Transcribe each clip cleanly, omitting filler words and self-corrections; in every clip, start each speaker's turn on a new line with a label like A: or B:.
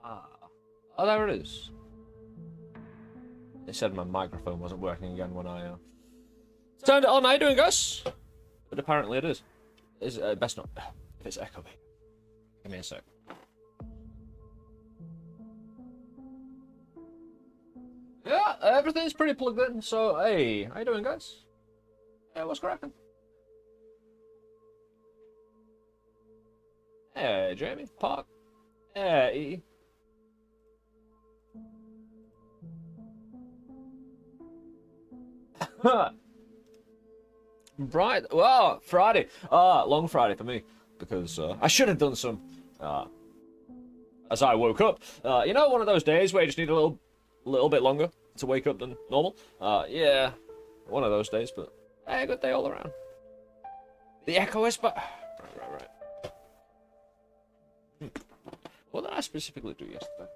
A: Ah. Oh, there it is. It said my microphone wasn't working again when I turned it on. How you doing, guys? But apparently it is. Is best not if it's echoing. Give me a sec. Yeah, everything's pretty plugged in. So hey, how you doing, guys? Hey, what's cracking? Hey, Jamie, Park. Hey. Right. Well, Friday. Long Friday for me because I should have done some as I woke up. You know, one of those days where you just need a little bit longer to wake up than normal. Yeah, one of those days. But hey, good day all around. The echo is back. Right. What did I specifically do yesterday?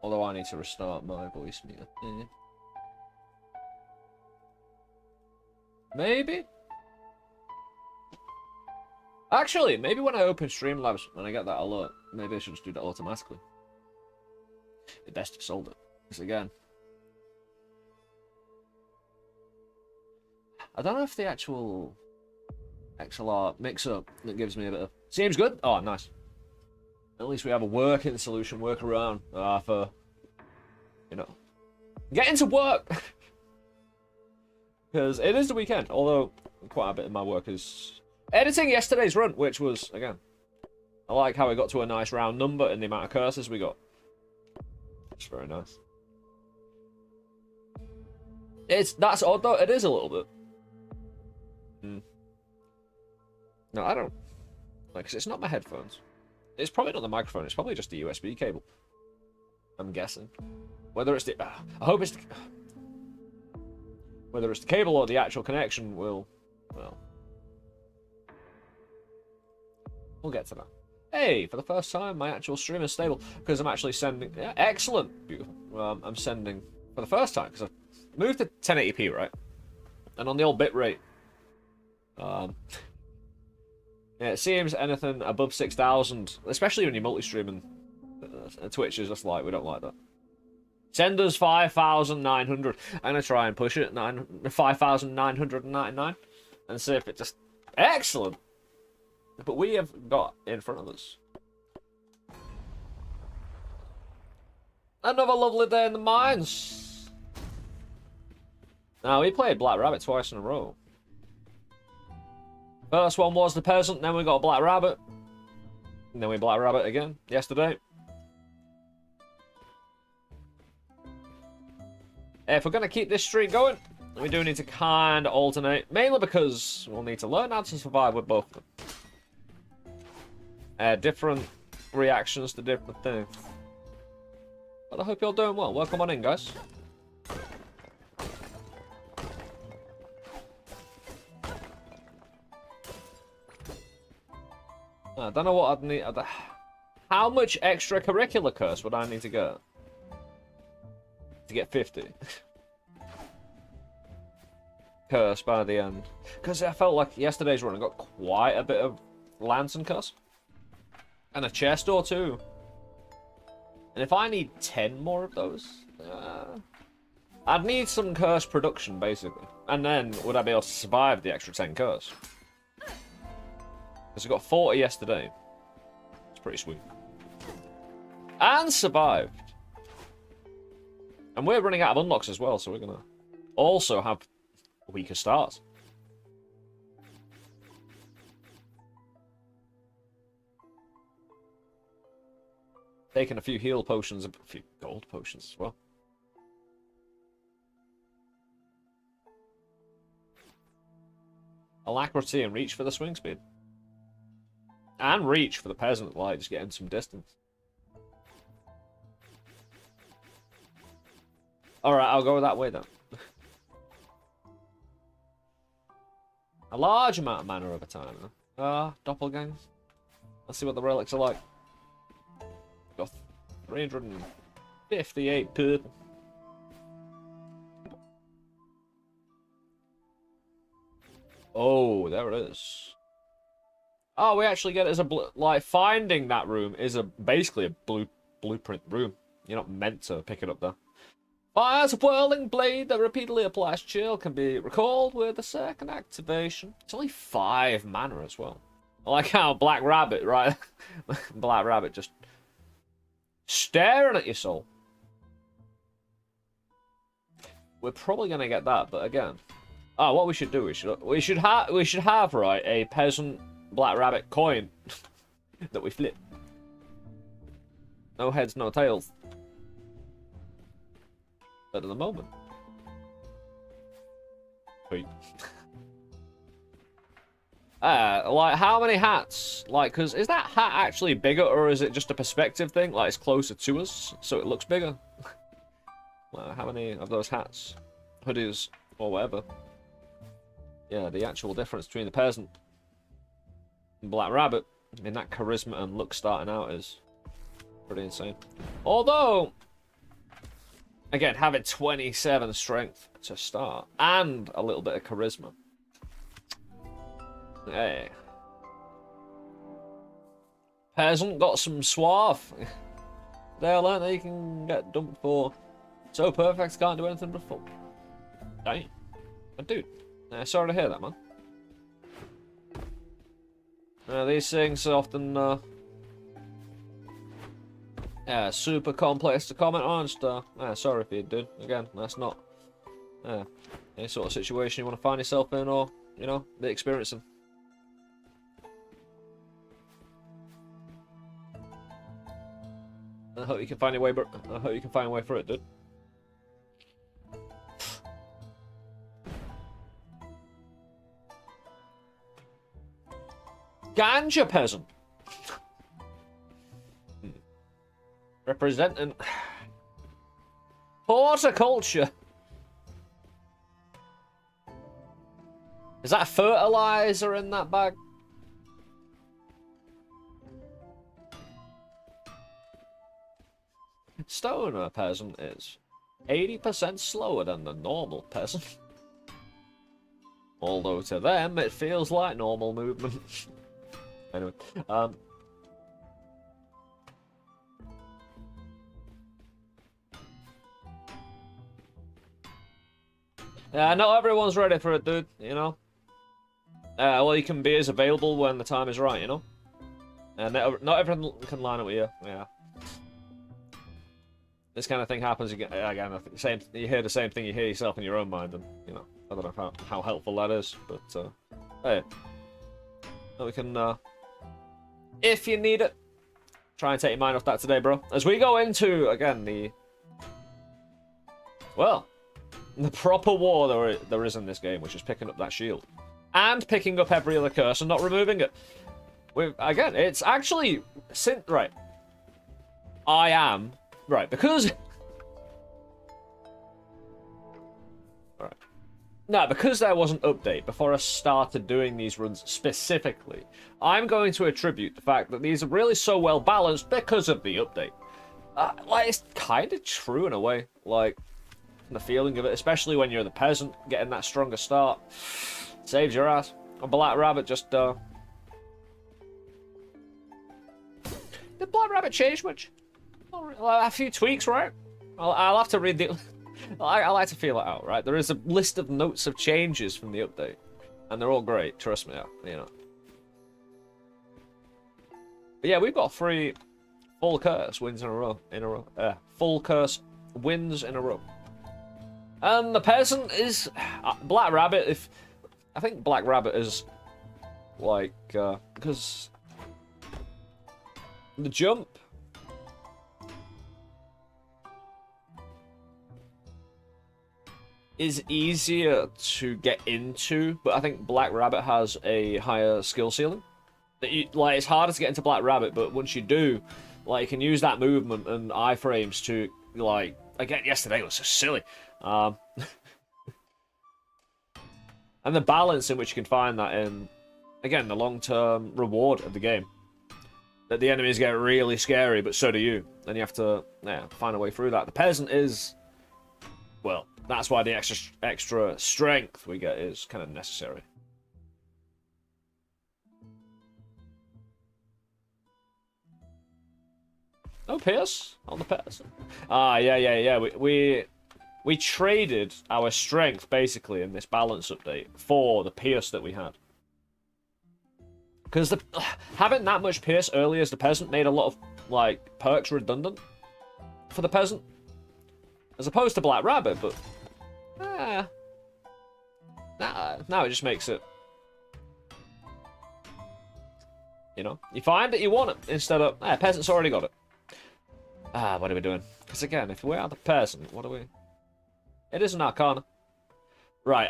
A: Although I need to restart my voice meter. Yeah. Maybe? Actually, maybe when I open Streamlabs, when I get that alert, maybe I should just do that automatically. It best have sold it. Because again, I don't know if the actual XLR mix-up that gives me a bit of... Seems good? Oh, nice. At least we have a working solution, workaround for, you know, getting to work. Because it is the weekend, although quite a bit of my work is editing yesterday's run, which was, again, I like how we got to a nice round number in the amount of curses we got. It's very nice. That's odd though, it is a little bit. No, I don't, like, 'cause it's not my headphones. It's probably not the microphone, it's probably just the USB cable. I'm guessing. Whether it's the... I hope it's... Whether it's the cable or the actual connection will... Well... We'll get to that. Hey, for the first time, my actual stream is stable, because I'm actually sending... Yeah, excellent! Beautiful. I'm sending, for the first time, because I've moved to 1080p, right? And on the old bitrate... Yeah, it seems anything above 6,000, especially when you're multi-streaming, Twitch is just like, we don't like that. Send us 5,900. I'm going to try and push it, 5,999, and see if it just... Excellent! But we have got in front of us another lovely day in the mines. Now, we played Black Rabbit twice in a row. First one was the peasant, then we got Black Rabbit. And then we Black Rabbit again, yesterday. If we're going to keep this streak going, we do need to kind of alternate. Mainly because we'll need to learn how to survive with both of them. Different reactions to different things. But I hope you're doing well. Welcome on in, guys. I don't know what I'd need. How much extracurricular curse would I need to get? To get 50. Curse by the end. Because I felt like yesterday's run I got quite a bit of lantern curse. And a chest or two. And if I need 10 more of those, I'd need some curse production, basically. And then would I be able to survive the extra 10 curse? Because I got 40 yesterday. It's pretty sweet. And survived. And we're running out of unlocks as well, so we're going to also have weaker starts. Taking a few heal potions, a few gold potions as well. Alacrity and reach for the swing speed. And reach for the peasant, like, just getting some distance. Alright, I'll go that way then. A large amount of mana over time, huh? Doppelgangers. Let's see what the relics are like. Got 358 purple. Oh, there it is. Oh, we actually get it as a like finding that room is basically a blueprint room. You're not meant to pick it up there. Fire's whirling blade that repeatedly applies chill can be recalled with a second activation. It's only 5 mana as well. I like how Black Rabbit, right? Black Rabbit just staring at your soul. We're probably gonna get that, but again, oh, what we should do? We should have right a peasant Black Rabbit coin that we flip. No heads, no tails. But at the moment, wait. Like how many hats? Like, cause is that hat actually bigger, or is it just a perspective thing? Like it's closer to us, so it looks bigger. Well, how many of those hats, hoodies, or whatever? Yeah, the actual difference between the peasant and Black Rabbit in that charisma and look starting out is pretty insane. Although, again, having 27 strength to start and a little bit of charisma. Hey. Peasant got some suave. They learned that you can get dumped for so perfect can't do anything but fall. Damn. But dude, sorry to hear that, man. These things are often super complex to comment on. Just, sorry if you did. Again, that's not any sort of situation you want to find yourself in, or you know, be experiencing. I hope you can find your way. I hope you can find a way through it, dude. Ganja peasant. Representing horticulture. Is that fertilizer in that bag? Stoner peasant is 80% slower than the normal peasant. Although to them it feels like normal movement. Anyway, yeah, not everyone's ready for it, dude, you know? Well, you can be as available when the time is right, you know? And not everyone can line up with you, yeah. This kind of thing happens again. I think you hear the same thing you hear yourself in your own mind, and, you know, I don't know how helpful that is, but, hey. We can, if you need it, try and take your mind off that today, bro. As we go into, again, the proper war there is in this game, which is picking up that shield. And picking up every other curse and not removing it. Again, it's actually... Right. I am... Right, because... Right. No, because there was an update before I started doing these runs specifically, I'm going to attribute the fact that these are really so well balanced because of the update. Like, it's kind of true in a way. Like, the feeling of it, especially when you're the peasant, getting that stronger start, saves your ass. A Black Rabbit just, Did Black Rabbit change much? A few tweaks, right? I'll have to read the... I like to feel it out, right? There is a list of notes of changes from the update. And they're all great, trust me, you know. But yeah, we've got 3 full curse wins in a row. Full curse wins in a row. And the peasant is... Black Rabbit, I think Black Rabbit is... Like, because... The jump... is easier to get into, but I think Black Rabbit has a higher skill ceiling. Like, it's harder to get into Black Rabbit, but once you do, like, you can use that movement and iframes to, like, again, yesterday was so silly. And the balance in which you can find that in, again, the long-term reward of the game. that the enemies get really scary, but so do you. And you have to find a way through that. The peasant is, well, that's why the extra strength we get is kind of necessary. No Pierce on the peasant. Yeah. We traded our strength basically in this balance update for the Pierce that we had. Because having that much Pierce early as the peasant made a lot of like perks redundant for the peasant, as opposed to Black Rabbit. But now it just makes it. You know, you find that you want it instead of peasant's already got it. What are we doing? Because again, if we are the peasant, what are we? It is an Arcana. Right,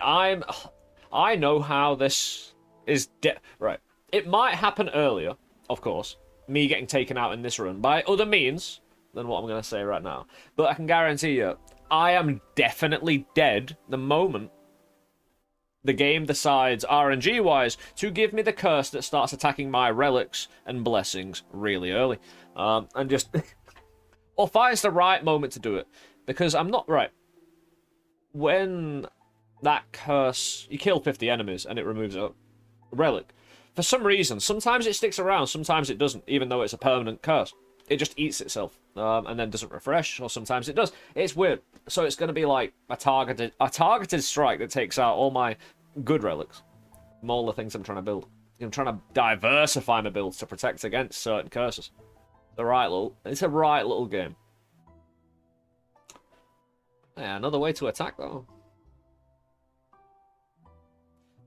A: I know how this is. Right. It might happen earlier, of course, me getting taken out in this run by other means than what I'm going to say right now. But I can guarantee you, I am definitely dead the moment the game decides, RNG-wise, to give me the curse that starts attacking my relics and blessings really early. And just... or finds the right moment to do it. Because I'm not... Right. When that curse... You kill 50 enemies and it removes a relic. For some reason, sometimes it sticks around, sometimes it doesn't, even though it's a permanent curse. It just eats itself, and then doesn't refresh, or sometimes it does. It's weird. So it's going to be like a targeted strike that takes out all my good relics. All the things I'm trying to build. I'm trying to diversify my builds to protect against certain curses. It's a right little game. Yeah, another way to attack, though.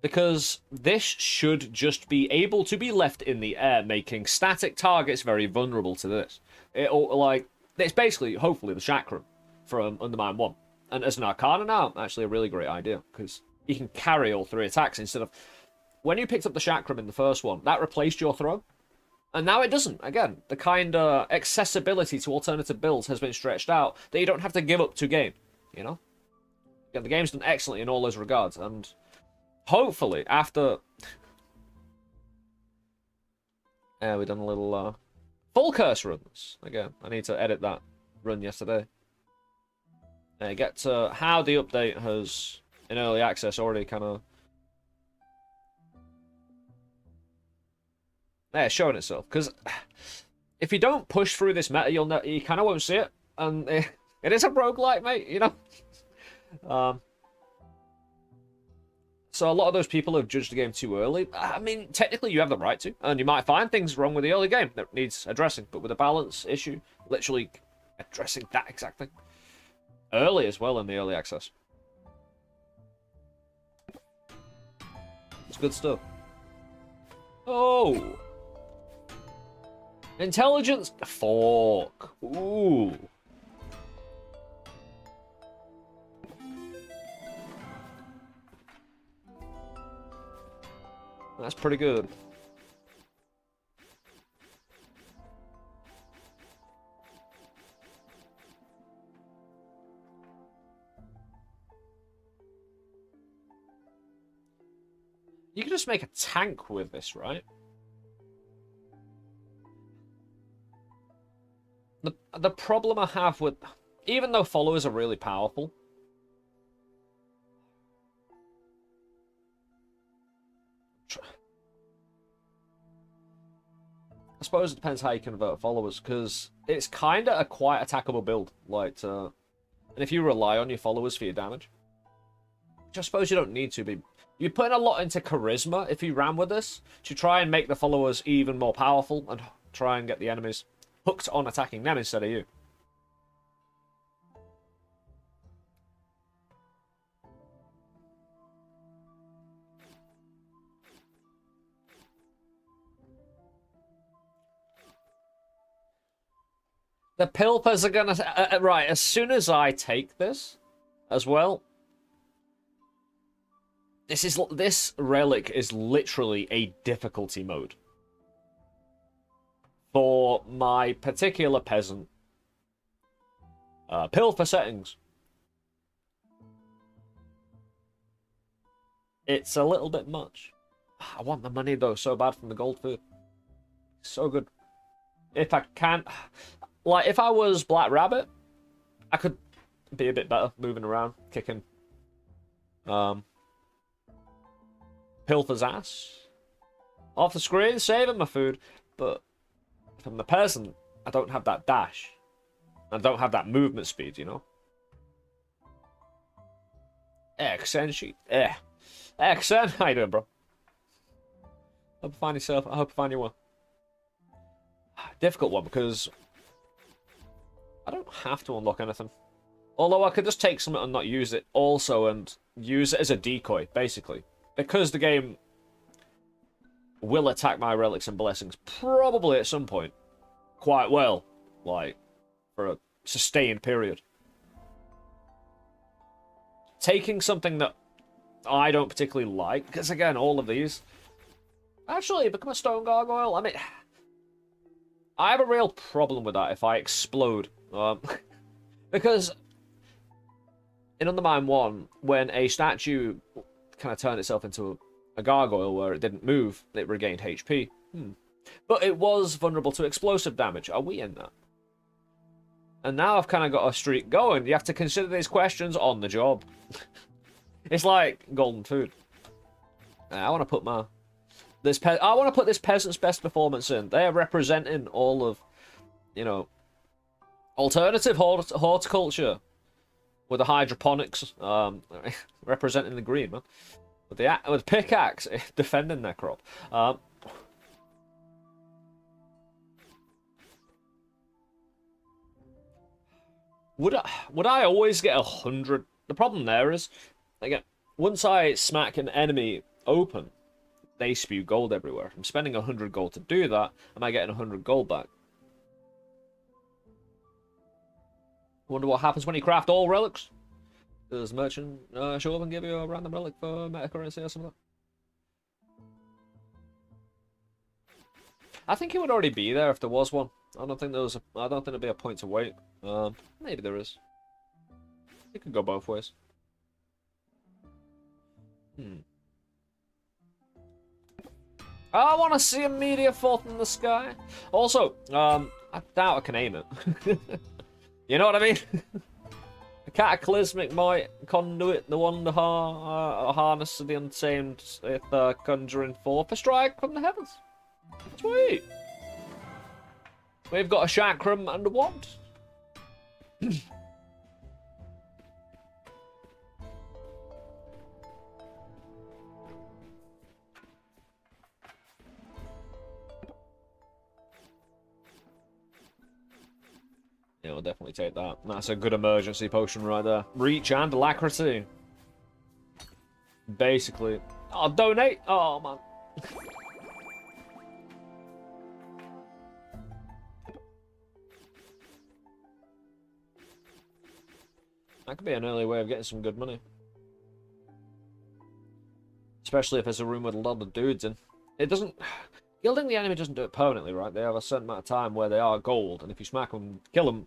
A: Because this should just be able to be left in the air, making static targets very vulnerable to this. It's basically, hopefully, the Chakram from Undermine 1. And as an Arcana now, actually a really great idea, because you can carry all 3 attacks instead of... When you picked up the Chakram in the first one, that replaced your throw. And now it doesn't. Again, the kind of accessibility to alternative builds has been stretched out that you don't have to give up to game, you know? Again, the game's done excellently in all those regards, and... Hopefully, after... we've done a little full curse runs. Again, I need to edit that run yesterday. Get to how the update has, in early access, already kind of... showing itself. Because if you don't push through this meta, you kind of won't see it. And it is a roguelike, mate, you know? So a lot of those people have judged the game too early. I mean, technically you have the right to, and you might find things wrong with the early game that needs addressing, but with a balance issue, literally addressing that exact thing. Early as well in the early access. It's good stuff. Oh! Intelligence fork. Ooh. That's pretty good. You can just make a tank with this, right? The problem I have with... Even though followers are really powerful... I suppose it depends how you convert followers, because it's kind of a quite attackable build. Like, and if you rely on your followers for your damage, which I suppose you don't need to be. You're putting a lot into charisma if you ran with this, to try and make the followers even more powerful, and try and get the enemies hooked on attacking them instead of you. The Pilfers are gonna... right, as soon as I take this, as well... This relic is literally a difficulty mode. For my particular peasant. Pilfer settings. It's a little bit much. I want the money, though, so bad from the gold food. So good. If I can't... Like, if I was Black Rabbit, I could be a bit better moving around, kicking Pilfer's ass off the screen, saving my food. But if I'm the peasant, I don't have that dash. I don't have that movement speed, you know? Accentuate. Accent. How you doing, bro? Hope you find yourself. I hope you find your one. Difficult one because I don't have to unlock anything. Although I could just take something and not use it also and use it as a decoy, basically. Because the game will attack my relics and blessings probably at some point. Quite well. Like, for a sustained period. Taking something that I don't particularly like, because again, all of these... Actually, become a stone gargoyle? I mean... I have a real problem with that if I explode. Because in Undermine 1, when a statue kind of turned itself into a gargoyle where it didn't move, it regained HP. But it was vulnerable to explosive damage. Are we in that? And now I've kind of got a streak going. You have to consider these questions on the job. It's like golden food. I want to put my... I want to put this peasant's best performance in. They are representing all of, you know, alternative horticulture with the hydroponics, representing the green, man. With pickaxe defending their crop. Would I always get 100? The problem there is, again, once I smack an enemy open, they spew gold everywhere. I'm spending 100 gold to do that. Am I getting 100 gold back? Wonder what happens when you craft all relics. Does merchant show up and give you a random relic for meta currency or something? I think it would already be there if there was one. I don't think there'd be a point to wait. Maybe there is. It could go both ways. I want to see a meteor fall from the sky. Also, I doubt I can aim it. You know what I mean? A cataclysmic might conduit the wonder harness of the untamed if conjuring forth a strike from the heavens. Sweet. We've got a chakram and a wand. Yeah, we'll definitely take that. That's a good emergency potion right there. Reach and alacrity. Basically. Oh, donate! Oh, man. That could be an early way of getting some good money. Especially if it's a room with a lot of dudes in. It doesn't... Gilding the enemy doesn't do it permanently, right? They have a certain amount of time where they are gold, and if you smack them, kill them,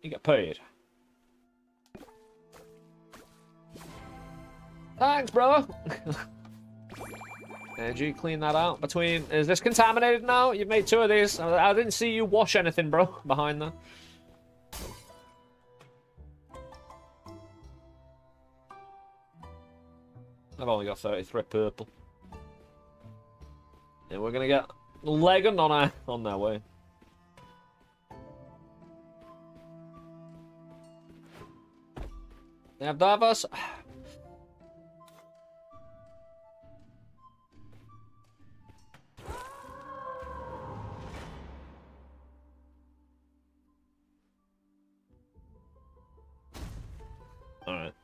A: you get paid. Thanks, bro! Energy, clean that out. Between... Is this contaminated now? You've made 2 of these. I didn't see you wash anything, bro, behind there. I've only got 33 purple. And we're gonna get Legend on their way. They have Davos. Alright.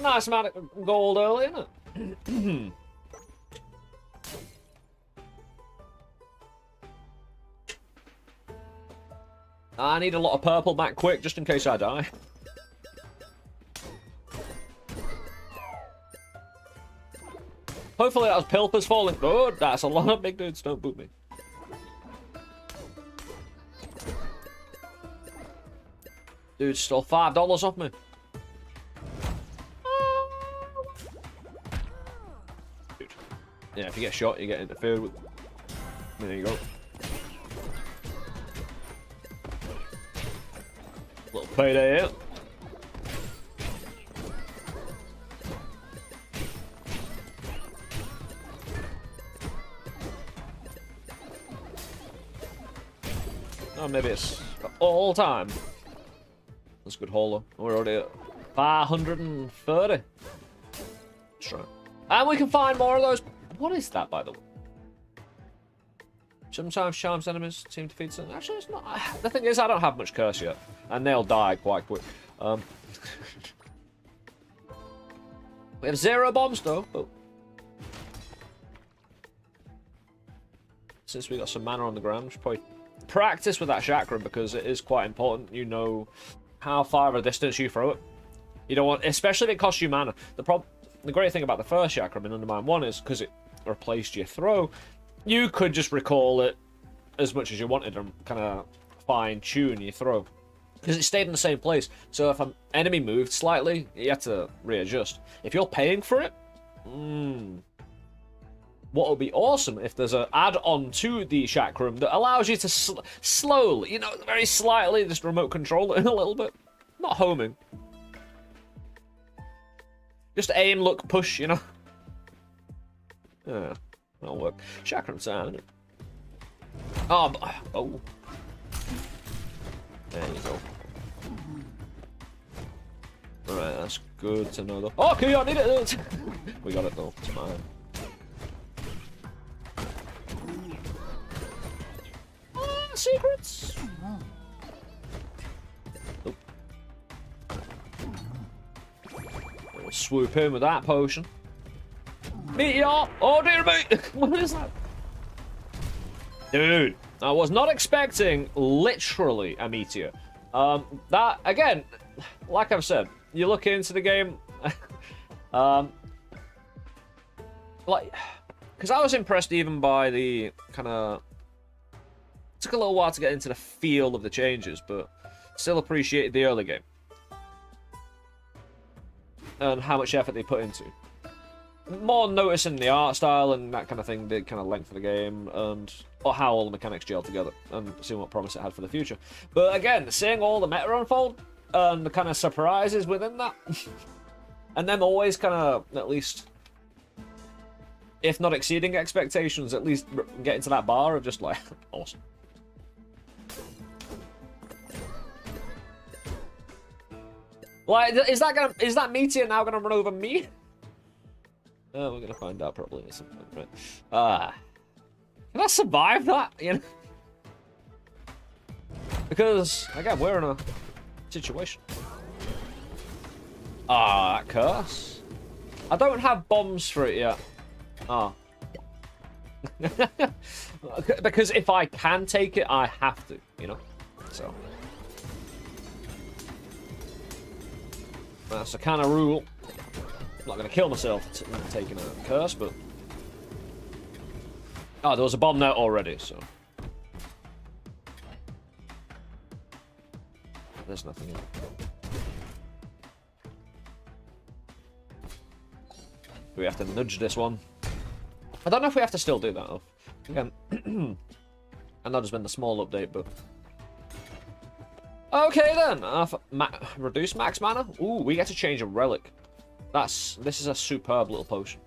A: Nice amount of gold early, isn't it? I need a lot of purple back quick, just in case I die. Hopefully that was Pilfer's falling. Good, that's a lot of big dudes, don't boot me. Dude stole $5 off me. Dude. Yeah, if you get shot, you get interfered with. There you go. Payday it. Oh, maybe it's all time. That's a good haul. We're already at 530. Let's try. And we can find more of those. What is that, by the way? Sometimes charms enemies, team defeats them. Actually, it's not. The thing is, I don't have much curse yet. And they'll die quite quick. We have 0 bombs, though. Oh. Since we got some mana on the ground, we should probably practice with that chakram because it is quite important. You know how far of a distance you throw it. You don't want, especially if it costs you mana. The great thing about the first chakram in Undermine 1 is because it replaced your throw, you could just recall it as much as you wanted and kind of fine-tune your throw. Because it stayed in the same place. So if an enemy moved slightly, you have to readjust. If you're paying for it, what would be awesome if there's an add-on to the chakram that allows you to slowly, you know, very slightly, just remote control it a little bit. Not homing. Just aim, look, push, you know. Yeah, that'll work. Chakram sound. Oh. There you go. Alright, that's good to know though. Oh, okay, I need it! We got it though, it's mine. Secrets! Nope. We'll swoop in with that potion. Meteor! Oh dear me! What is that? Dude, I was not expecting literally a meteor. That, again, like I've said, you look into the game, like, because I was impressed even by the kind of, took a little while to get into the feel of the changes, but still appreciated the early game. And how much effort they put into. More noticing the art style and that kind of thing did kind of lengthen the game, and or how all the mechanics gelled together, and seeing what promise it had for the future. But again, seeing all the meta unfold, and the kind of surprises within that, and them always kind of, at least, if not exceeding expectations, at least getting to that bar of just like, awesome. Like, is that meteor now gonna run over me? Oh, we're gonna find out probably at some point, right? Can I survive that? You know? Because again, we're in a situation. That curse. I don't have bombs for it yet. Because if I can take it, I have to, you know? So. That's the kind of rule. I'm not going to kill myself taking a curse, but... Oh, there was a bomb there already, so... There's nothing in it. We have to nudge this one. I don't know if we have to still do that, though. Again, I know there's been a small update, but... Okay, then! Reduce max mana? Ooh, we get to change a relic. This is a superb little potion.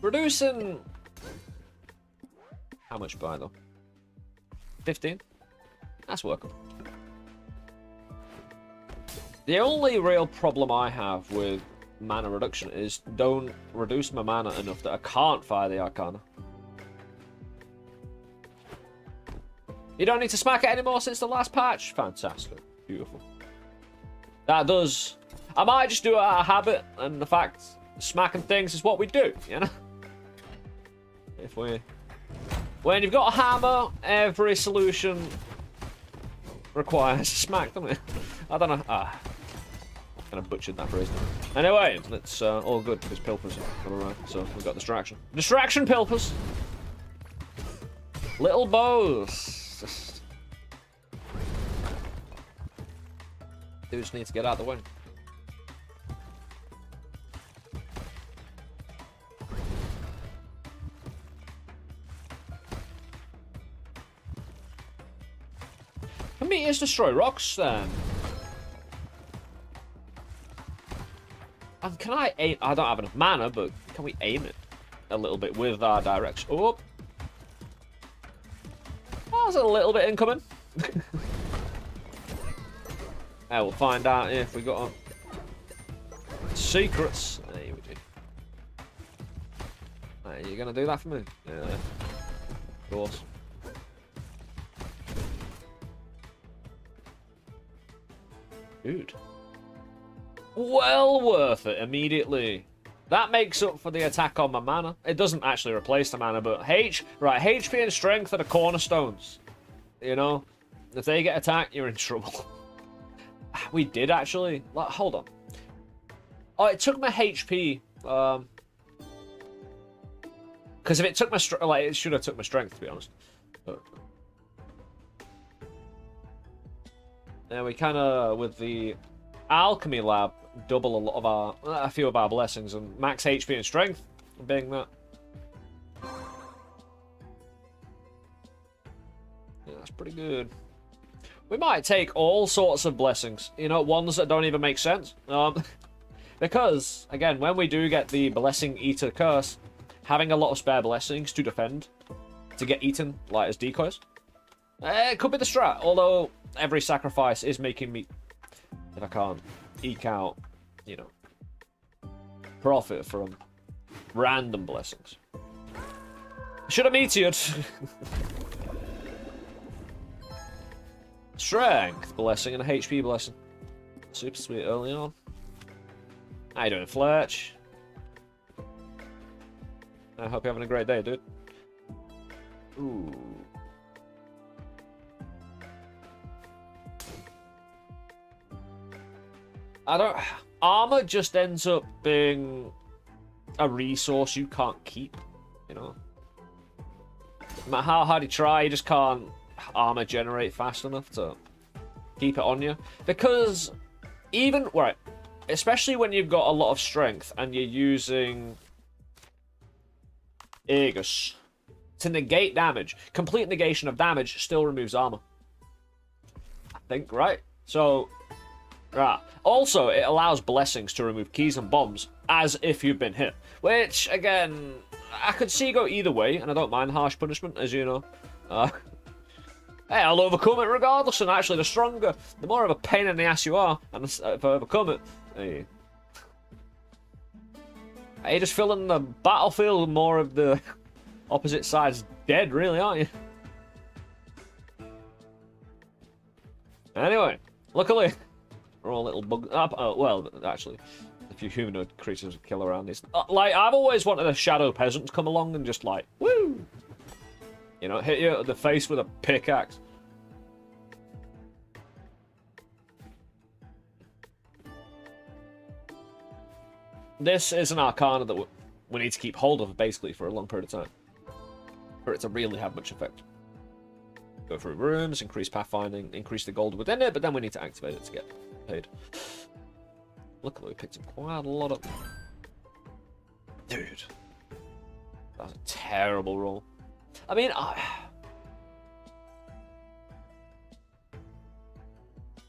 A: Reducing... How much by, though? 15? That's workable. The only real problem I have with mana reduction is don't reduce my mana enough that I can't fire the Arcana. You don't need to smack it anymore since the last patch? Fantastic. Beautiful. That does... I might just do it out of habit, and the fact smacking things is what we do, you know? If we... When you've got a hammer, every solution requires a smack, doesn't it? I don't know. Kind of butchered that phrase. Anyway, it's all good because Pilfers are alright, so we've got distraction. Distraction, Pilfers! Little bows. Just... Dudes need to get out of the way. meteors destroy rocks then? And can I aim? I don't have enough mana, but can we aim it a little bit with our direction? Oh, there's a little bit incoming. Yeah, we'll find out if we got secrets. There we do. Are you gonna do that for me? Yeah, of course. Dude. Well worth it immediately. That makes up for the attack on my mana. It doesn't actually replace the mana, but HP and strength are the cornerstones. You know? If they get attacked, you're in trouble. We did actually. Like, hold on. Oh, it took my HP. Because if it took my strength, like, it should have took my strength, to be honest. But yeah, we kind of, with the alchemy lab, double a few of our blessings, and max HP and strength being that. Yeah, that's pretty good. We might take all sorts of blessings, you know, ones that don't even make sense. Because, again, when we do get the Blessing Eater curse, having a lot of spare blessings to defend, to get eaten, like, as decoys, it could be the strat, although every sacrifice is making me, if I can't eke out, you know, profit from random blessings. Should have meteored. Strength blessing and a HP blessing. Super sweet early on. How you doing, Fletch? I hope you're having a great day, dude. Ooh. Armor just ends up being a resource you can't keep, you know? No matter how hard you try, you just can't armor generate fast enough to keep it on you. Because even, right, especially when you've got a lot of strength and you're using Aegis to negate damage, complete negation of damage still removes armor. I think, right? So, right. Also, it allows blessings to remove keys and bombs as if you've been hit. Which, again, I could see go either way, and I don't mind harsh punishment, as you know. Hey, I'll overcome it regardless, and actually the stronger, the more of a pain in the ass you are, and if I overcome it, hey. You're just filling the battlefield with more of the opposite side's dead, really, aren't you? Anyway, luckily, we're all little bug. Well, actually, a few humanoid creatures kill around these. Like, I've always wanted a shadow peasant to come along and just like, woo! You know, hit you in the face with a pickaxe. This is an arcana that we need to keep hold of, basically, for a long period of time. For it to really have much effect. Go through rooms, increase pathfinding, increase the gold within it, but then we need to activate it to get paid. Luckily, we picked up quite a lot of... Dude. That was a terrible roll. I mean,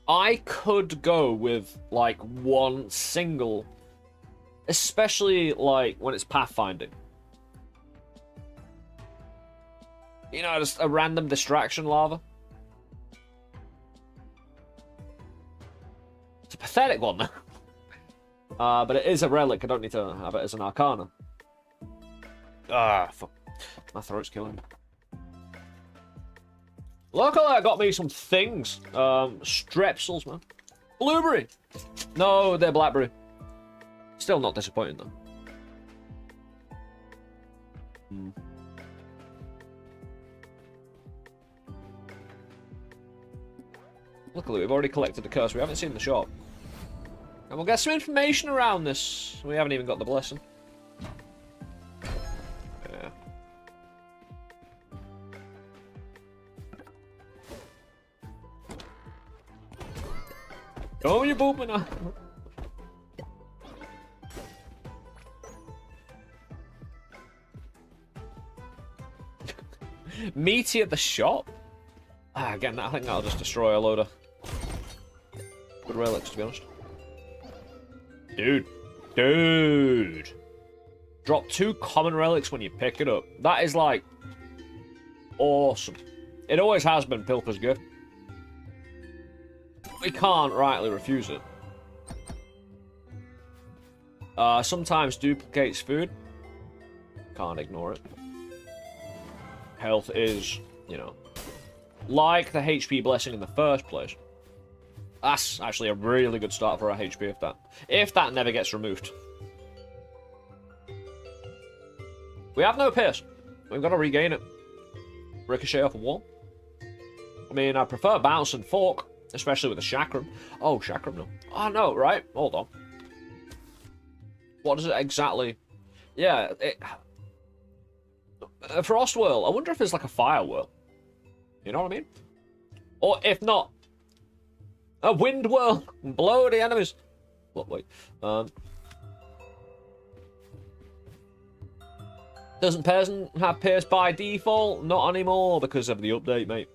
A: I could go with, like, one single... Especially, like, when it's pathfinding. You know, just a random distraction lava. It's a pathetic one, though. But it is a relic. I don't need to have it as an arcana. Fuck. My throat's killing me. Luckily, I got me some things. Strepsils, man. Blueberry. No, they're blackberry. Still not disappointing, though. Luckily, we've already collected the curse. We haven't seen the shop. And we'll get some information around this. We haven't even got the blessing. Yeah. Oh, you're booping now. Meaty at the shop? Again, I think that'll just destroy a load of good relics, to be honest. Dude. Drop 2 common relics when you pick it up. That is, like, awesome. It always has been Pilfer's gift. We can't rightly refuse it. Sometimes duplicates food. Can't ignore it. Health is, you know, like the HP blessing in the first place. That's actually a really good start for our HP if that never gets removed. We have no pierce. We've got to regain it. Ricochet off a wall. I mean, I prefer bounce and fork, especially with the chakram. Oh, chakram, no. Oh, no, right? Hold on. What does it exactly... Yeah, a frost whirl. I wonder if there's like a fire whirl. You know what I mean? Or if not, a wind whirl. Blow the enemies. What, wait. Doesn't Peasant have Pierce by default? Not anymore because of the update, mate.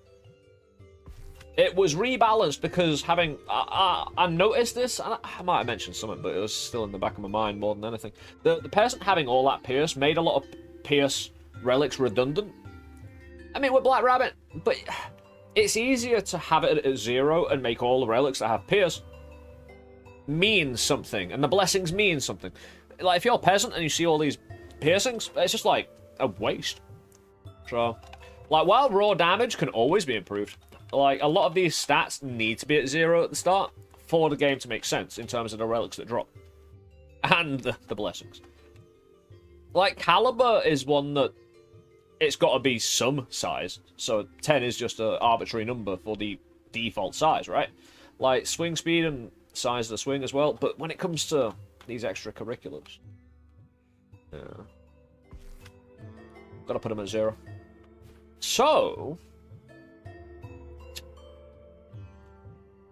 A: It was rebalanced because having... I noticed this, and I might have mentioned something, but it was still in the back of my mind more than anything. The Peasant having all that Pierce made a lot of Pierce relics redundant. I mean, with Black Rabbit, but it's easier to have it at 0 and make all the relics that have Pierce mean something, and the blessings mean something. Like, if you're a Peasant and you see all these piercings, it's just like a waste. So, like, while raw damage can always be improved, like, a lot of these stats need to be at 0 at the start for the game to make sense in terms of the relics that drop. And the blessings. Like, Caliber is one that it's got to be some size. So 10 is just an arbitrary number for the default size, right? Like, swing speed and size of the swing as well. But when it comes to these extracurriculars, yeah, gotta put them at 0. So,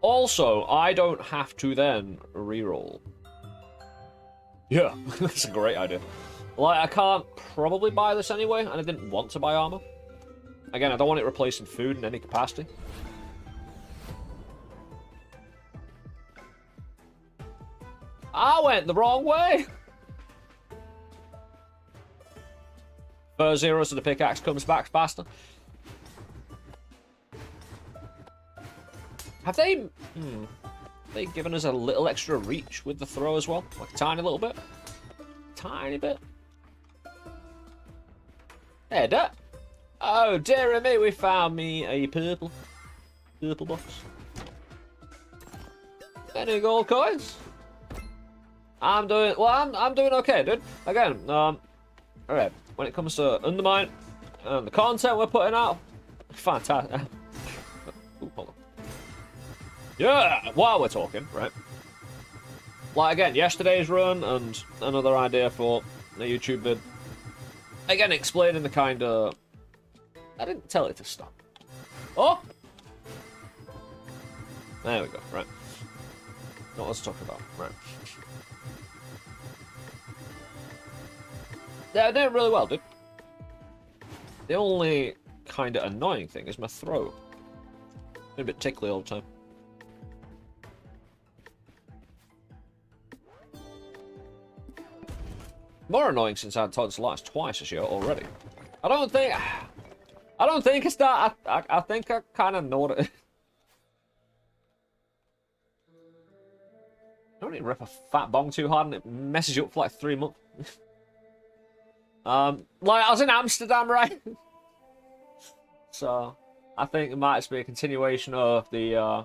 A: also, I don't have to then reroll. Yeah, that's a great idea. Like, I can't probably buy this anyway, and I didn't want to buy armor. Again, I don't want it replacing food in any capacity. I went the wrong way! First 0, so the pickaxe comes back faster. Have they... they given us a little extra reach with the throw as well? Like a tiny little bit? Tiny bit? Hey, that. Oh, dear me, we found me a purple box. Any gold coins? I'm doing okay, dude. Again, alright. When it comes to Undermine and the content we're putting out, fantastic. Ooh, hold on. Yeah, while we're talking, right? Like, again, yesterday's run and another idea for a YouTube vid. Again, explaining the kind of... I didn't tell it to stop. Oh! There we go, right. Not let's talk about, right. They're doing really well, dude. The only kind of annoying thing is my throat. I'm a bit tickly all the time. More annoying since I had tonsillitis twice this year already. I don't think it's that. I think I kind of know what it is. Don't need to rip a fat bong too hard and it messes you up for like 3 months. Like, I was in Amsterdam, right? So, I think it might just be a continuation of the,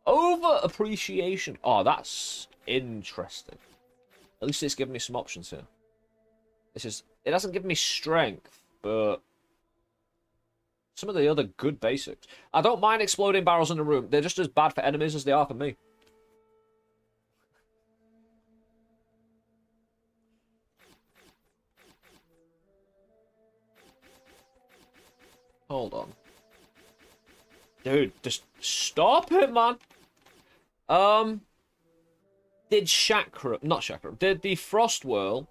A: over-appreciation. Oh, that's interesting. At least it's given me some options here. It doesn't give me strength, but some of the other good basics. I don't mind exploding barrels in the room. They're just as bad for enemies as they are for me. Hold on. Dude, just stop it, man. Did did the Frost Whirl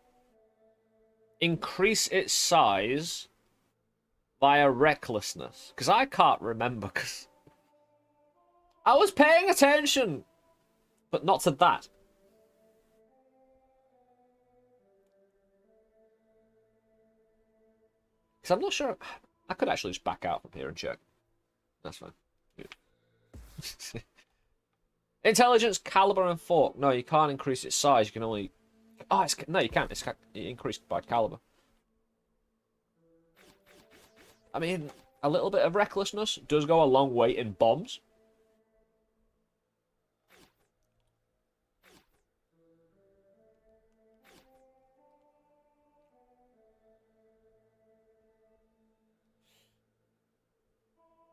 A: increase its size via recklessness. Because I can't remember, because I was paying attention, but not to that. Because I'm not sure. I could actually just back out from here and check. That's fine. Good. Intelligence, caliber, and fork. No, you can't increase its size. You can only... Oh, no, you can't. It's increased by caliber. I mean, a little bit of recklessness does go a long way in bombs.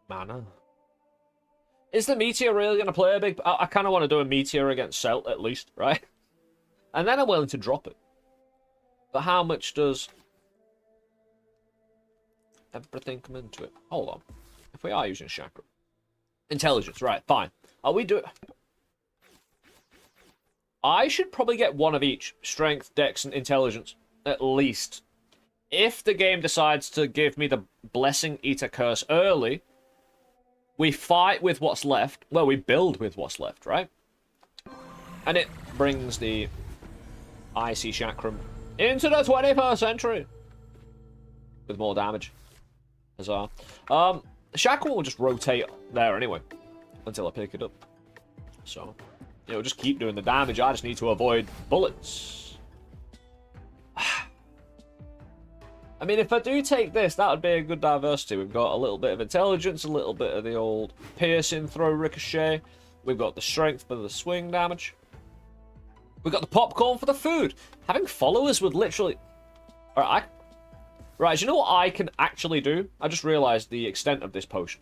A: Mana. Is the meteor really going to play a big... I kind of want to do a meteor against Celt, at least, right? And then I'm willing to drop it. But how much does everything come into it? Hold on. If we are using chakra. Intelligence, right, fine. Are we doing... I should probably get one of each. Strength, dex, and intelligence. At least. If the game decides to give me the Blessing Eater Curse early... We fight with what's left. Well, we build with what's left, right? And it brings the Icy Chakram into the 21st century. With more damage. Huzzah. The Chakram will just rotate there anyway. Until I pick it up. So, it'll just keep doing the damage. I just need to avoid bullets. I mean, if I do take this, that would be a good diversity. We've got a little bit of intelligence, a little bit of the old piercing, throw, ricochet. We've got the strength for the swing damage. We've got the popcorn for the food. Having followers would literally... Right, do you know what I can actually do? I just realised the extent of this potion.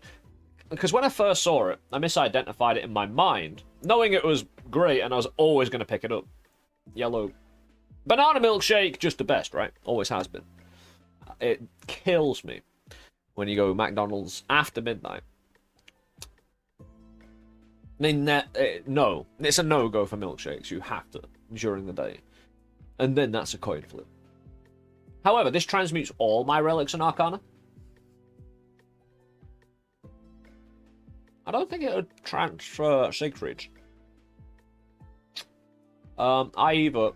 A: Because when I first saw it, I misidentified it in my mind, knowing it was great and I was always going to pick it up. Yellow. Banana milkshake, just the best, right? Always has been. It kills me when you go McDonald's after midnight. I mean, no. It's a no-go for milkshakes. You have to during the day. And then that's a coin flip. However, this transmutes all my relics and arcana. I don't think it would transfer Siegfried. I either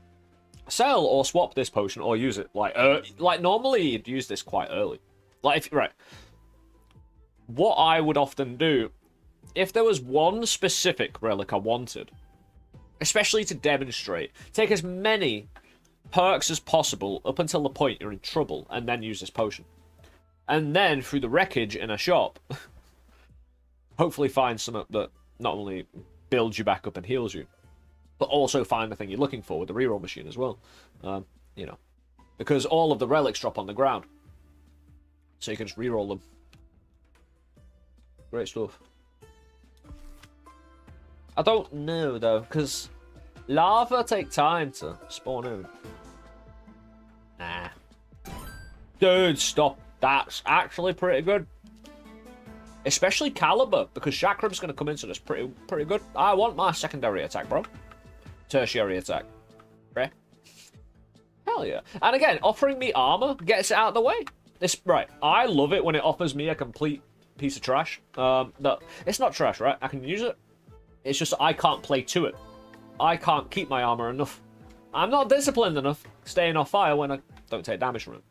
A: sell or swap this potion or use it like normally you'd use this quite early. Like if right. What I would often do if there was one specific relic I wanted, especially to demonstrate, take as many perks as possible up until the point you're in trouble and then use this potion. And then through the wreckage in a shop hopefully find something that not only builds you back up and heals you, but also find the thing you're looking for with the reroll machine as well. You know, because all of the relics drop on the ground. So you can just reroll them. Great stuff. I don't know, though, because lava take time to spawn in. Nah. Dude, stop. That's actually pretty good. Especially Caliber, because Chakram's going to come into this pretty good. I want my secondary attack, bro. Tertiary attack. Right? Hell yeah. And again, offering me armor gets it out of the way. Right, I love it when it offers me a complete piece of trash. It's not trash, right? I can use it. It's just I can't play to it. I can't keep my armor enough. I'm not disciplined enough staying off fire when I don't take damage from it.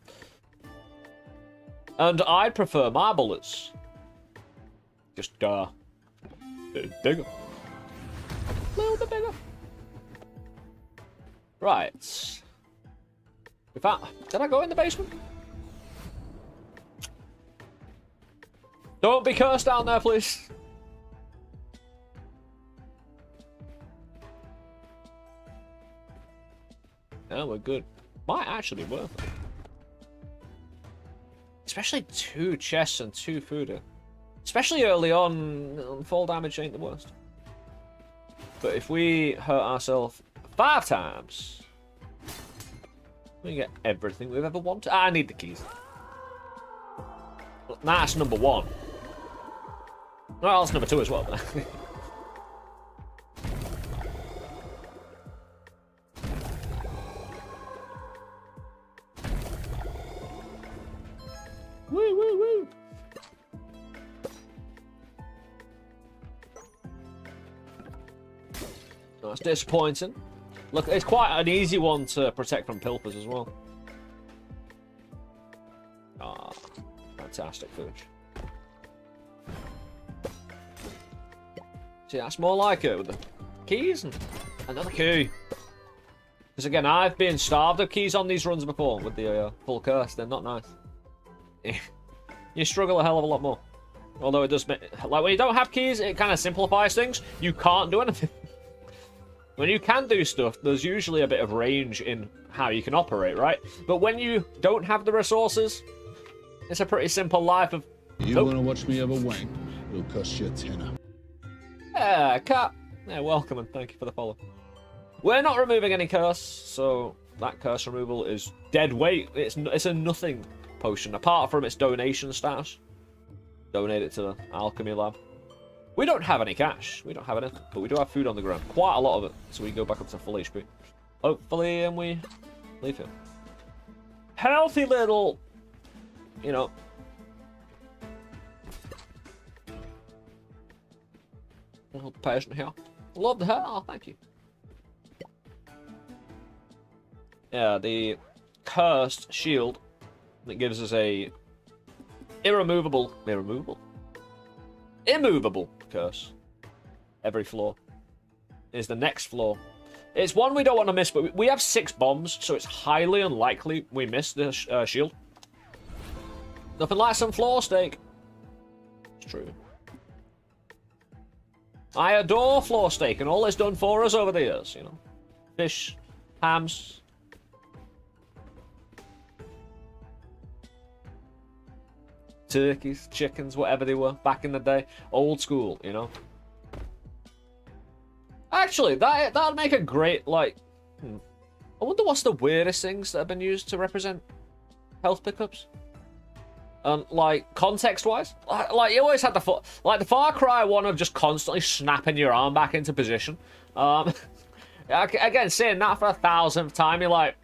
A: And I'd prefer my bullets. Just, bigger. A little bit bigger. Right. In fact, did I go in the basement? Don't be cursed down there, please. No, we're good. Might actually be worth it. Especially 2 chests and 2 food. Especially early on, fall damage ain't the worst. But if we hurt ourselves 5 times, we get everything we've ever wanted. I need the keys. That's number 1. Well, that's number 2 as well. Woo, woo, woo. That's disappointing. Look, it's quite an easy one to protect from pilfers as well. Ah, fantastic food. See, that's more like it with the keys and another key. Because again, I've been starved of keys on these runs before with the full curse. They're not nice. You struggle a hell of a lot more. Although it does make, like when you don't have keys, it kind of simplifies things. You can't do anything. When you can do stuff, there's usually a bit of range in how you can operate, right? But when you don't have the resources, it's a pretty simple life of...
B: You want to watch me have a wank? It'll cost you a tenner.
A: Yeah, cat. Yeah, welcome and thank you for the follow. We're not removing any curse, so that curse removal is dead weight. It's a nothing potion, apart from its donation status. Donate it to the alchemy lab. We don't have any cash. We don't have anything, but we do have food on the ground. Quite a lot of it, so we go back up to full HP. Hopefully, and we leave here. Healthy little, you know. Little patient here. Love the hair. Oh, thank you. Yeah, the cursed shield that gives us a immovable curse every floor is the next floor. It's one we don't want to miss, but we have 6 bombs, so it's highly unlikely we miss the shield. Nothing like some floor steak. It's true. I adore floor steak and all it's done for us over the years, you know. Fish, hams. Turkeys, chickens, whatever they were back in the day. Old school, you know. Actually, that'd make a great, like... I wonder what's the weirdest things that have been used to represent health pickups. Like, context-wise. Like, you always had the Far Cry one of just constantly snapping your arm back into position. Again, saying that for 1,000th time, you're like,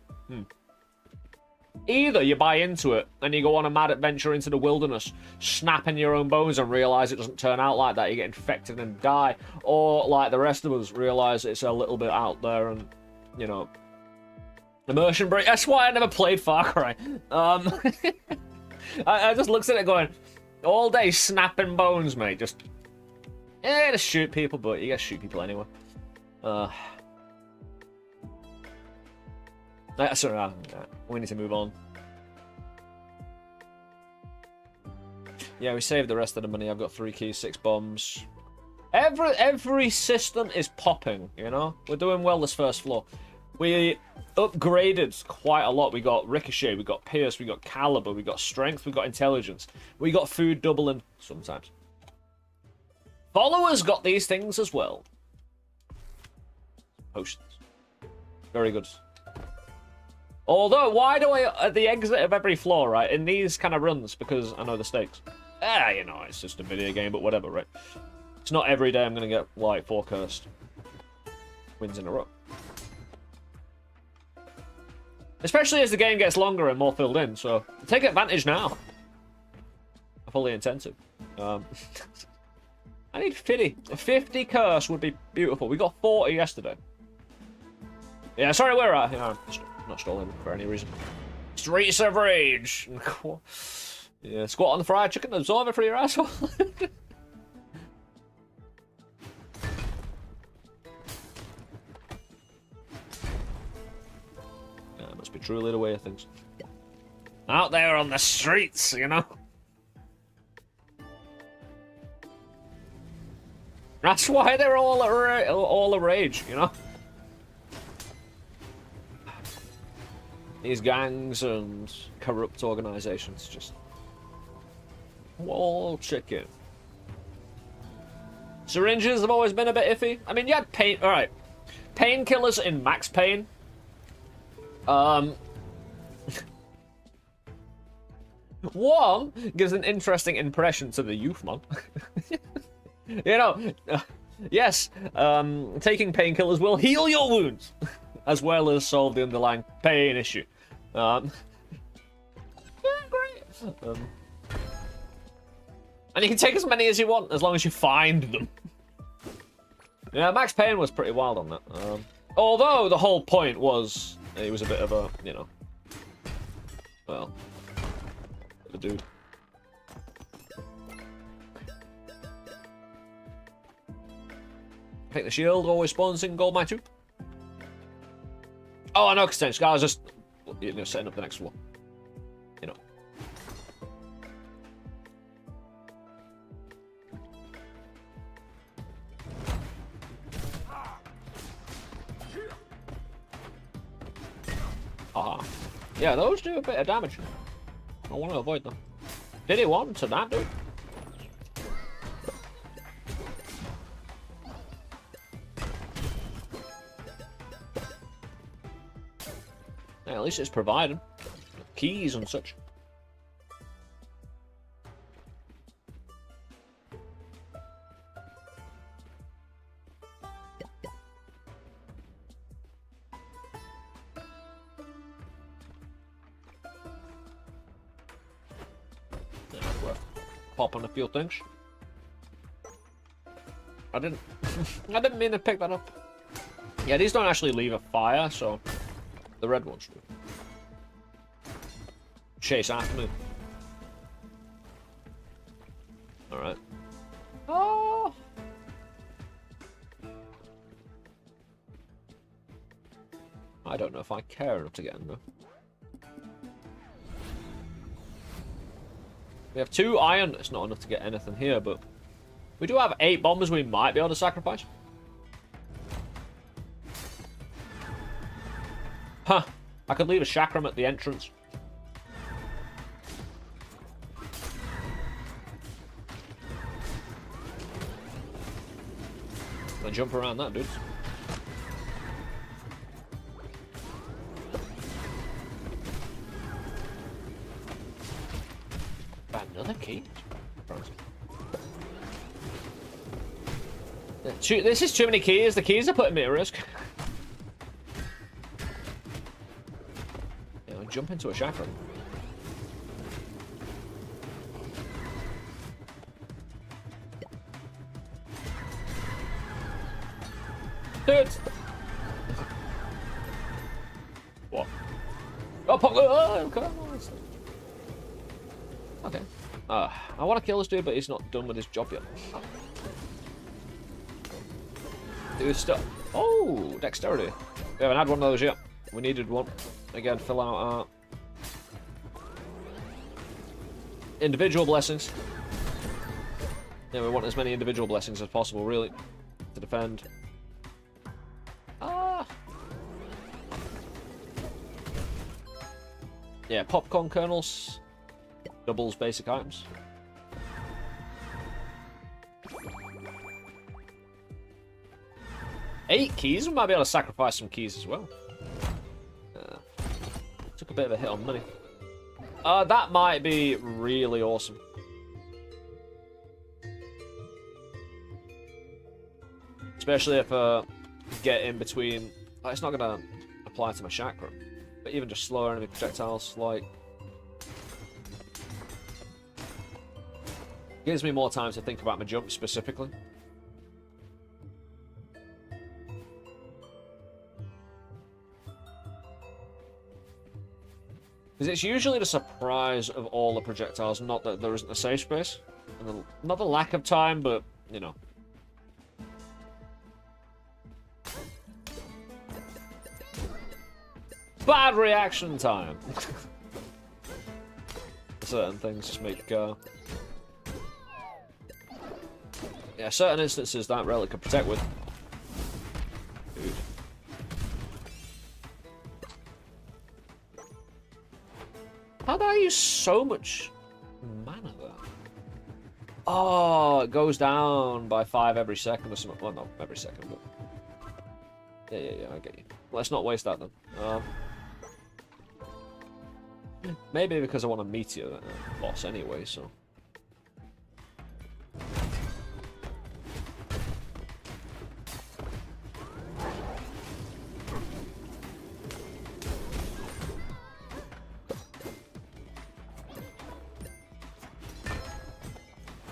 A: Either you buy into it and you go on a mad adventure into the wilderness, snapping your own bones and realize it doesn't turn out like that, you get infected and die, or like the rest of us realize it's a little bit out there and, you know, immersion break. That's why I never played Far Cry. I just looks at it going, all day snapping bones, mate. Just shoot people, but you gotta shoot people anyway. Sorry, we need to move on. Yeah, we saved the rest of the money. I've got 3 keys, 6 bombs. Every system is popping, you know? We're doing well this first floor. We upgraded quite a lot. We got Ricochet, we got Pierce, we got Caliber, we got Strength, we got Intelligence. We got food doubling sometimes. Followers got these things as well. Potions. Very good. Although, why do I, at the exit of every floor, right, in these kind of runs, because I know the stakes. You know, it's just a video game, but whatever, right? It's not every day I'm going to get, like, 4 cursed wins in a row. Especially as the game gets longer and more filled in, so take advantage now. I fully intend to. I need 50. A 50 curse would be beautiful. We got 40 yesterday. Yeah, sorry, we're at, you know, not stalling for any reason. Streets of Rage. Yeah, squat on the fried chicken, absorb it for your asshole. Yeah, it must be truly the way of things. Out there on the streets, you know. That's why they're all a rage, you know. These gangs and corrupt organizations just wall chicken. Syringes have always been a bit iffy. I mean, you had pain. All right, painkillers in Max Payne. One gives an interesting impression to the youth, man. You know, yes, taking painkillers will heal your wounds, as well as solve the underlying pain issue. Yeah, great. And you can take as many as you want, as long as you find them. Yeah, Max Payne was pretty wild on that. Although the whole point was he was a bit of a, you know, well, a dude. I think the shield always spawns in gold mine too. Oh, I know, because I was just, you know, setting up the next one. You know. Aha. Yeah, those do a bit of damage. I want to avoid them. Did he want to that, dude? Yeah, at least it's providing keys and such. Pop on a few things. I didn't I didn't mean to pick that up. Yeah, these don't actually leave a fire, so the red ones do. Chase after me. Alright. Oh. I don't know if I care enough to get in though. We have 2 iron. It's not enough to get anything here, but we do have 8 bombers we might be able to sacrifice. Huh. I could leave a chakram at the entrance. And jump around that, dude. Another key? This is too many keys. The keys are putting me at risk. Yeah, jump into a chakram. Dude! What? Oh, pop! Oh, okay. Okay. I want to kill this dude, but he's not done with his job yet. Do his stuff. Oh, dexterity. We haven't had one of those yet. We needed one. Again, fill out our individual blessings. Yeah, we want as many individual blessings as possible, really, to defend. Yeah, popcorn kernels. Doubles basic items. Eight keys? We might be able to sacrifice some keys as well. Took a bit of a hit on money. That might be really awesome. Especially if get in between. It's not going to apply to my chakra. But even just slower enemy projectiles, like. Gives me more time to think about my jump specifically. Because it's usually the surprise of all the projectiles, not that there isn't a safe space. And not the lack of time, but, you know. Bad reaction time! Certain things just make... Yeah, certain instances that relic could protect with. Dude. How did I use so much mana there? Oh, it goes down by 5 every second or something. Well, not every second, but... Yeah, I get you. Let's not waste that then. Maybe because I want a meteor boss anyway, so...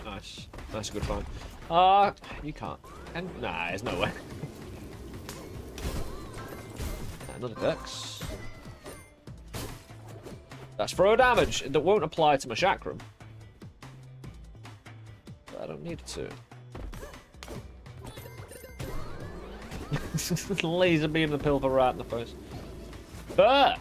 A: Nice. That's a good find. You can't. Nah, there's no way. Another dex. That's throw damage. That won't apply to my chakram. But I don't need it to. Laser beam the pilfer right in the face. But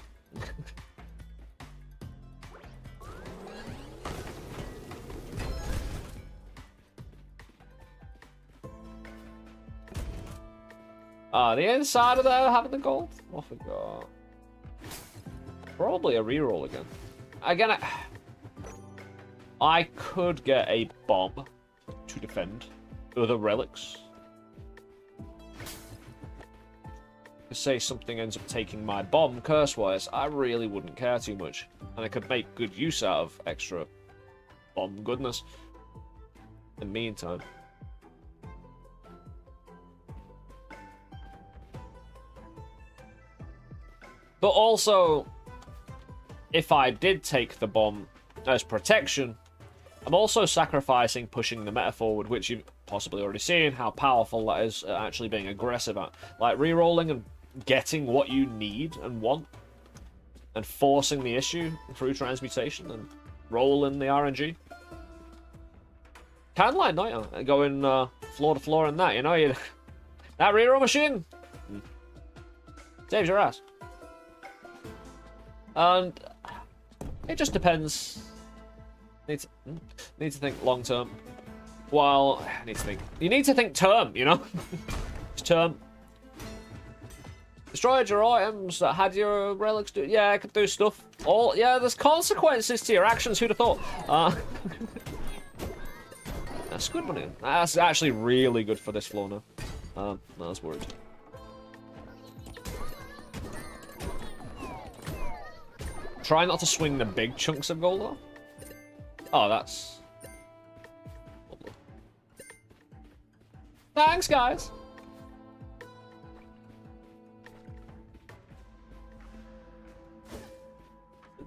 A: the inside of there having the gold? Oh, I forgot. Probably a reroll again. Again, I could get a bomb to defend other relics. Say something ends up taking my bomb curse-wise, I really wouldn't care too much. And I could make good use out of extra bomb goodness in the meantime. But also, if I did take the bomb as protection, I'm also sacrificing pushing the meta forward, which you've possibly already seen how powerful that is at actually being aggressive at. Like, re-rolling and getting what you need and want, and forcing the issue through transmutation and rolling the RNG. Kind of like Night, going floor to floor in that, you know? That re-roll machine saves your ass. And it just depends. Need to think long term. Well, you need to think term, you know? It's term. Destroyed your items that had your relics do. Yeah, I could do stuff. Yeah, there's consequences to your actions. Who'd have thought? That's good money. That's actually really good for this floor now. I was worried. Try not to swing the big chunks of gold off. Oh, that's... Thanks, guys!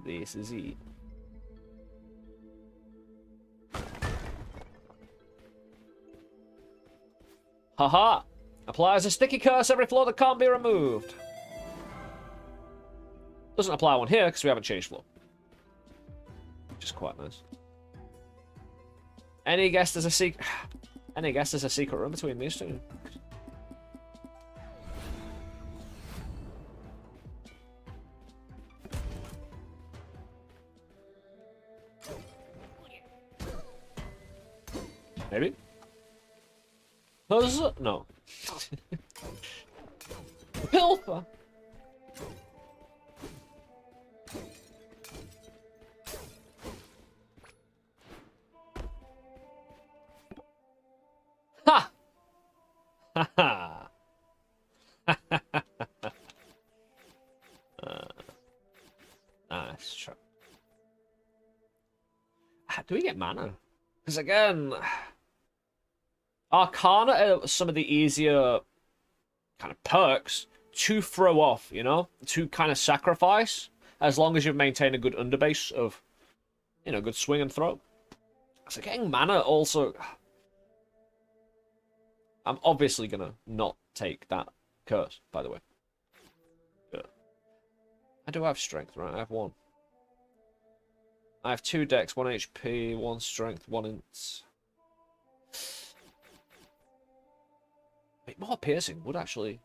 A: This is it. Haha! Applies a sticky curse every floor that can't be removed. Doesn't apply one here because we haven't changed floor. Which is quite nice. Any guess there's a secret? Any guess there's a secret room between these two? Maybe? No. Pilfer! Ha! Ha ha! Nice try. Do we get mana? Because again, Arcana are some of the easier kind of perks to throw off, you know? To kind of sacrifice, as long as you've maintained a good underbase of, you know, good swing and throw. So getting mana also... I'm obviously gonna not take that curse, by the way. Yeah. I do have strength, right? I have 1. I have 2 dex, 1 HP, 1 strength, 1 int. Wait, more piercing would actually...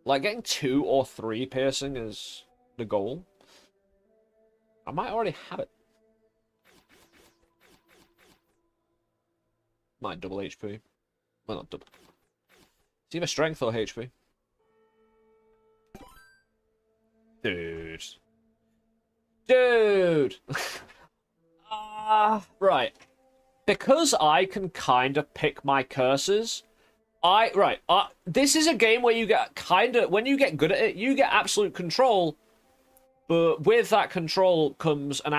A: Like, getting 2 or 3 piercing is the goal. I might already have it. Might double HP. Well, not double. It's either strength or HP. Dude. Dude! Right. Because I can kind of pick my curses, this is a game where you get kind of, when you get good at it, you get absolute control, but with that control comes an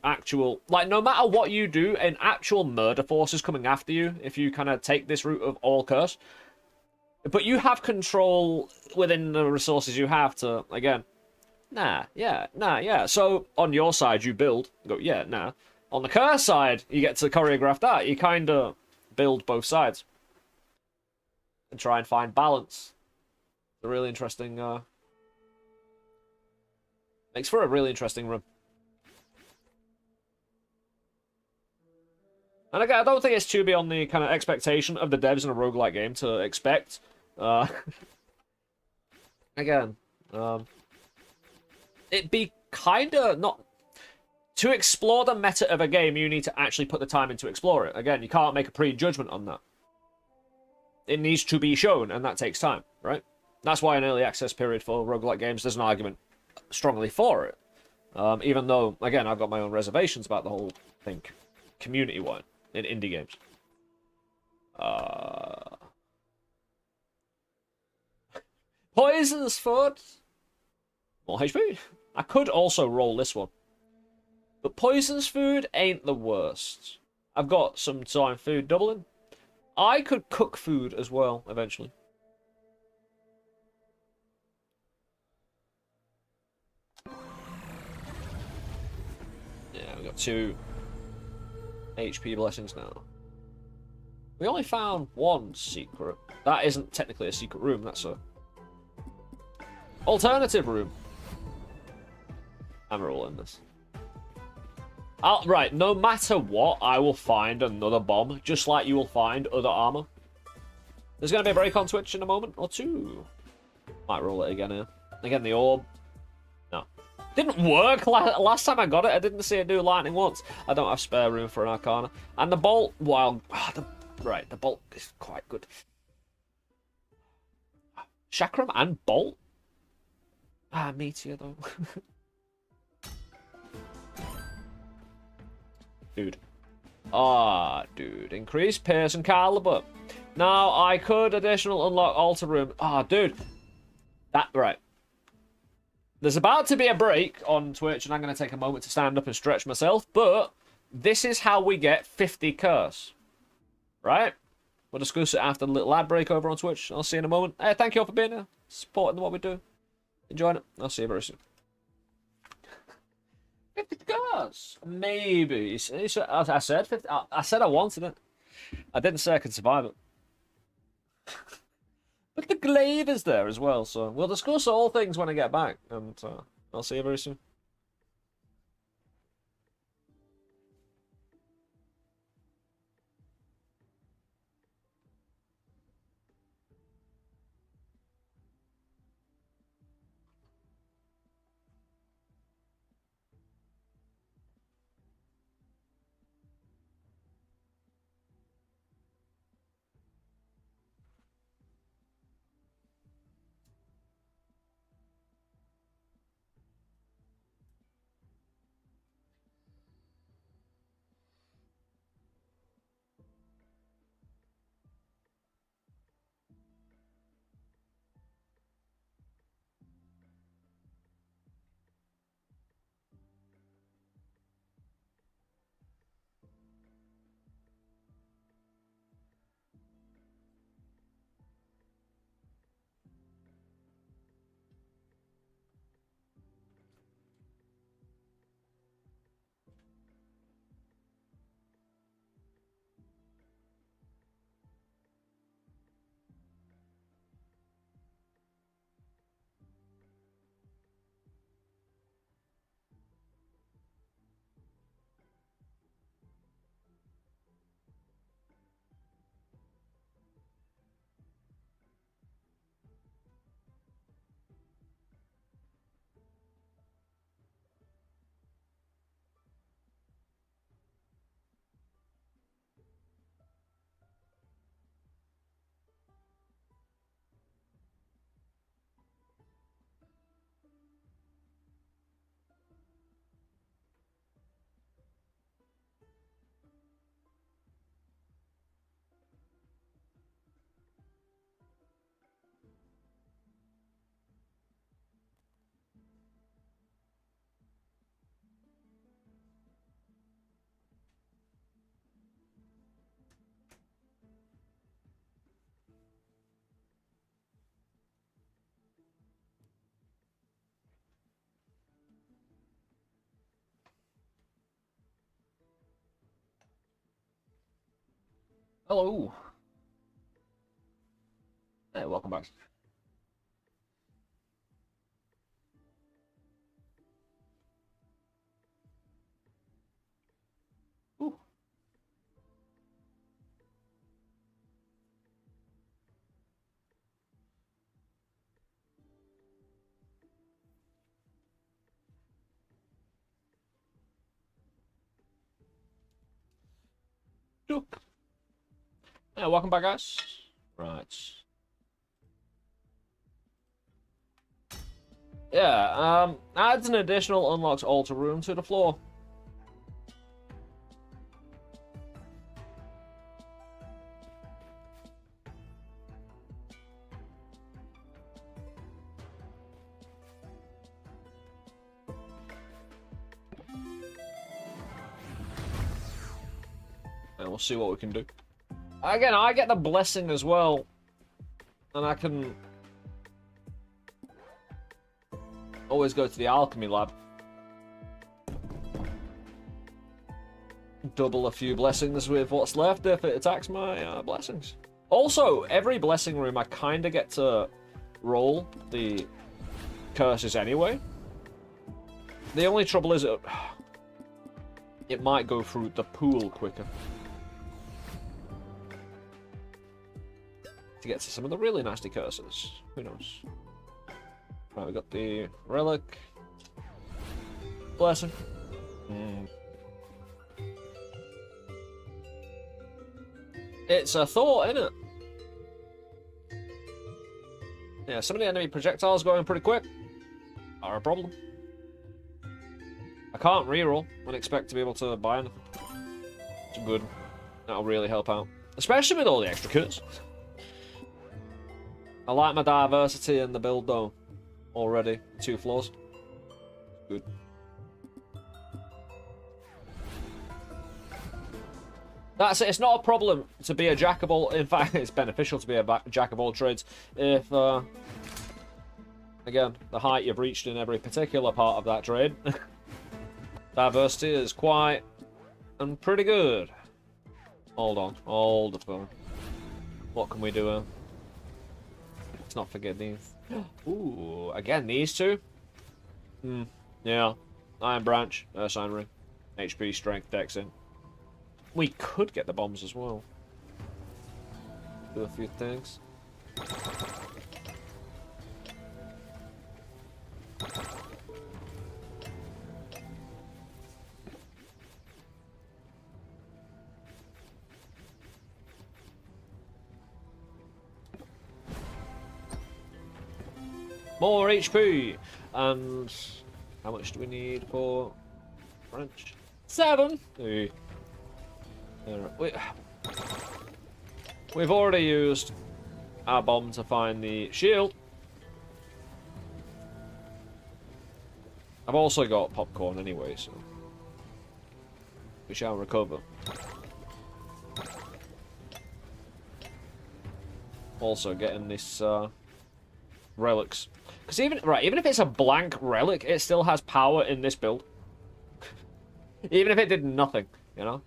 A: actual, like, no matter what you do, an actual murder force is coming after you if you kind of take this route of all curse. But you have control within the resources you have to, again, nah, yeah. So, on your side, you build, go, yeah, nah. On the curse side, you get to choreograph that. You kind of build both sides. and try and find balance. It's a really interesting, makes for a really interesting room. And again, I don't think it's too beyond the kind of expectation of the devs in a roguelike game to expect. Again, it'd be kind of not... To explore the meta of a game, you need to actually put the time in to explore it. Again, you can't make a prejudgment on that. It needs to be shown, and that takes time, right? That's why an early access period for roguelike games, there's an argument strongly for it. Even though, again, I've got my own reservations about the whole thing, community-wide, in indie games. Poisons food. More HP. I could also roll this one. But Poison's food ain't the worst. I've got some time food doubling. I could cook food as well, eventually. Yeah, we got 2 HP blessings now. We only found 1 secret. That isn't technically a secret room, that's a alternative room. I'm rolling this. Right, no matter what, I will find another bomb, just like you will find other armor. There's going to be a break on Twitch in a moment or two. Might roll it again here. Again, the orb. No. Didn't work last time I got it. I didn't see it do lightning once. I don't have spare room for an Arcana. And the bolt, while... right, the bolt is quite good. Chakram and bolt? Meteor, though. Dude. Dude. Increase pace and caliber. Now, I could additional unlock altar room. Dude. Right. There's about to be a break on Twitch, and I'm going to take a moment to stand up and stretch myself, but this is how we get 50 curse. Right? We'll discuss it after the little ad break over on Twitch. I'll see you in a moment. Hey, thank you all for being here, supporting what we do. Enjoying it. I'll see you very soon. 50 cars, maybe. I said 50. I said I wanted it. I didn't say I could survive it. But the glaive is there as well, so we'll discuss all things when I get back, and I'll see you very soon. Hello. Hey, welcome back. Ooh. Ooh. Yeah, welcome back, guys. Right. Yeah, adds an additional unlocks altar room to the floor. And we'll see what we can do. Again, I get the blessing as well. And I can always go to the alchemy lab. Double a few blessings with what's left if it attacks my blessings. Also, every blessing room I kind of get to roll the curses anyway. The only trouble is it might go through the pool quicker. To get to some of the really nasty curses. Who knows? Right, we got the relic. Blessing. It's a thought, isn't it? Yeah, some of the enemy projectiles going pretty quick are a problem. I can't reroll and expect to be able to buy anything. It's good. That'll really help out. Especially with all the extra cuts. I like my diversity in the build though. Already. 2 floors. Good. That's it. It's not a problem to be a jack of all. In fact, it's beneficial to be a jack of all trades if, again, the height you've reached in every particular part of that trade. Diversity is quite and pretty good. Hold on. Hold the phone. What can we do here? Let's not forget these. Ooh, again, these two? Yeah. Iron Branch, Sign Ring, HP, Strength, Dex in. We could get the bombs as well. Do a few things. More HP! And how much do we need for French? 7! Hey. We've already used our bomb to find the shield. I've also got popcorn anyway, so we shall recover. Also getting this relics. Because even if it's a blank relic, it still has power in this build. Even if it did nothing, you know?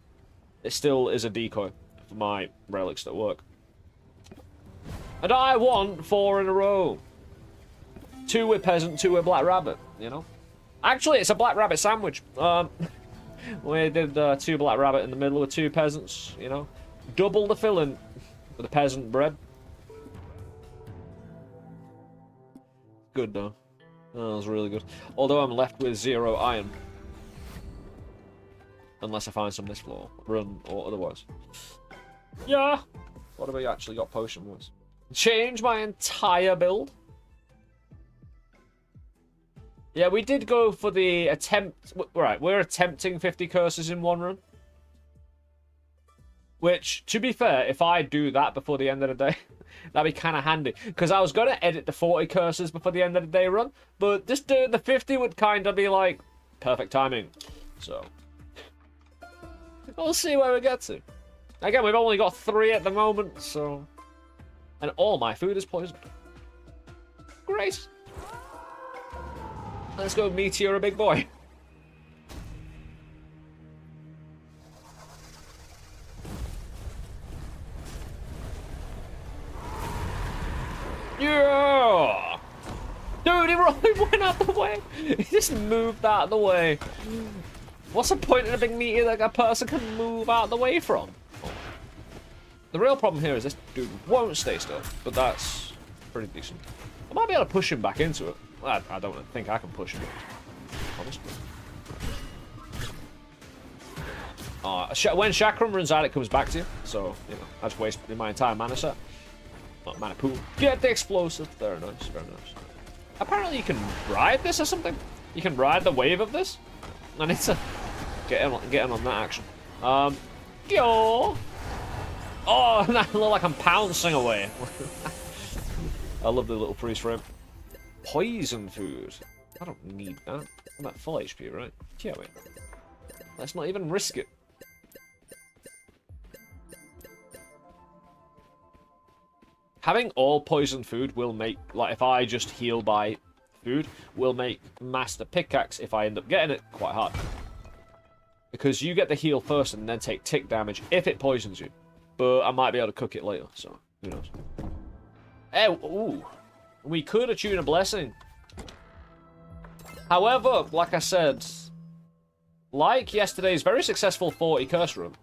A: It still is a decoy for my relics that work. And I want 4 in a row. 2 with peasant, 2 with black rabbit, you know? Actually, it's a black rabbit sandwich. We did 2 black rabbit in the middle with 2 peasants, you know? Double the filling with the peasant bread. Good though. That was really good. Although I'm left with 0 iron. Unless I find some this floor. Run or otherwise. Yeah! What have we actually got potion-wise? Change my entire build? Yeah, we did go for the attempt... Right, we're attempting 50 curses in 1 run. Which, to be fair, if I do that before the end of the day, that'd be kind of handy. Because I was going to edit the 40 curses before the end of the day run. But just doing the 50 would kind of be like, perfect timing. So... we'll see where we get to. Again, we've only got 3 at the moment, so... And all my food is poisoned. Great. Let's go meteor a big boy. Yeah! Dude, he went out the way! He just moved out of the way. What's the point in a big meteor that a person can move out of the way from? The real problem here is this dude won't stay still, but that's pretty decent. I might be able to push him back into it. I don't think I can push him, honestly. When Chakram runs out, it comes back to you. So, you know, I just wasted my entire mana set. Not mana pool. Get the explosive. Very nice, very nice. Apparently you can ride this or something. You can ride the wave of this. I need to get in on that action. Yo! Oh, I look like I'm pouncing away. I love the little freeze frame. Poison food. I don't need that. I'm at full HP, right? Yeah, wait. Let's not even risk it. Having all poison food will make, like, if I just heal by food, will make Master Pickaxe, if I end up getting it, quite hard. Because you get the heal first and then take tick damage if it poisons you. But I might be able to cook it later, so who knows. Hey, ooh. We could attune a blessing. However, like I said, like yesterday's very successful 40 curse run,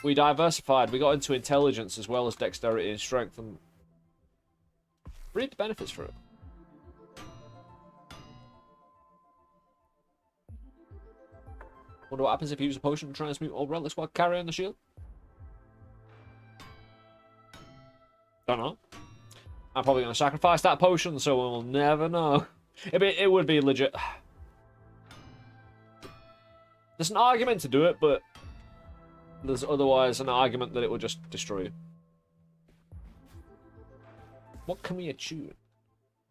A: we diversified. We got into intelligence as well as dexterity and strength and reaped benefits for it. Wonder what happens if you use a potion to transmute all relics while carrying the shield? Don't know. I'm probably going to sacrifice that potion, so we'll never know. It would be legit. There's an argument to do it, but there's otherwise an argument that it would just destroy you. What can we attune?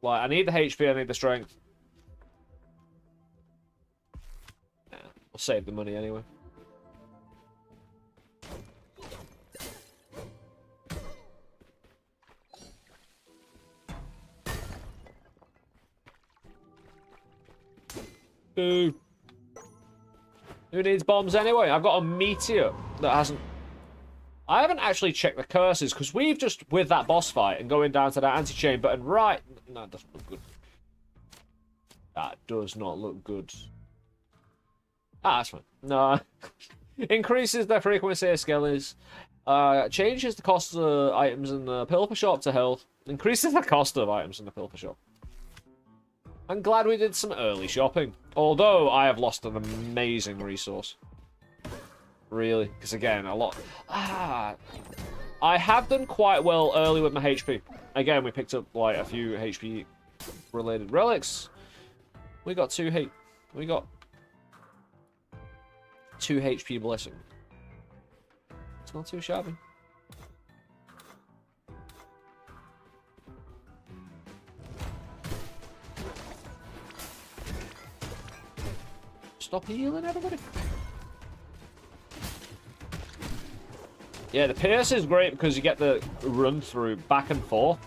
A: Like, I need the HP, I need the strength. Yeah, we'll save the money anyway. Who needs bombs anyway? I've got a meteor that hasn't... I haven't actually checked the curses, because we've just, with that boss fight and going down to that anti-chain button, right... No, it doesn't look good. That does not look good. Ah, that's fine. No. Increases the frequency of skellies. Changes the cost of items in the Pilfer Shop to health. Increases the cost of items in the Pilfer Shop. I'm glad we did some early shopping. Although I have lost an amazing resource. Really. Because again, a lot... I have done quite well early with my HP. Again, we picked up like a few HP related relics. We got 2 HP blessing. It's not too shabby. Stop healing, everybody. Yeah, the Pierce is great because you get the run through back and forth.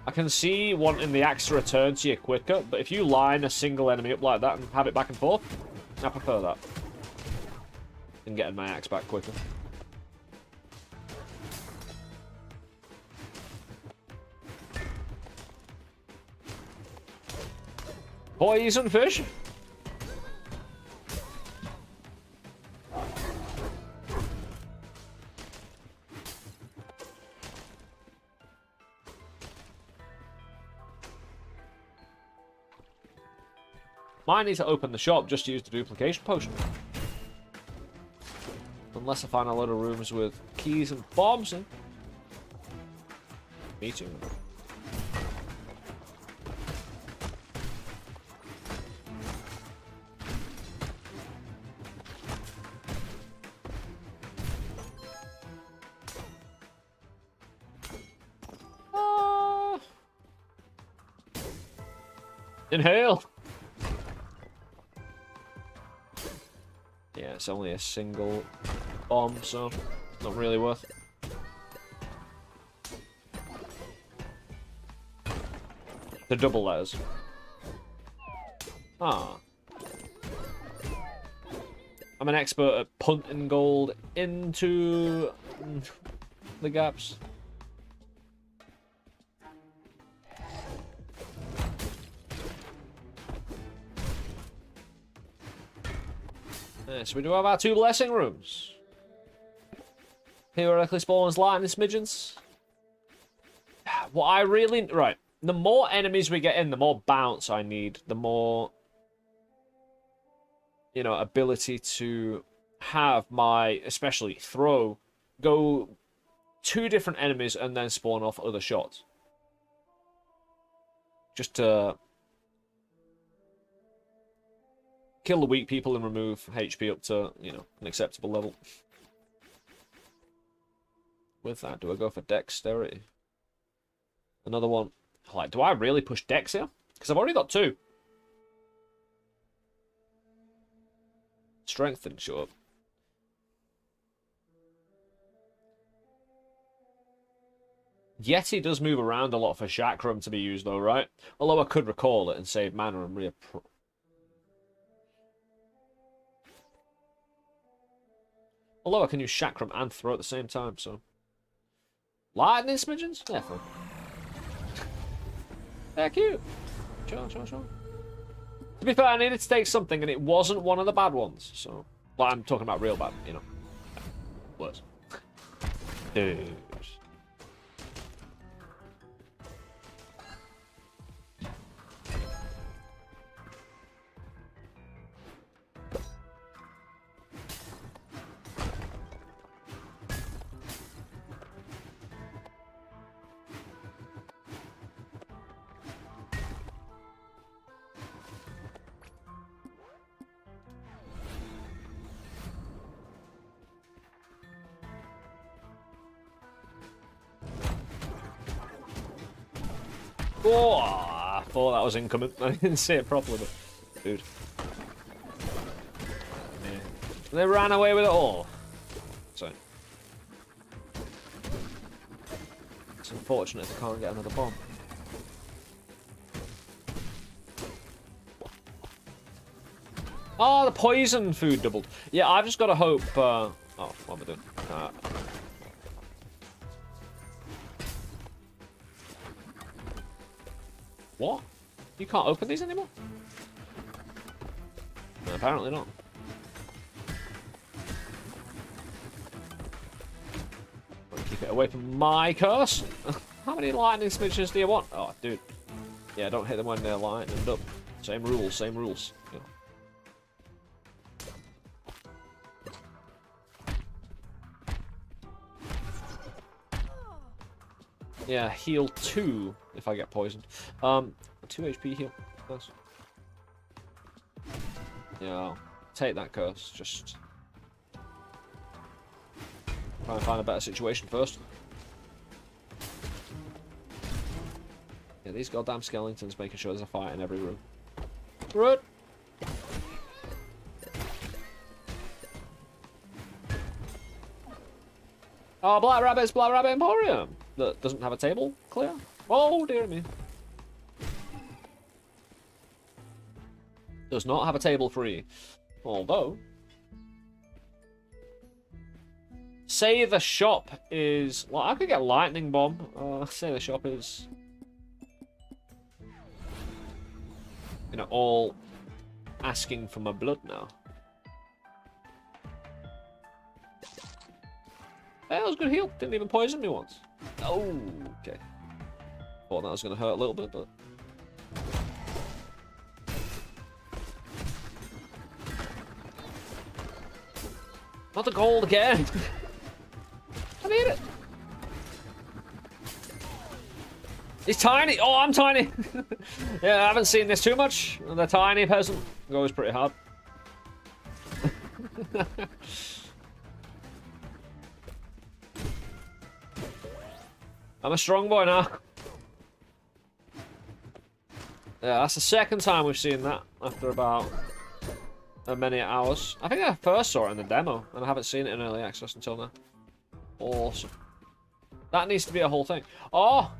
A: I can see wanting the axe to return to you quicker, but if you line a single enemy up like that and have it back and forth, I prefer that. And getting my axe back quicker. Poison fish? Might need to open the shop just to use the duplication potion. Unless I find a lot of rooms with keys and bombs in. Me too. Inhale! Yeah, it's only a single bomb, so not really worth it. The double letters. Ah. I'm an expert at punting gold into the gaps. So we do have our 2 blessing rooms. Periodically spawns lightning smidgens. What I really... Right. The more enemies we get in, the more bounce I need. The more... You know, ability to have my, especially throw, go 2 different enemies and then spawn off other shots. Just to kill the weak people and remove HP up to, you know, an acceptable level. With that, do I go for dexterity? Another one. Like, do I really push dex here? Because I've already got 2. Strength didn't show up. Yeti does move around a lot for Chakram to be used, though, right? Although I could recall it and save mana and Although I can use Chakram and throw at the same time, so... Lightning smidgens? Yeah, fine. They're cute. Sure. To be fair, I needed to take something, and it wasn't one of the bad ones, so... Well, I'm talking about real bad, you know. Worse. Dude. Oh, I thought that was incoming. I didn't see it properly, but... Dude. Yeah. They ran away with it all. So... It's unfortunate they can't get another bomb. Oh, the poison food doubled. Yeah, I've just got to hope... Oh, what am I doing? What? You can't open these anymore? No, apparently not. Keep it away from my curse. How many lightning smidgens do you want? Oh, dude. Yeah, don't hit them when they're lightning up. Same rules, same rules. Yeah, heal 2 if I get poisoned. 2 HP heal. Nice. Yeah, I'll take that curse. Just try and find a better situation first. Yeah, these goddamn skeletons making sure there's a fight in every room. Right. Oh, Black Rabbit Emporium! That doesn't have a table clear? Oh, dear me. Does not have a table free. Although... Say the shop is... Well, I could get Lightning Bomb. Say the shop is... You know, all asking for my blood now. Hey, that was a good heal. Didn't even poison me once. Oh, okay. Thought that was going to hurt a little bit, but... Not the gold again! I need it! He's tiny! Oh, I'm tiny! Yeah, I haven't seen this too much. The tiny peasant goes pretty hard. I'm a strong boy now. Yeah, that's the second time we've seen that after about many hours. I think I first saw it in the demo, and I haven't seen it in early access until now. Awesome. That needs to be a whole thing. Oh!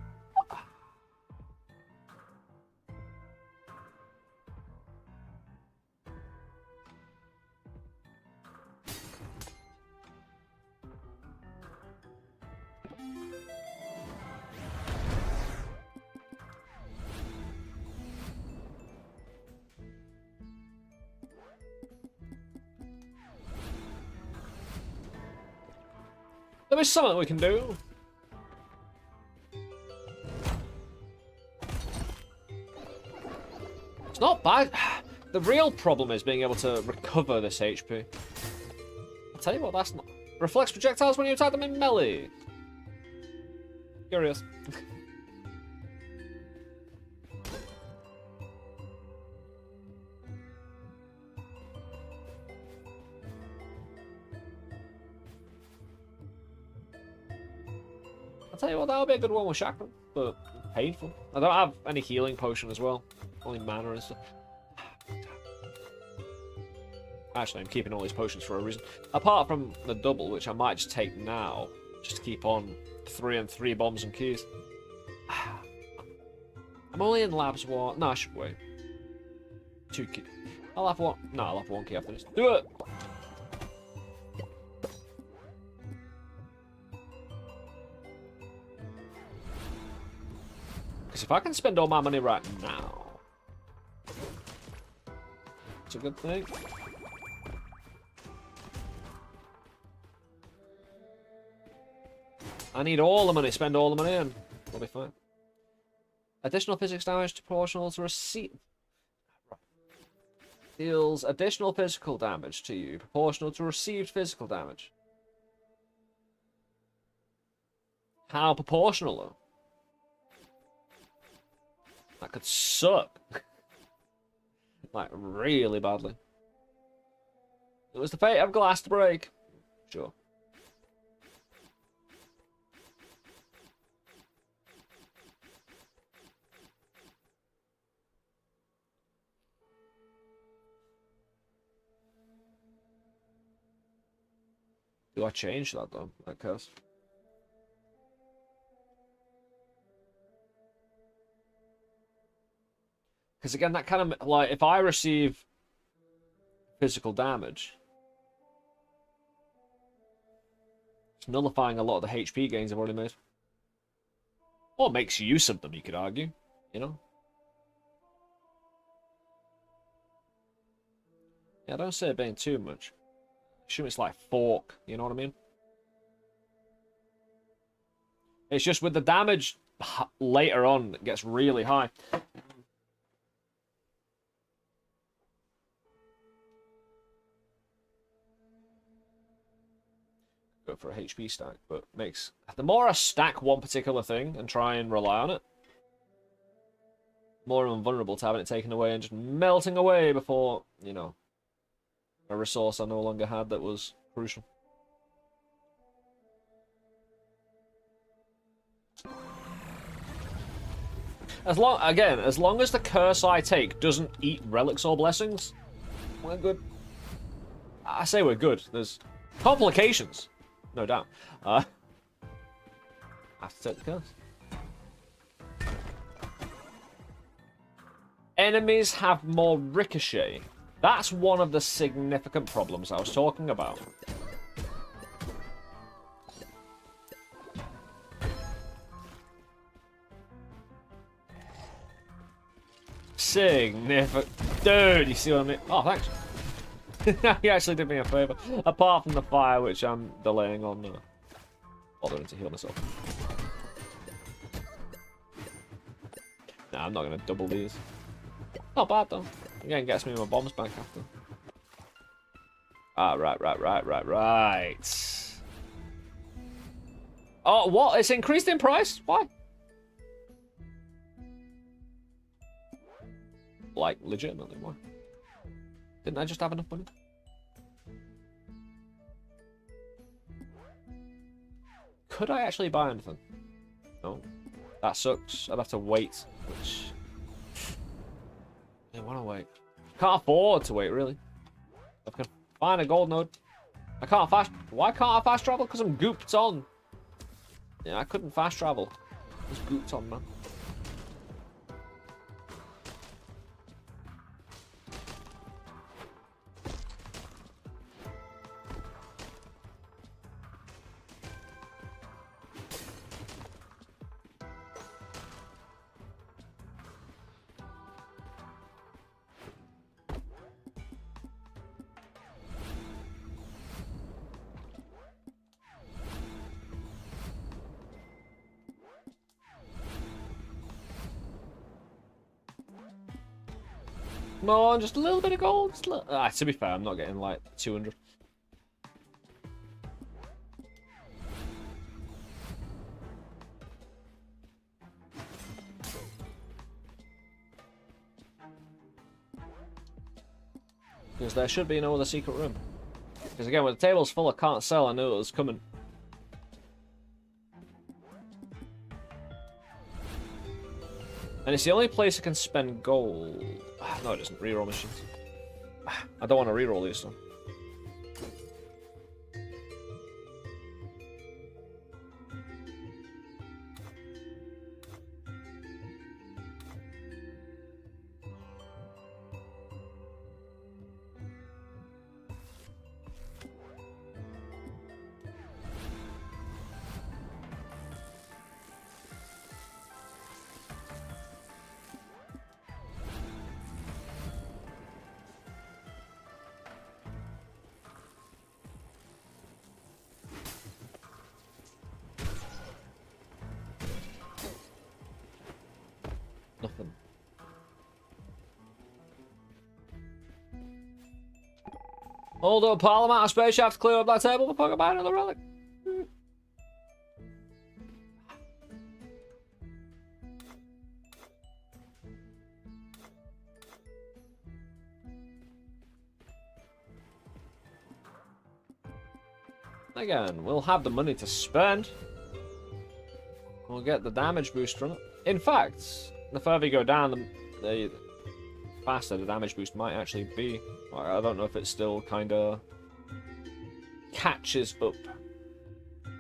A: There is something we can do. It's not bad. The real problem is being able to recover this HP. I'll tell you what, that's not... Reflects projectiles when you attack them in melee. Curious. I'll tell you what, that'll be a good one with Chakra, but painful. I don't have any healing potion as well. Only mana and stuff. Actually, I'm keeping all these potions for a reason. Apart from the double, which I might just take now, just to keep on 3 and 3 bombs and keys. I'm only in labs 1. No, I should wait. 2 key. I'll have 1. No, I'll have 1 key after this. Do it! Because if I can spend all my money right now, it's a good thing. I need all the money, spend all the money, and we'll be fine. Additional physics damage proportional to receive. Deals additional physical damage to you, proportional to received physical damage. How proportional, though? That could suck. Like, really badly. It was the fate of glass to break. Sure. Do I change that though? That curse. Because again, that kind of like if I receive physical damage, it's nullifying a lot of the HP gains I've already made. Or makes use of them, you could argue, you know. Yeah, don't say it being too much. Assume it's like fork, you know what I mean? It's just with the damage later on, it gets really high. Go for a HP stack, but makes... The more I stack one particular thing and try and rely on it, the more I'm vulnerable to having it taken away and just melting away before, you know, a resource I no longer had that was crucial. As long as the curse I take doesn't eat relics or blessings, we're good. I say we're good. There's complications, no doubt. I have to take the curse. Enemies have more ricochet. That's one of the significant problems I was talking about. Significant. Dude, you see what I mean? Oh, thanks. He actually did me a favour. Apart from the fire, which I'm delaying on bothering to heal myself. Nah, I'm not going to double these. Not bad, though. Again, gets me my bombs back after. Ah, right. Oh, what? It's increased in price? Why? Like, legitimately, why? Didn't I just have enough money? Could I actually buy anything? No. That sucks. I'd have to wait, which... I want to wait. Can't afford to wait, really. I can find a gold node. I can't fast... Why can't I fast travel? Because I'm gooped on. Yeah, I couldn't fast travel. I was gooped on, man. Come on, just a little bit of gold. To be fair, I'm not getting like 200. Because there should be no other secret room. Because again, when the table's full, I can't sell. I knew it was coming. And it's the only place I can spend gold. No, it isn't. Reroll missions. I don't want to reroll these, though. Nothing. Hold up, pal. I'm out of space. You have to clear up that table before I can buy another relic. Again, we'll have the money to spend. We'll get the damage boost from it. In fact, the further you go down, the faster the damage boost might actually be. I don't know if it still kind of catches up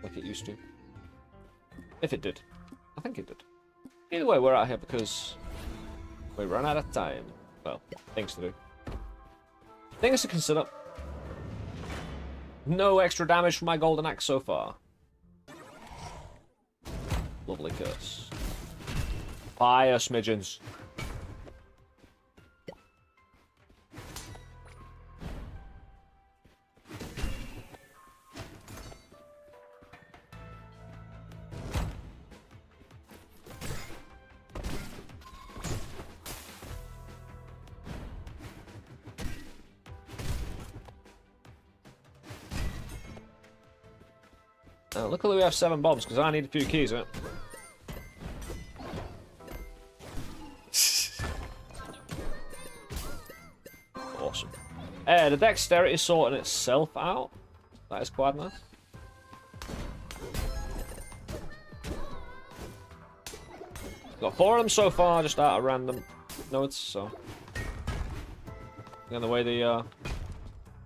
A: like it used to. If it did. I think it did. Either way, we're out here because we run out of time. Well, things to do. Things to consider. No extra damage from my golden axe so far. Lovely curse. Fire smidgens. Oh, luckily we have 7 bombs because I need a few keys, right? Awesome. The dexterity is sorting itself out. That is quite nice. Got 4 of them so far, just out of random nodes, so. And the way the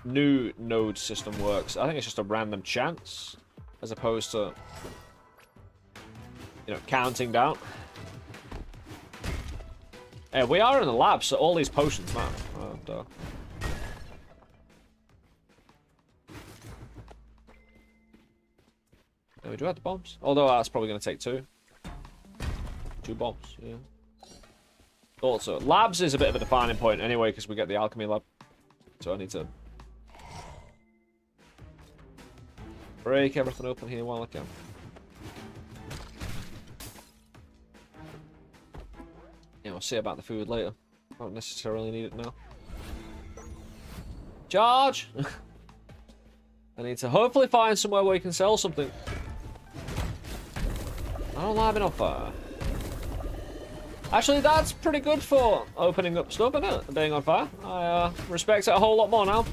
A: new node system works, I think it's just a random chance, as opposed to, you know, counting down. Yeah, we are in the lab, so all these potions matter. And, yeah, we do have the bombs. Although that's probably going to take 2. 2 bombs, yeah. Also, labs is a bit of a defining point anyway, because we get the alchemy lab. So I need to break everything open here while I can. Yeah, we'll see about the food later. Don't necessarily need it now. Charge! I need to hopefully find somewhere where we can sell something. I don't like being on fire. Actually, that's pretty good for opening up stuff, isn't it? Being on fire. I respect it a whole lot more now.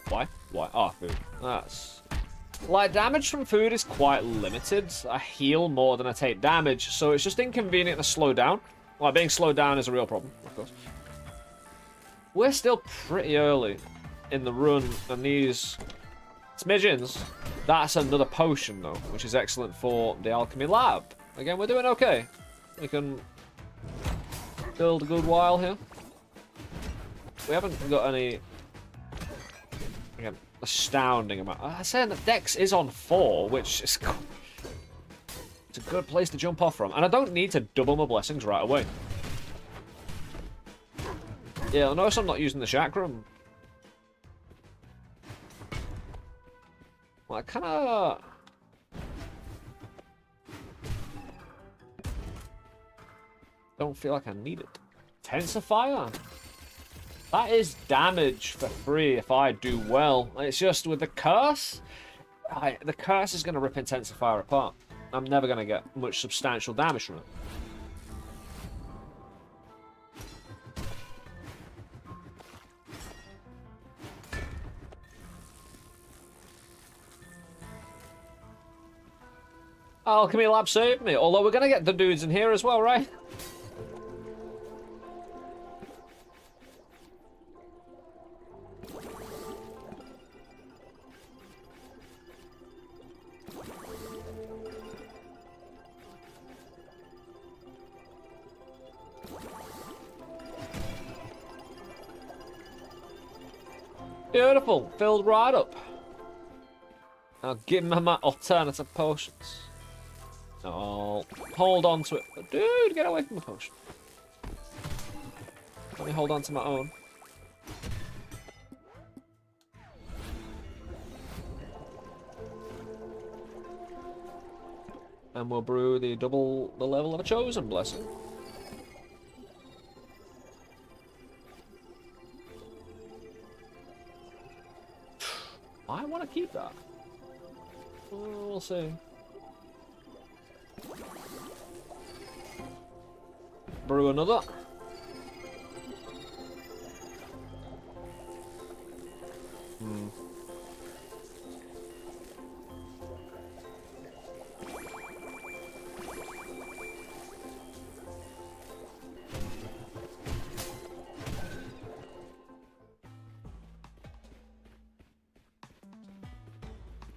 A: Why? Why? Ah, food. That's... Like, damage from food is quite limited. I heal more than I take damage, so it's just inconvenient to slow down. Like, being slowed down is a real problem, of course. We're still pretty early in the run, and these smidgens, that's another potion, though, which is excellent for the alchemy lab. Again, we're doing okay. We can build a good while here. We haven't got any... Again, astounding amount. I said that Dex is on 4, which is... It's a good place to jump off from. And I don't need to double my blessings right away. Yeah, notice I'm not using the chakram. Well, I kind of... Don't feel like I need it. Tensifier? That is damage for free if I do well. It's just with the curse, the curse is going to rip Intensifier apart. I'm never going to get much substantial damage from it. Alchemy Lab saved me. Although we're going to get the dudes in here as well, right? Beautiful. Filled right up. I'll give him my alternative potions. I'll hold on to it. Dude, get away from the potion. Let me hold on to my own. And we'll brew the double the level of a chosen blessing. I want to keep that. We'll see. Brew another.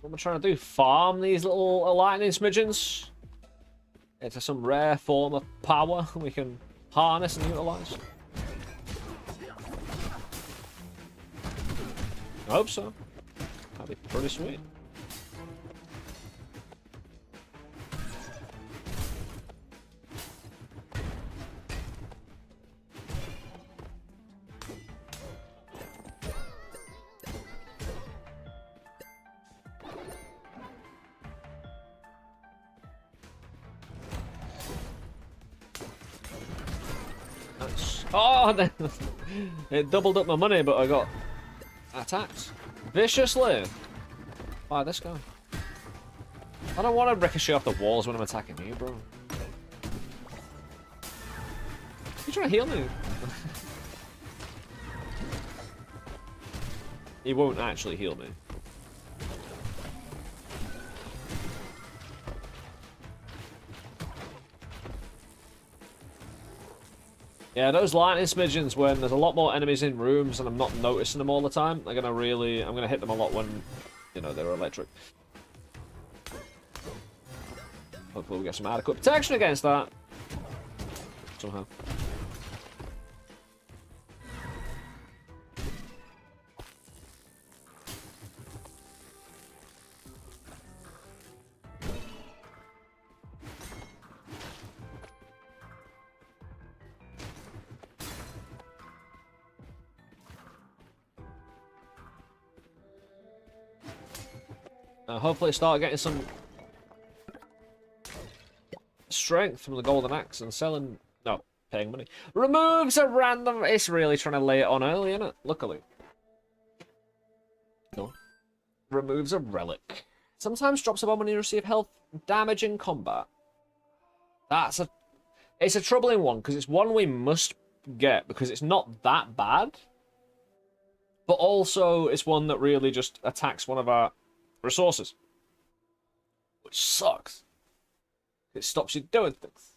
A: What am I trying to do? Farm these little lightning smidgens into some rare form of power we can harness and utilize. I hope so. That'd be pretty sweet. Oh, it doubled up my money, but I got attacked viciously by this guy. I don't want to ricochet off the walls when I'm attacking you, bro. You trying to heal me? He won't actually heal me. Yeah, those lightning smidgens, when there's a lot more enemies in rooms and I'm not noticing them all the time, they're gonna really, I'm gonna hit them a lot when, you know, they're electric. Hopefully we get some adequate protection against that. Somehow. Hopefully start getting some strength from the golden axe and selling. No, paying money. Removes a random. It's really trying to lay it on early, isn't it? Luckily. No. Removes a relic. Sometimes drops a bomb when you receive health damage in combat. It's a troubling one because it's one we must get because it's not that bad. But also it's one that really just attacks one of our resources, which sucks. It stops you doing things.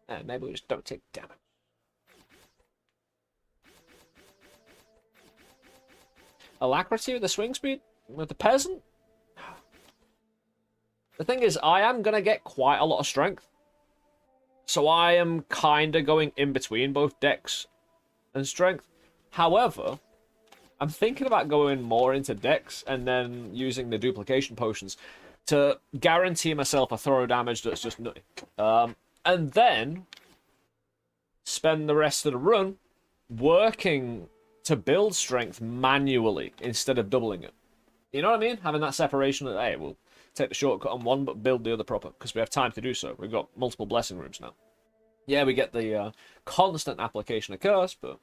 A: And maybe we just don't take damage. Alacrity with the swing speed with the peasant. The thing is, I am going to get quite a lot of strength. So I am kind of going in between both dex and strength. However, I'm thinking about going more into dex and then using the duplication potions to guarantee myself a throw damage that's just nutty. And then spend the rest of the run working to build strength manually instead of doubling it. You know what I mean? Having that separation that, hey, we'll take the shortcut on one but build the other proper because we have time to do so. We've got multiple blessing rooms now. Yeah, we get the constant application of curse, but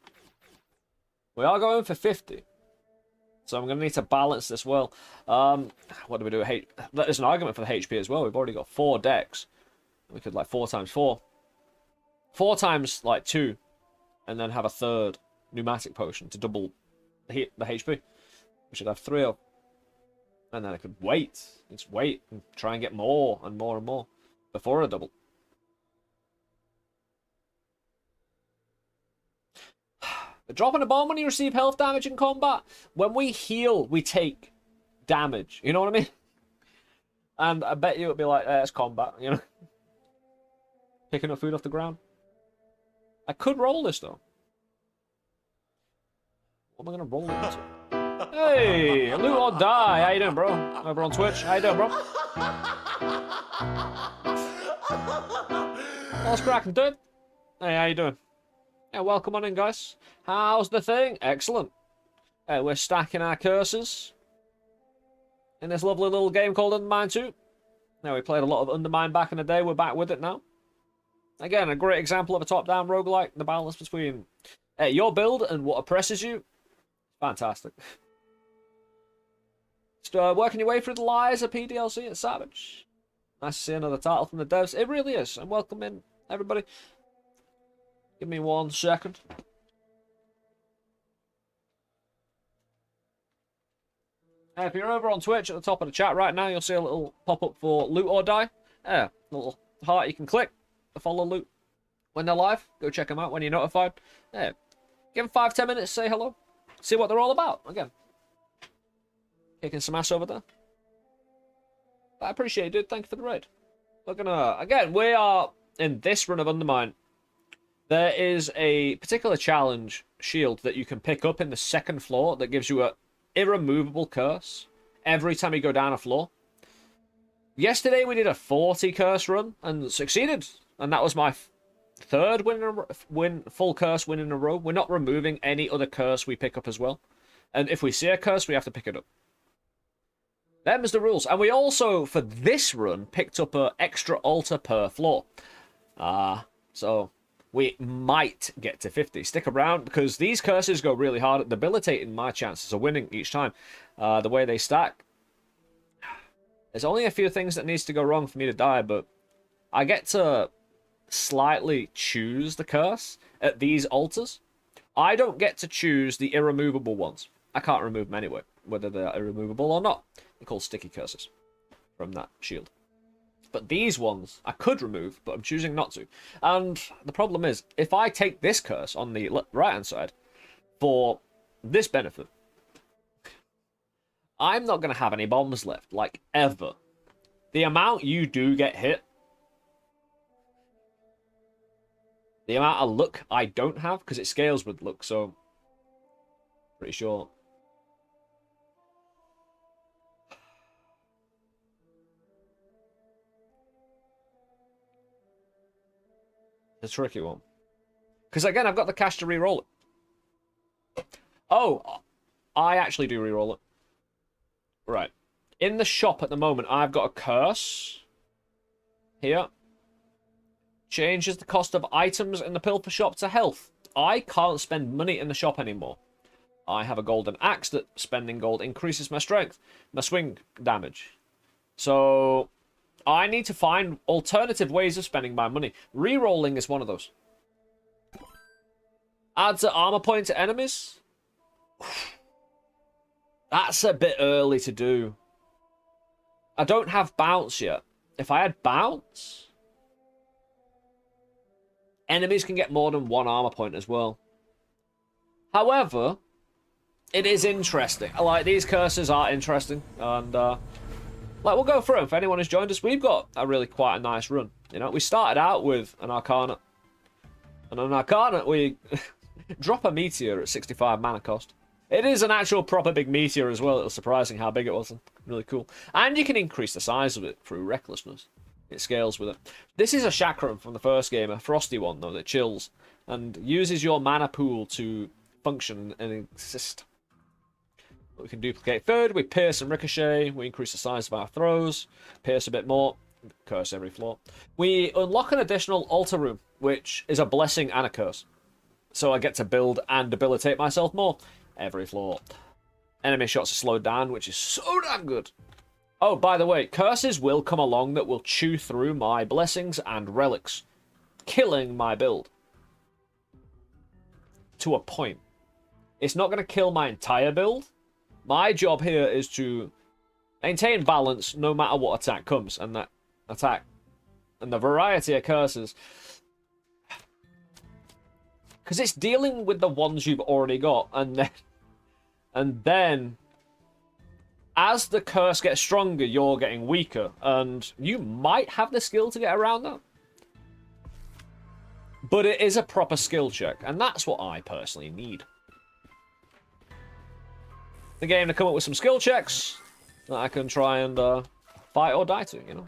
A: we are going for 50. So I'm going to need to balance this well. What do we do? There's an argument for the HP as well. We've already got 4 decks. We could like 4 times 4. 4 times like 2. And then have a third pneumatic potion to double the HP. We should have 3 of. And then I could wait. Just wait and try and get more and more and more before a double. Dropping a bomb when you receive health damage in combat. When we heal, we take damage. You know what I mean? And I bet you it'd be like, it's combat, you know? Picking up food off the ground. I could roll this, though. What am I going to roll it into? Hey, loot or die. How you doing, bro? Over on Twitch. How you doing, bro? What's cracking, dude? Hey, how you doing? Yeah, welcome on in, guys. How's the thing? Excellent. We're stacking our curses in this lovely little game called Undermine 2. Now, we played a lot of Undermine back in the day. We're back with it now. Again, a great example of a top-down roguelike. The balance between your build and what oppresses you. Fantastic. Just working your way through the lies of PDLC at Savage. Nice to see another title from the devs. It really is. And welcome in, everybody. Give me 1 second. If you're over on Twitch at the top of the chat right now, you'll see a little pop-up for loot or die. Yeah, little heart you can click to follow loot when they're live. Go check them out when you're notified. Yeah, give them 5-10 minutes, say hello. See what they're all about. Again, kicking some ass over there. I appreciate it, dude. Thank you for the raid. We're gonna... Again, we are in this run of Undermine. There is a particular challenge shield that you can pick up in the 2nd floor that gives you a irremovable curse every time you go down a floor. Yesterday we did a 40 curse run and succeeded, and that was my 3rd full curse win in a row. We're not removing any other curse we pick up as well, and if we see a curse we have to pick it up. Them's the rules. And we also for this run picked up an extra altar per floor. So we might get to 50. Stick around, because these curses go really hard at debilitating my chances of winning each time. The way they stack. There's only a few things that needs to go wrong for me to die, but I get to slightly choose the curse at these altars. I don't get to choose the irremovable ones. I can't remove them anyway, whether they're irremovable or not. They're called sticky curses from that shield. But these ones I could remove, but I'm choosing not to. And the problem is, if I take this curse on the right-hand side for this benefit, I'm not going to have any bombs left, like, ever. The amount you do get hit, the amount of luck I don't have, because it scales with luck, so pretty sure. A tricky one. Because again, I've got the cash to re-roll it. Oh, I actually do re-roll it. Right. In the shop at the moment, I've got a curse. Here. Changes the cost of items in the pilfer shop to health. I can't spend money in the shop anymore. I have a golden axe that spending gold increases my strength, my swing damage. So I need to find alternative ways of spending my money. Rerolling is one of those. Adds an armor point to enemies. That's a bit early to do. I don't have bounce yet. If I had bounce, enemies can get more than 1 armor point as well. However, it is interesting. Like, these curses are interesting, and like, we'll go through them. If anyone has joined us, we've got a really quite a nice run. You know, we started out with an Arcana, and an Arcana we drop a meteor at 65 mana cost. It is an actual proper big meteor as well. It was surprising how big it was. Really cool. And you can increase the size of it through recklessness. It scales with it. This is a chakram from the first game, a frosty one though that chills. and uses your mana pool to function and exist. We can duplicate third, we pierce and ricochet, we increase the size of our throws, pierce a bit more, curse every floor. We unlock an additional altar room, which is a blessing and a curse. So I get to build and debilitate myself more every floor. Enemy shots are slowed down, which is so damn good. Oh, by the way, curses will come along that will chew through my blessings and relics, killing my build. To a point. It's not going to kill my entire build. My job here is to maintain balance no matter what attack comes, and that attack and the variety of curses. Because it's dealing with the ones you've already got, and then as the curse gets stronger, you're getting weaker, and you might have the skill to get around that. But it is a proper skill check, and that's what I personally need. The game to come up with some skill checks that I can try and fight or die to, you know.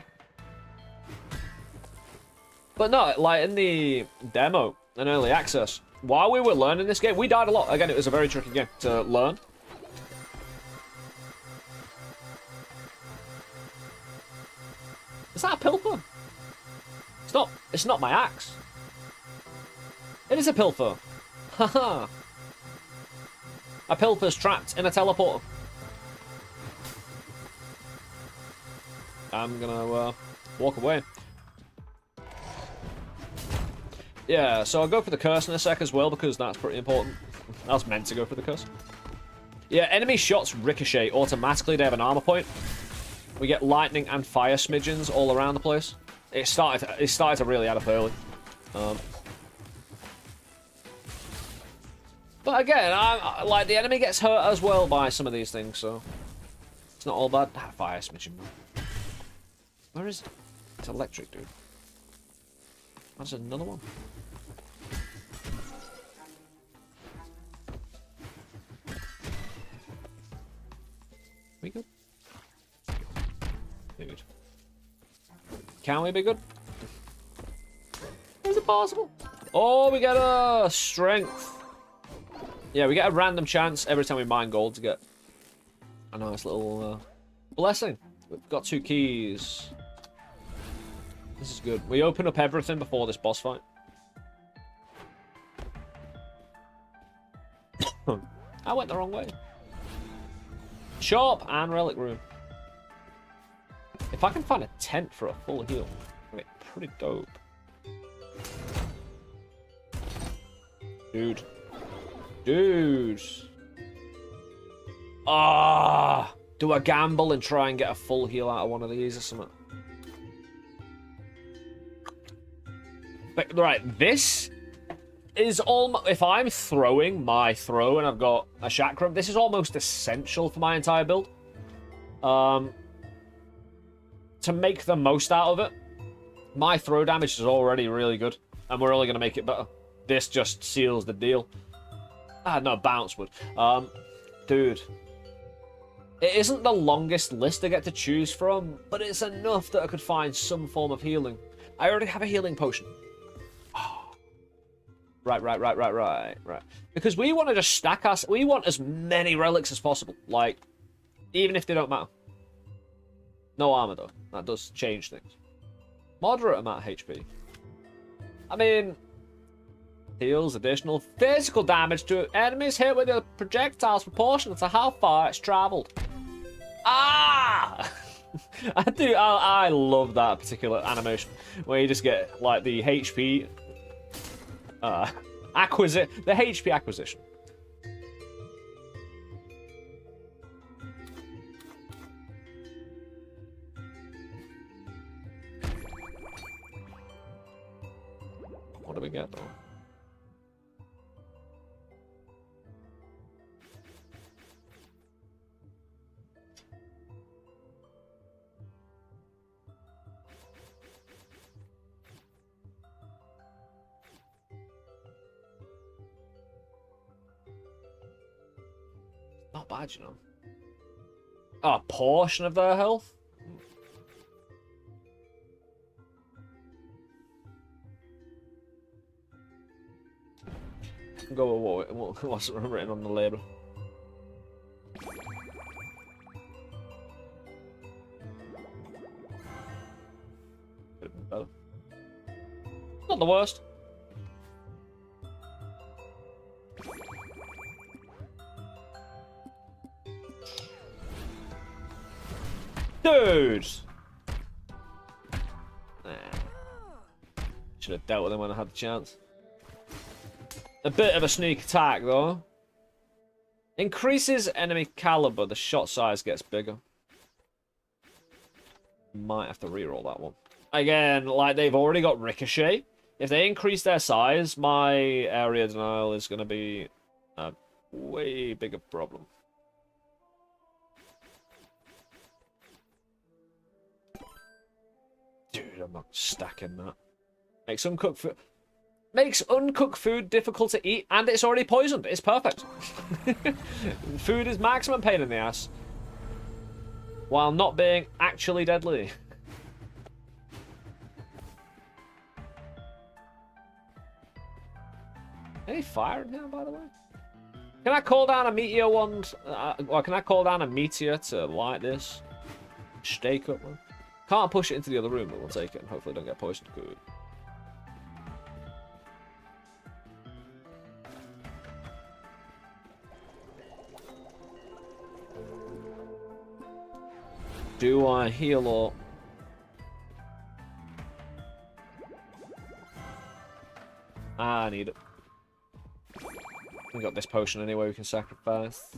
A: But no, like in the demo and early access, while we were learning this game, we died a lot. Again, it was a very tricky game to learn. Is that a pilfer? It's not my axe. It is a pilfer. Haha. A pilfer's trapped in a teleporter. I'm gonna walk away. Yeah, so I'll go for the curse in a sec as well, because that's pretty important. I was meant to go for the curse. Yeah, enemy shots ricochet automatically. They have an armor point. We get lightning and fire smidgens all around the place. It started to really add up early. But again, like the enemy gets hurt as well by some of these things, so it's not all bad. Ah, fire smidgen. Where is it? It's electric, dude. That's another one. We good? Dude. Can we be good? Is it possible? Oh, we get a strength. Yeah, we get a random chance every time we mine gold to get a nice little blessing. We've got 2 keys. This is good. We open up everything before this boss fight. I went the wrong way. Shop and relic room. If I can find a tent for a full heal, that'd be pretty dope. Dude. Dude. Ah, do I gamble and try and get a full heal out of one of these or something? But, right, this is almost... If I'm throwing my throw and I've got a chakram, this is almost essential for my entire build. To make the most out of it. My throw damage is already really good, and we're only going to make it better. This just seals the deal. Ah, no, bounce would. Dude. It isn't the longest list I get to choose from, but it's enough that I could find some form of healing. I already have a healing potion. Oh. Right. Because we want to just stack us. We want as many relics as possible. Like, even if they don't matter. No armor, though. That does change things. Moderate amount of HP. I mean... Deals additional physical damage to enemies hit with a projectiles proportional to how far it's traveled. Ah! I love that particular animation where you just get like the HP the HP acquisition. What do we get though? Not bad, you know. Oh, a portion of their health? Go with what's written on the label. Could have been better. Not the worst. Dude! Should have dealt with him when I had the chance. A bit of a sneak attack, though. Increases enemy caliber, the shot size gets bigger. Might have to reroll that one. Again, like, they've already got Ricochet. If they increase their size, my area denial is going to be a way bigger problem. Dude, I'm not stacking that. Makes uncooked food difficult to eat, and it's already poisoned. It's perfect. Food is maximum pain in the ass, while not being actually deadly. Any fire in here, by the way? Can I call down a meteor wand? Or can I call down a meteor to light this? Stake up, man. Can't push it into the other room, but we'll take it and hopefully don't get poisoned. Good. Do I heal or... I need it. We got this potion anyway we can sacrifice.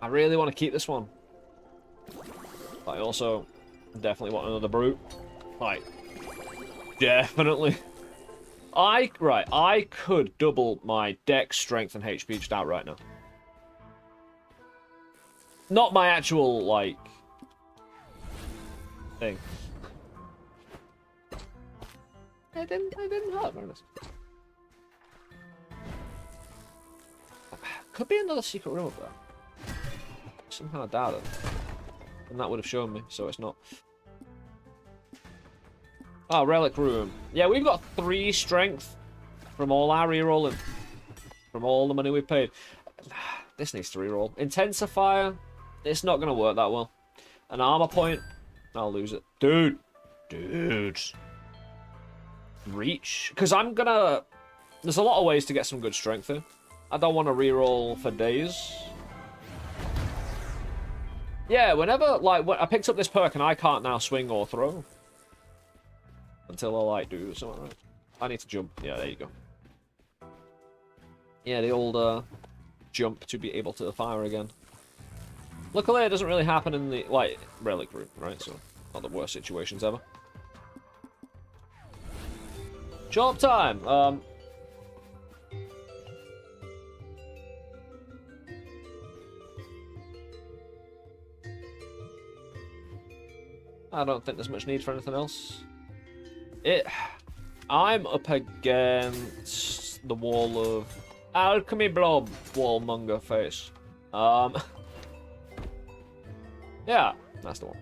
A: I really want to keep this one. But I also definitely want another brute. Like, definitely. I could double my dex, strength, and HP just out right now. Not my actual, like, thing. It didn't hurt, very nice. Could be another secret room up there. Somehow I doubt it. And that would have shown me, so it's not. Oh, relic room. Yeah, we've got 3 strength from all our rerolling. From all the money we paid. This needs to reroll. Intensifier. It's not going to work that well. An armor point. I'll lose it. Dude. Reach. Because I'm going to... There's a lot of ways to get some good strength here. I don't want to reroll for days. Yeah, whenever, like, when I picked up this perk and I can't now swing or throw. Until I, like, do something right. I need to jump. Yeah, there you go. Yeah, the old, jump to be able to fire again. Luckily, it doesn't really happen in the, like, relic room, right? So, not the worst situations ever. Shop time! I don't think there's much need for anything else. I'm up against the wall of alchemy blob wallmonger face. Yeah, that's the one.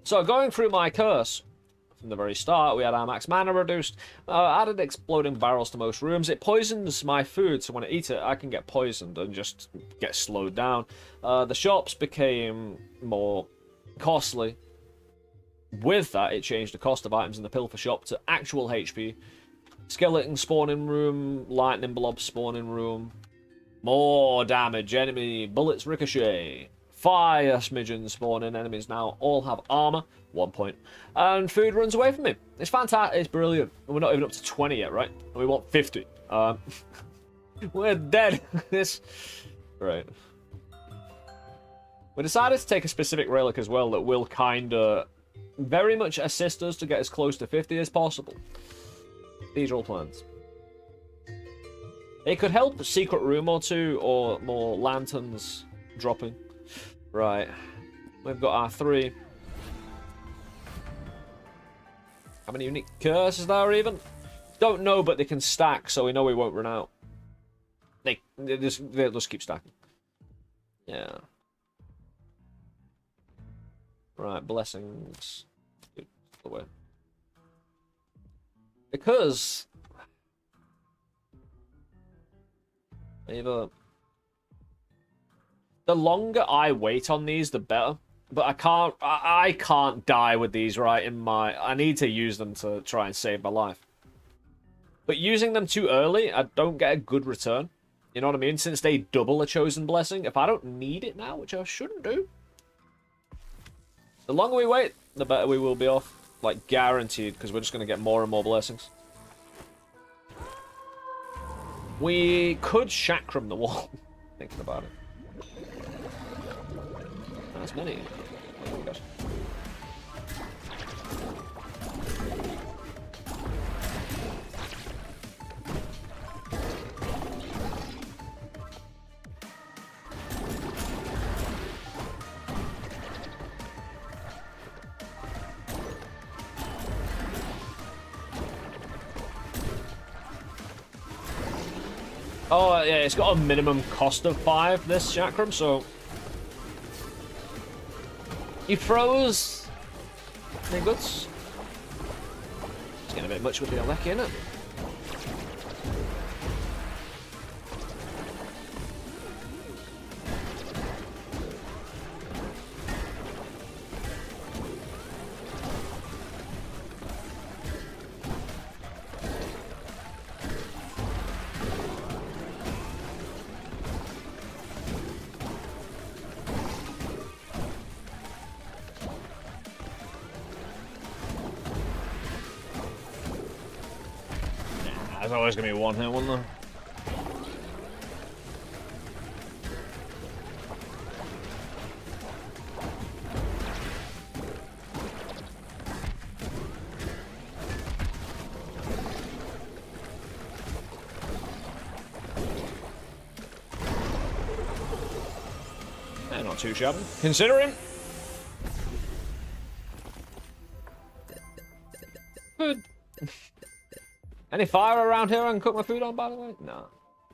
A: So going through my curse from the very start, we had our max mana reduced. Added exploding barrels to most rooms. It poisons my food, so when I eat it, I can get poisoned and just get slowed down. The shops became more costly. With that, it changed the cost of items in the pilfer shop to actual HP. Skeleton spawning room, lightning blob spawning room. More damage, enemy bullets ricochet. Fire smidgen spawning, enemies now all have armor, 1 point. And food runs away from me. It's fantastic, it's brilliant. And we're not even up to 20 yet, right? And we want 50. We're dead. This, right. We decided to take a specific relic as well that will kinda very much assist us to get as close to 50 as possible. These are all plans. It could help a secret room or 2 or more lanterns dropping. Right. We've got our 3. How many unique curses there are even? Don't know, but they can stack, so we know we won't run out. They'll just keep stacking. Yeah. Right, blessings. Away. Because either the longer I wait on these, the better. But I can't die with these right in my... I need to use them to try and save my life. But using them too early, I don't get a good return. You know what I mean? Since they double a chosen blessing, if I don't need it now, which I shouldn't do, the longer we wait, the better we will be off. Like, guaranteed, because we're just going to get more and more blessings. We could chakram the wall, thinking about it. That's many. Oh my gosh. Oh, yeah, it's got a minimum cost of 5, this chakram, so... He froze... Any goods? It's getting a bit much with the Aleki, isn't it? There's always going to be one here, wasn't there? Not too shabby. Considering. Food. Any fire around here I can cook my food on, by the way? No.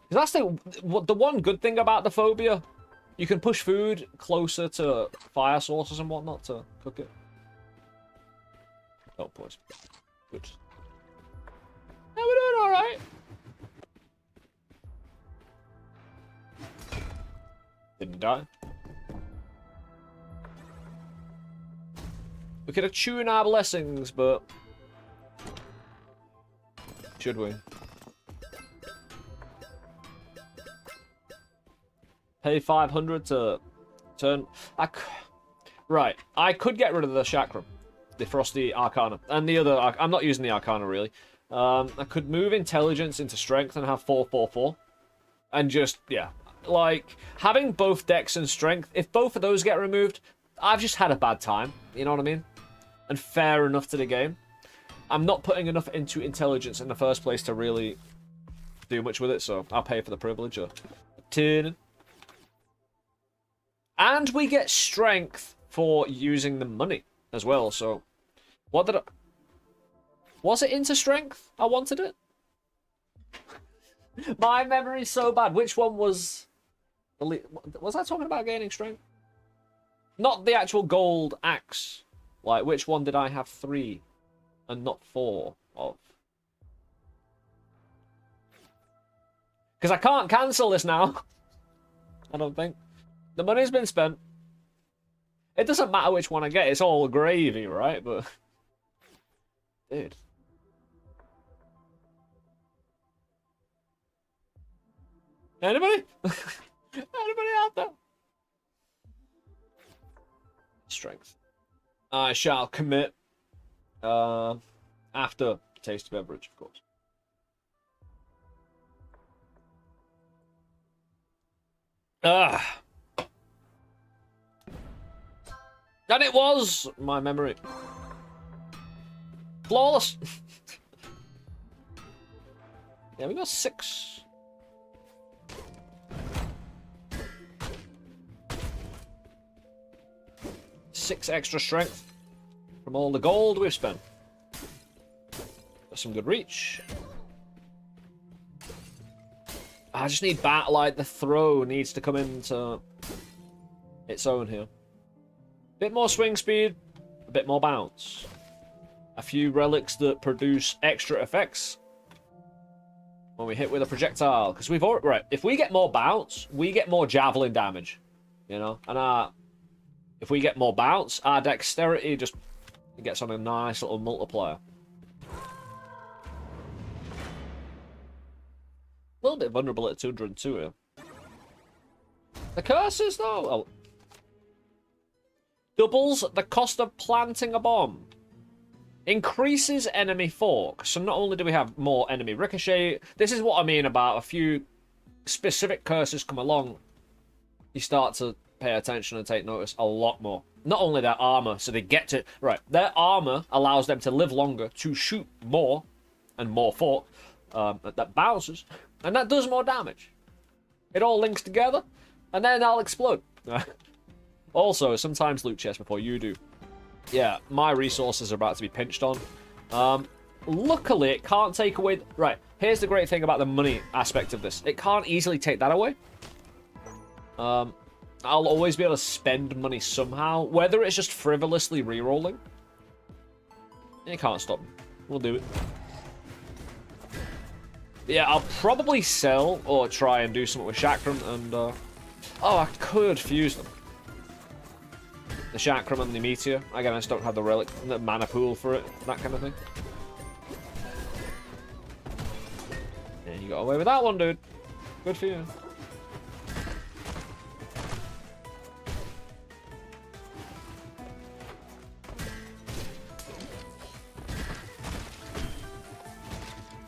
A: Because that's the one good thing about the phobia. You can push food closer to fire sources and whatnot to cook it. Oh, boys. Good. Yeah, we're doing alright. Didn't die. We could attune our blessings, but... Should we? Pay 500 to turn... Right, I could get rid of the chakram. The Frosty Arcana. And the other... I'm not using the Arcana, really. I could move Intelligence into Strength and have 4-4-4. And just, yeah. Like, having both Dex and Strength, if both of those get removed, I've just had a bad time. You know what I mean? And fair enough to the game. I'm not putting enough into Intelligence in the first place to really do much with it, so I'll pay for the privilege of turning. And we get Strength for using the money as well, so... What did I... Was it into Strength? I wanted it? My memory's so bad. Which one was... Was I talking about gaining Strength? Not the actual gold axe. Like, which one did I have 3 and not 4 of? Because I can't cancel this now. I don't think. The money's been spent. It doesn't matter which one I get. It's all gravy, right? But... Dude. Anybody? Anybody out there? Strength. I shall commit after taste beverage, of course. And it was my memory. Flawless. Yeah, we got 6. 6 extra strength from all the gold we've spent. Got some good reach. I just need like the throw needs to come into its own here. Bit more swing speed, a bit more bounce. A few relics that produce extra effects when we hit with a projectile. Because we've already... Right, if we get more bounce, we get more javelin damage. You know? And if we get more bounce, our dexterity just gets on a nice little multiplier. A little bit vulnerable at 202 here. The curses, though... Oh. Doubles the cost of planting a bomb. Increases enemy fork. So not only do we have more enemy ricochet, this is what I mean about a few specific curses come along. You start to pay attention and take notice a lot more. Not only their armor, so they get to... Right, their armor allows them to live longer, to shoot more, and more fork. That bounces, and that does more damage. It all links together, and then I'll explode. Also, sometimes loot chest before you do. Yeah, my resources are about to be pinched on. Luckily, it can't take away... Right, here's the great thing about the money aspect of this. It can't easily take that away. I'll always be able to spend money somehow, whether it's just frivolously rerolling. It can't stop me. We'll do it. Yeah, I'll probably sell or try and do something with Chakram and... Oh, I could fuse them. The Chakram and the Meteor. Again, I just don't have the relic, the mana pool for it, that kind of thing. And you got away with that one, dude. Good for you.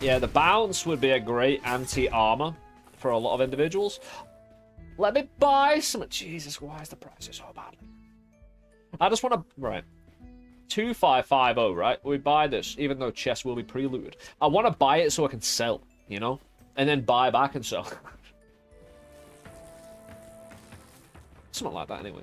A: Yeah, the bounce would be a great anti-armor for a lot of individuals. Let me buy some... Jesus, why is the price so bad? I just want to... Right. 2550, right? We buy this, even though chests will be pre-looted. I want to buy it so I can sell, you know? And then buy back and sell. Something like that, anyway.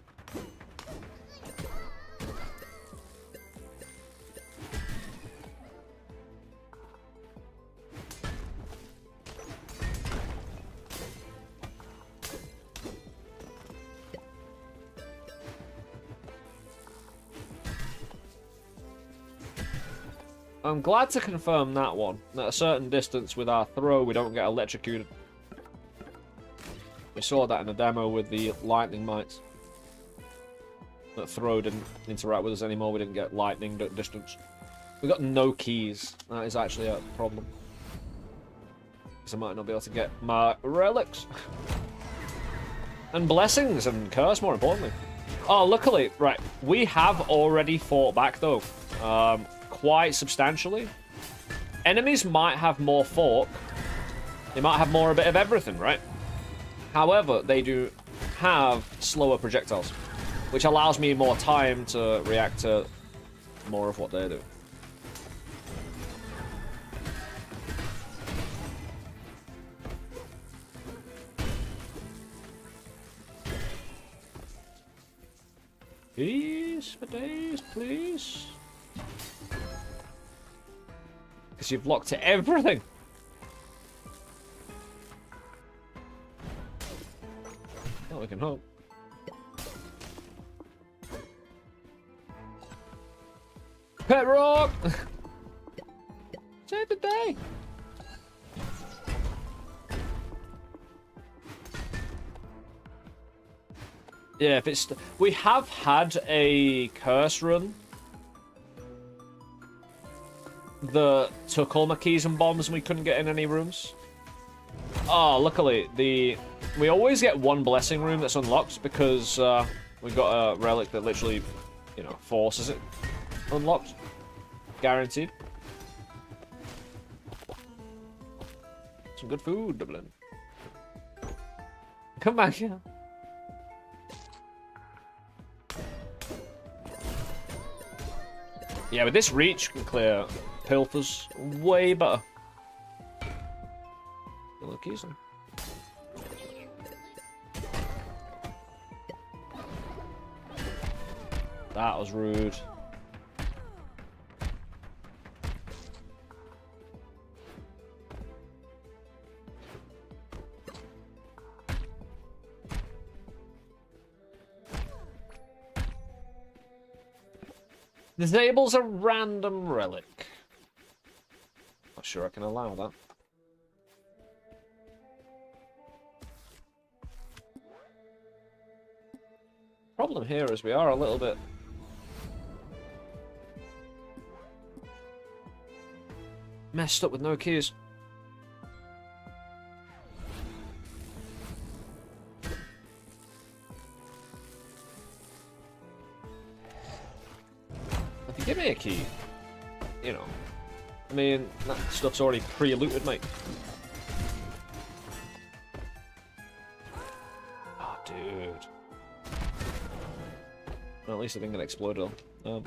A: I'm glad to confirm that one. At a certain distance with our throw, we don't get electrocuted. We saw that in the demo with the lightning mites. That throw didn't interact with us anymore. We didn't get lightning distance. We got no keys. That is actually a problem. Because I might not be able to get my relics. And blessings and curse, more importantly. Oh, luckily, right. We have already fought back, though. Quite substantially. Enemies might have more fork. They might have more a bit of everything, right? However, they do have slower projectiles, which allows me more time to react to more of what they do. Peace for days, please. Because you've locked to everything. Well, we can hope. Pet rock! Save the day! Yeah, if it's... We have had a curse run that took all my keys and bombs and we couldn't get in any rooms. Oh, luckily, we always get one blessing room that's unlocked because we've got a relic that literally, you know, forces it unlocked. Guaranteed. Some good food, Dublin. Come back here. Yeah, with this reach, we can clear pilfers way better. Look, easy. That was rude. Disables a random relic. Not sure I can allow that. Problem here is we are a little bit messed up with no keys. If you give me a key, you know, I mean, that stuff's already pre-looted, mate. Oh, dude. Well, at least I didn't get exploded on.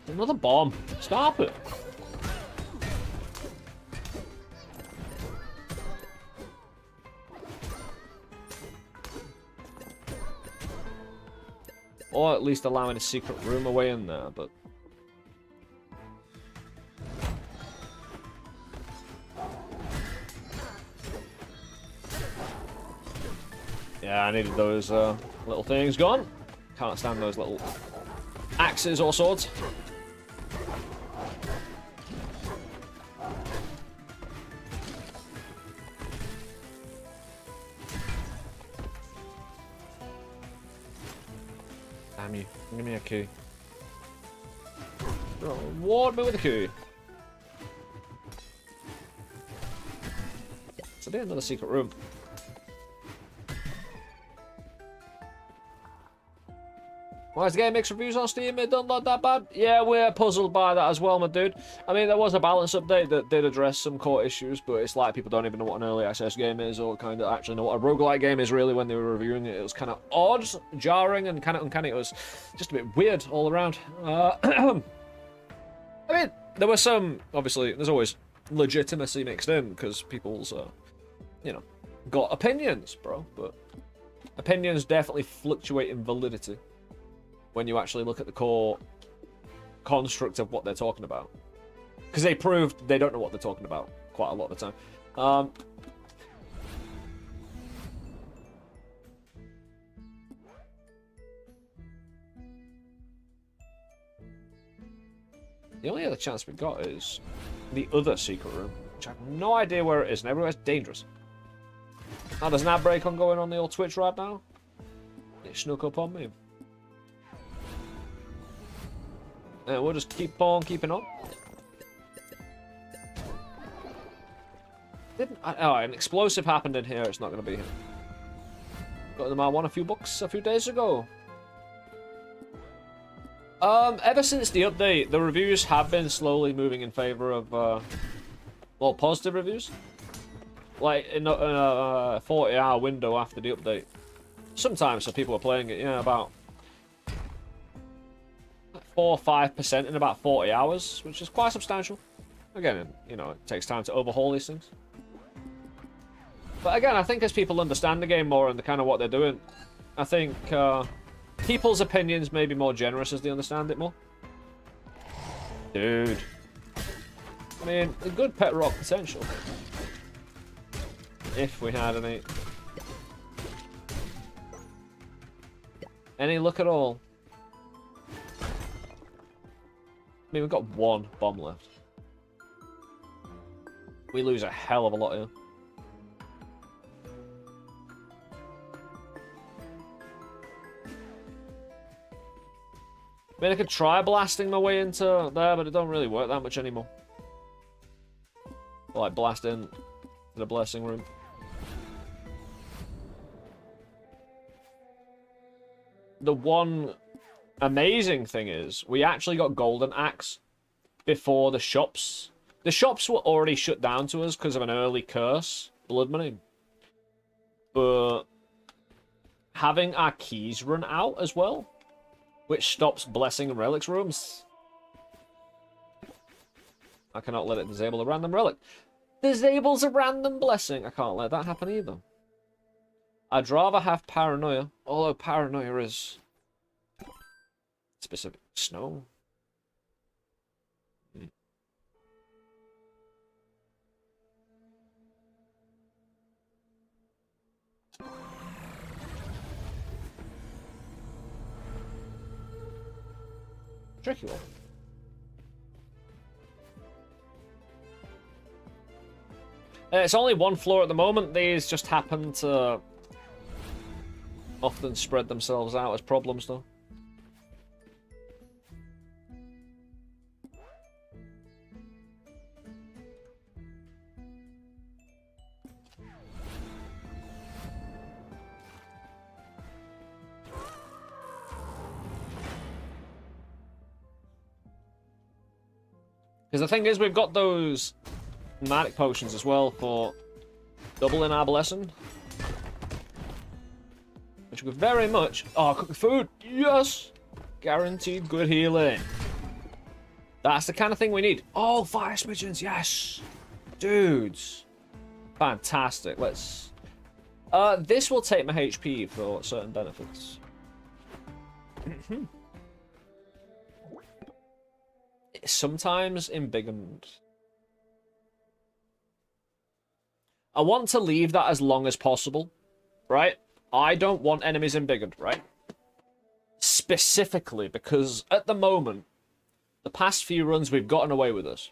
A: Another bomb. Stop it. Or at least allowing a secret room away in there, but... yeah, I needed those little things gone. Can't stand those little axes or swords. Damn you. Give me a key. Reward me with a key. So there's another secret room. Why is the game mixed reviews on Steam? It don't look that bad. Yeah, we're puzzled by that as well, my dude. I mean, there was a balance update that did address some core issues, but it's like people don't even know what an early access game is, or kind of actually know what a roguelike game is really when they were reviewing it. It was kind of odd, jarring, and kind of uncanny. It was just a bit weird all around. I mean, there were some, obviously, there's always legitimacy mixed in, because people's, you know, got opinions, bro, but opinions definitely fluctuate in validity when you actually look at the core construct of what they're talking about. Because they proved they don't know what they're talking about quite a lot of the time. The only other chance we've got is the other secret room, which I have no idea where it is, and everywhere's dangerous. Now, there's an ad break on going on the old Twitch right now. It snuck up on me. And we'll just keep on keeping on. Oh, an explosive happened in here. It's not going to be here. Got them. I won a few bucks a few days ago. Ever since the update, the reviews have been slowly moving in favor of more positive reviews. Like in a 40-hour window after the update. Sometimes, so people are playing it, you know, about 4 or 5% in about 40 hours, which is quite substantial. Again, you know, it takes time to overhaul these things. But again, I think as people understand the game more and the kind of what they're doing, I think people's opinions may be more generous as they understand it more. Dude. I mean, a good pet rock potential. If we had any. Any luck at all. I mean, we've got one bomb left. We lose a hell of a lot here. I mean, I could try blasting my way into there, but it don't really work that much anymore. Or like blast in to the blessing room. The one amazing thing is, we actually got Golden Axe before the shops. The shops were already shut down to us because of an early curse, blood money. But having our keys run out as well, which stops blessing and relics rooms. I cannot let it disable a random relic. Disables a random blessing. I can't let that happen either. I'd rather have paranoia, although paranoia is specific. Snow. Tricky one. It's only one floor at the moment. These just happen to often spread themselves out as problems, though. Because the thing is, we've got those magic potions as well for doubling our blessing. Which would very much... Oh, cook the food! Yes! Guaranteed good healing. That's the kind of thing we need. Oh, fire smidgens, yes! Dudes. Fantastic. Let's... this will take my HP for certain benefits. Sometimes embiggened. I want to leave that as long as possible, right? I don't want enemies embiggened, right? Specifically because at the moment, the past few runs we've gotten away with this.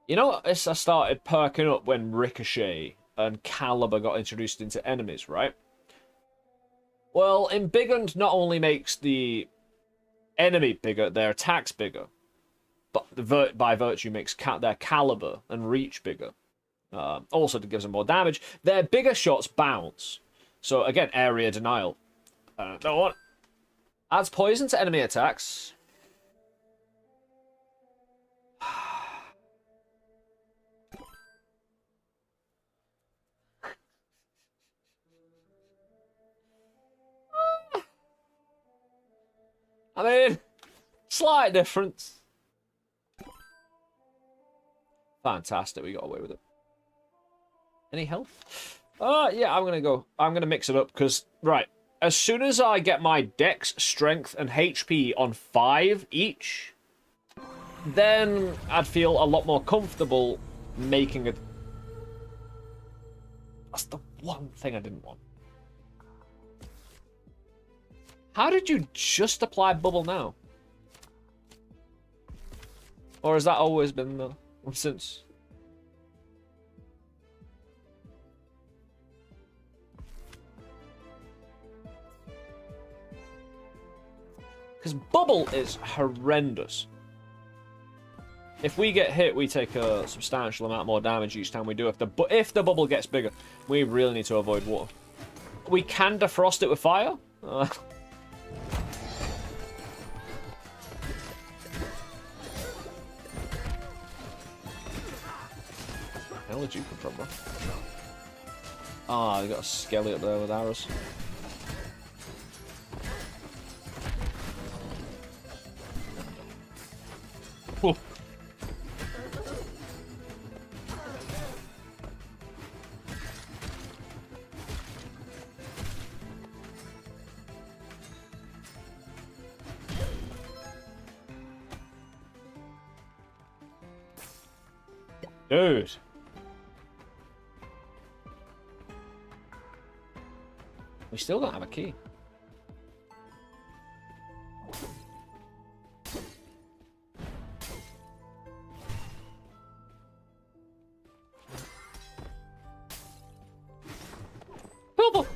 A: You know, I started perking up when Ricochet and Caliber got introduced into enemies, right? Well, embiggened not only makes the enemy bigger, their attacks bigger, but by virtue makes their caliber and reach bigger. Also, it gives them more damage. Their bigger shots bounce. So again, area denial. No what? Adds poison to enemy attacks. I mean, slight difference. Fantastic, we got away with it. Any health? Yeah, I'm gonna mix it up, because, right, as soon as I get my dex, strength, and HP on 5 each, then I'd feel a lot more comfortable making it. That's the one thing I didn't want. How did you just apply bubble now? Or has that always been since? Because bubble is horrendous. If we get hit, we take a substantial amount more damage each time we do. If the bubble gets bigger, we really need to avoid water. We can defrost it with fire. Where did you come from, bro? Ah, they got a skelly up there with arrows. Whoa. Dude. We still don't have a key. Bubble.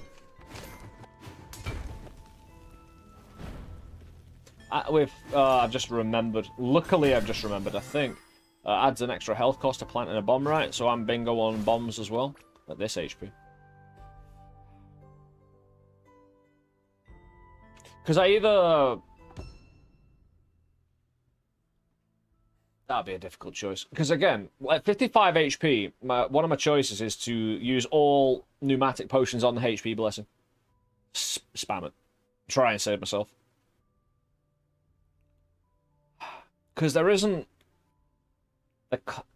A: I've just remembered. Luckily, I've just remembered. I think adds an extra health cost to planting a bomb, right? So I'm bingo on bombs as well at this HP. Because I either... That'd be a difficult choice. Because again, at 55 HP, one of my choices is to use all pneumatic potions on the HP blessing. spam it. Try and save myself. Because there isn't...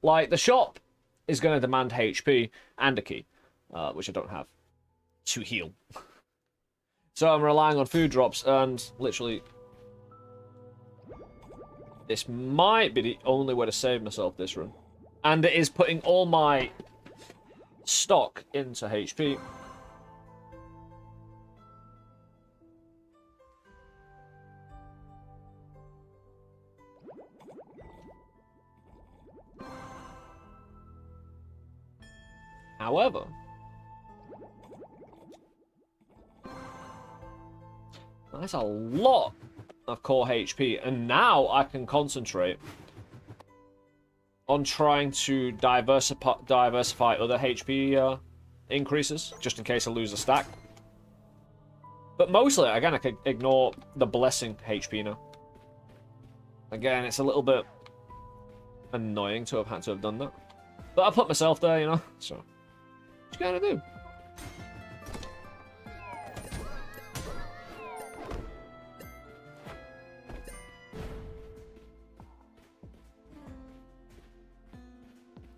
A: Like, the shop is going to demand HP and a key, which I don't have, to heal. So I'm relying on food drops, and literally... This might be the only way to save myself this run. And it is putting all my stock into HP. However, that's a lot of core HP, and now I can concentrate on trying to diversify other HP increases, just in case I lose a stack. But mostly, again, I can ignore the blessing HP now. Again, it's a little bit annoying to have had to have done that. But I put myself there, you know, so what you gonna do?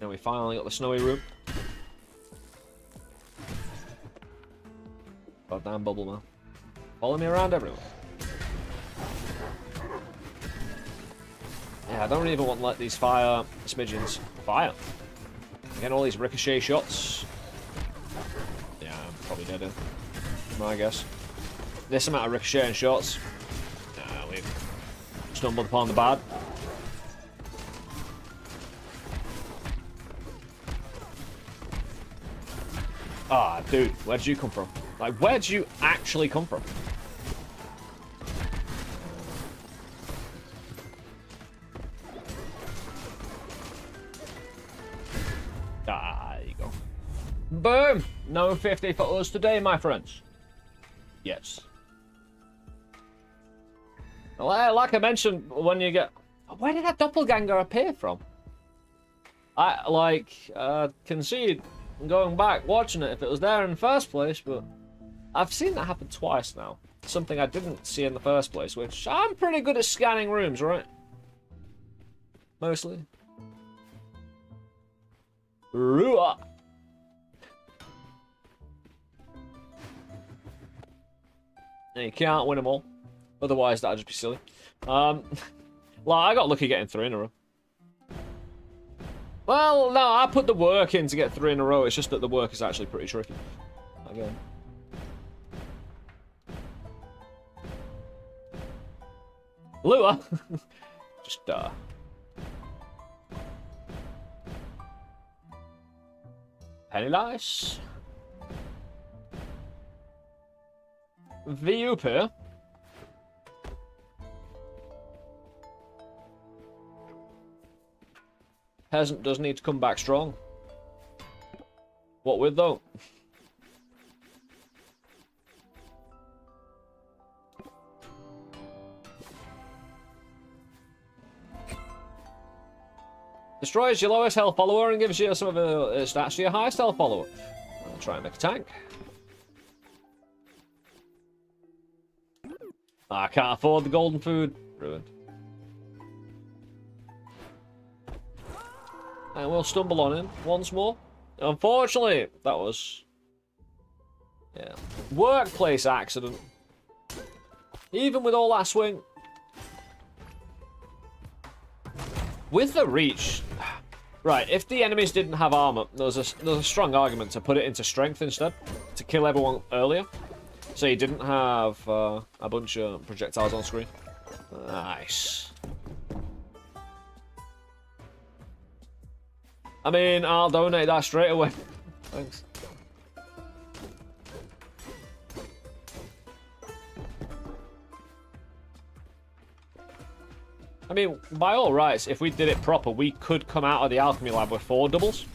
A: Now we finally got the snowy room. Goddamn bubble man. Follow me around everywhere. Yeah, I don't even want to let these fire smidgens fire. Again, all these ricochet shots. Yeah, I'm probably dead in. My guess. This amount of ricocheting shots. We've stumbled upon the bad. Ah, dude, where'd you come from? Like, where'd you actually come from? Ah, there you go. Boom! No 50 for us today, my friends. Yes. Well, like I mentioned, when you get... Where did that doppelganger appear from? I, concede going back, watching it, if it was there in the first place, but I've seen that happen twice now. Something I didn't see in the first place, which I'm pretty good at scanning rooms, right? Mostly. Rua. And you can't win them all. Otherwise, that'd just be silly. Well, I got lucky getting 3 in a row. Well, no, I put the work in to get 3 in a row. It's just that the work is actually pretty tricky. Again. Lure? Just, Penny Dice. VUP here. Peasant does need to come back strong. What with, though? Destroys your lowest health follower and gives you some of the stats to your highest health follower. I'll try and make a tank. I can't afford the golden food. Ruined. And we'll stumble on him once more. Unfortunately, that was... yeah. Workplace accident. Even with all that swing. With the reach... Right, if the enemies didn't have armor, there's a strong argument to put it into strength instead. To kill everyone earlier. So you didn't have a bunch of projectiles on screen. Nice. I mean, I'll donate that straight away. Thanks. I mean, by all rights, if we did it proper, we could come out of the alchemy lab with 4 doubles.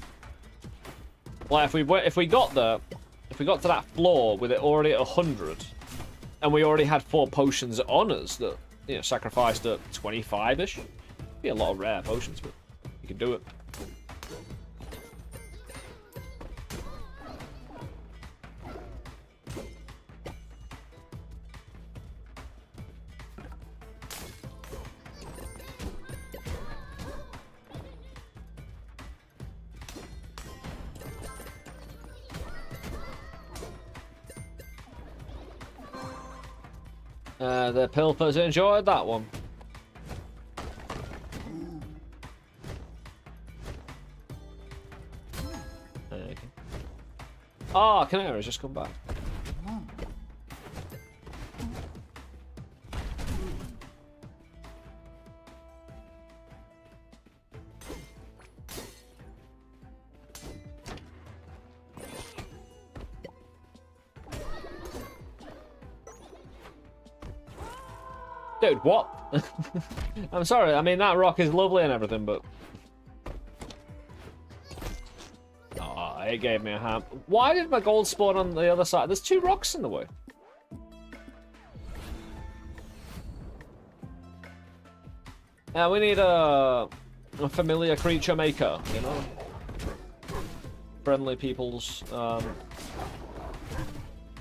A: Like, if we got there, if we got to that floor with it already at 100, and we already had 4 potions on us that, you know, sacrificed at 25-ish, be a lot of rare potions, but you can do it. The Pilfers enjoyed that one. Okay. Ah, Canara's just come back. Dude, what? I'm sorry, I mean, that rock is lovely and everything, but... Oh, it gave me a hand. Why did my gold spawn on the other side? There's 2 rocks in the way. Yeah, we need a familiar creature maker, you know? Friendly peoples.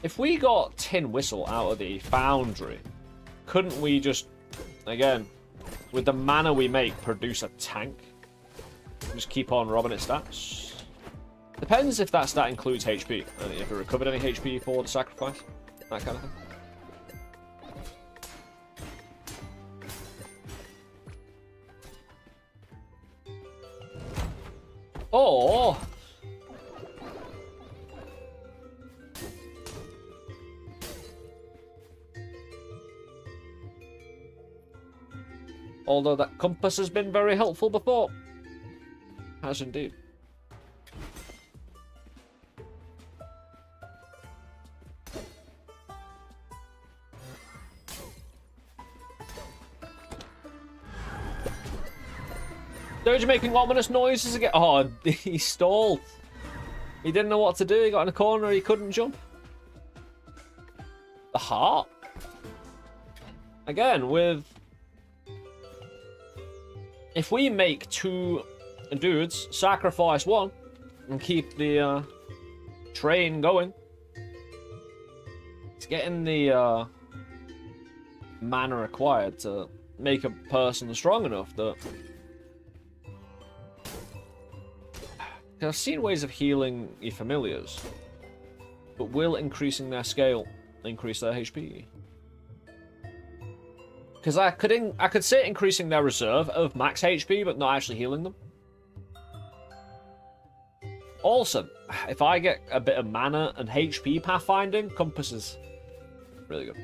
A: If we got Tin Whistle out of the foundry, couldn't we just, again, with the mana we make, produce a tank? Just keep on robbing its stats. Depends if that stat includes HP. And if it recovered any HP for the sacrifice. That kind of thing. Oh! Although that compass has been very helpful before. Has indeed. Doge making ominous noises again. Oh, he stalled. He didn't know what to do. He got in a corner. He couldn't jump. The heart? Again, with... If we make 2 dudes, sacrifice 1, and keep the train going, it's getting the mana required to make a person strong enough that... I've seen ways of healing your familiars, but will increasing their scale increase their HP? Because I could say increasing their reserve of max HP, but not actually healing them. Also, if I get a bit of mana and HP pathfinding, Compass is really good.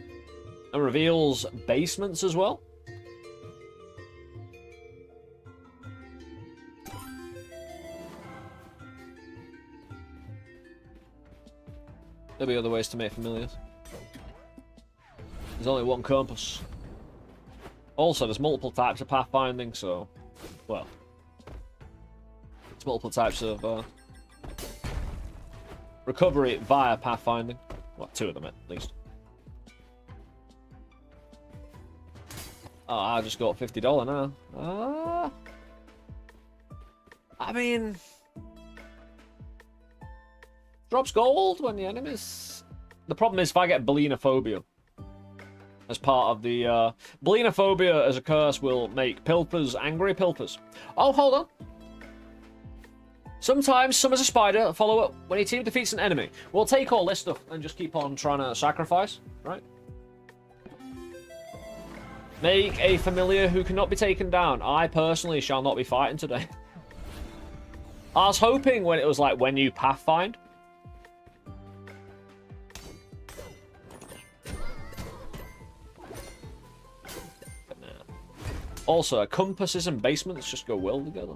A: And reveals basements as well. There'll be other ways to make familiars. There's only one compass. Also, there's multiple types of pathfinding, so... Well... There's multiple types of, recovery via pathfinding. Well, 2 of them at least. Oh, I just got $50 now. I mean... Drops gold when the enemies... The problem is if I get Belenophobia as part of the... Belenophobia as a curse will make Pilfers angry Pilfers. Oh, hold on. Sometimes summons a spider, follow up. When your team defeats an enemy, we'll take all this stuff and just keep on trying to sacrifice, right? Make a familiar who cannot be taken down. I personally shall not be fighting today. I was hoping when it was like when you pathfind. Also, compasses and basements just go well together.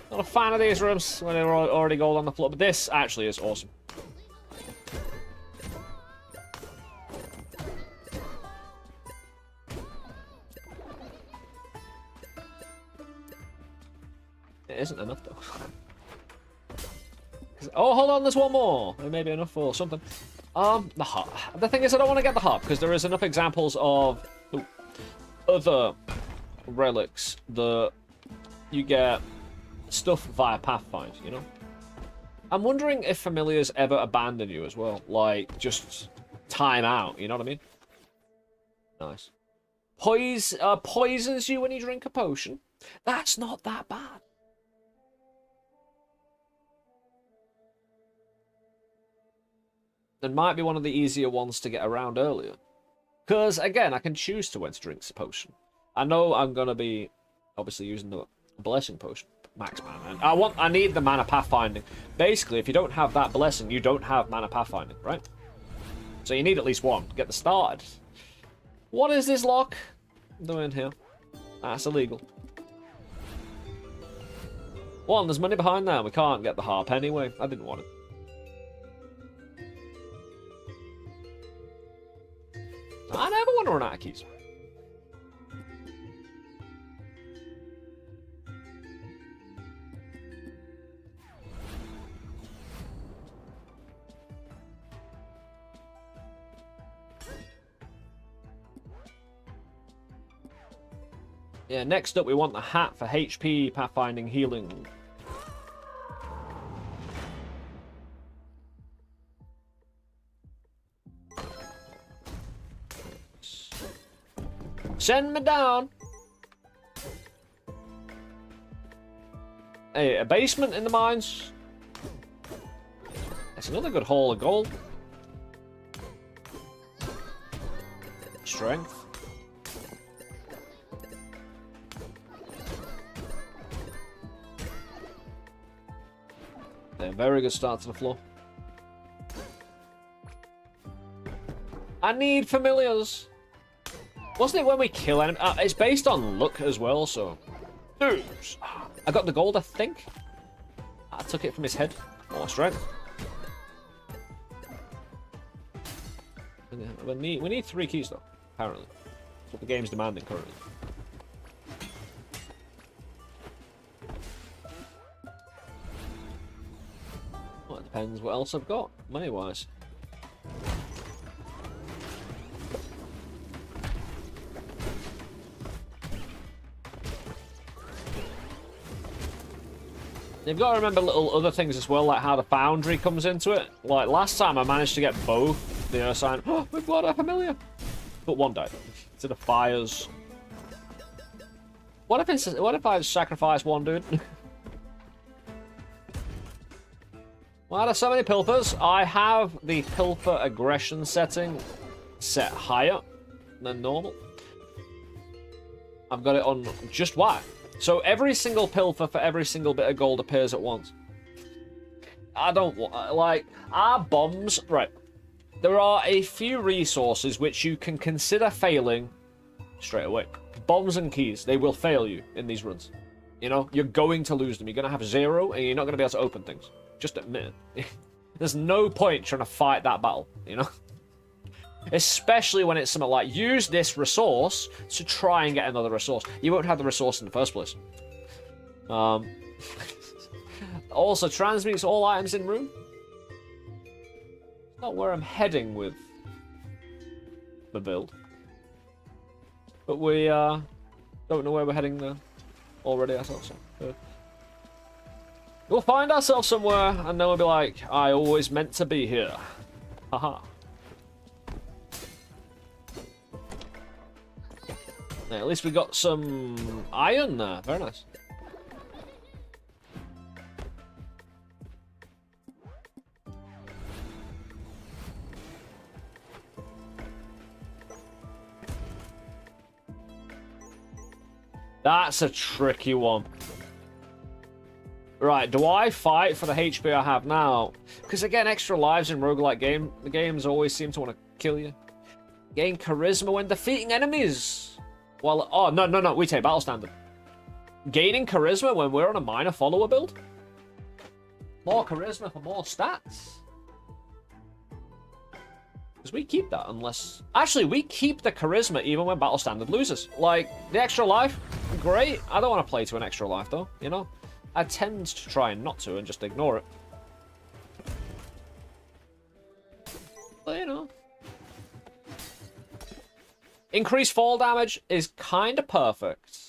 A: Not a fan of these rooms when they're already gold on the floor, but this actually is awesome. It isn't enough though. Oh, hold on, there's one more. It may be enough for something. The harp. The thing is, I don't want to get the harp because there is enough examples of other relics that you get stuff via Pathfind, you know? I'm wondering if familiars ever abandon you as well. Like, just time out, you know what I mean? Nice. Poisons you when you drink a potion? That's not that bad. and might be one of the easier ones to get around earlier. Because, again, I can choose to when to drink the potion. I know I'm going to be, obviously, using the blessing potion. Max mana. And I need the mana pathfinding. Basically, if you don't have that blessing, you don't have mana pathfinding, right? So you need at least one to get the started. What is this lock doing here? That's illegal. One, there's money behind there. We can't get the harp anyway. I didn't want it. I never want to run out of keys. Yeah, next up we want the hat for HP, pathfinding, healing. Send me down. Hey, a basement in the mines. That's another good haul of gold. Strength. Yeah, very good start to the floor. I need familiars. Wasn't it when we kill enemies? It's based on luck as well, so... Dudes! I got the gold, I think. I took it from his head. More strength. We need 3 keys, though, apparently. That's what the game's demanding currently. Well, it depends what else I've got, money-wise. You've got to remember little other things as well, like how the foundry comes into it. Like last time I managed to get both the Earth Sign. Oh, we've got a familiar. But one died. To the fires. What if I sacrifice one dude? Why are there so many pilfers? I have the pilfer aggression setting set higher than normal. I've got it on just why. So every single pilfer for every single bit of gold appears at once. I don't want... Like, our bombs... Right. There are a few resources which you can consider failing straight away. Bombs and keys. They will fail you in these runs. You know? You're going to lose them. You're going to have 0 and you're not going to be able to open things. Just admit it. There's no point trying to fight that battle, you know? Especially when it's something like, use this resource to try and get another resource. You won't have the resource in the first place. Also, transmutes all items in room. Not where I'm heading with the build. But we don't know where we're heading there already ourselves. So. We'll find ourselves somewhere and then we'll be like, I always meant to be here. Haha. Yeah, at least we got some iron there. Very nice. That's a tricky one. Right, do I fight for the HP I have now? Because again, extra lives in roguelike the games always seem to want to kill you. Gain charisma when defeating enemies. Well, oh, no, we take battle standard. Gaining charisma when we're on a minor follower build? More charisma for more stats. Because we keep that unless... Actually, we keep the charisma even when battle standard loses. Like, the extra life, great. I don't want to play to an extra life, though, you know? I tend to try and not to and just ignore it. But, you know... Increased fall damage is kind of perfect.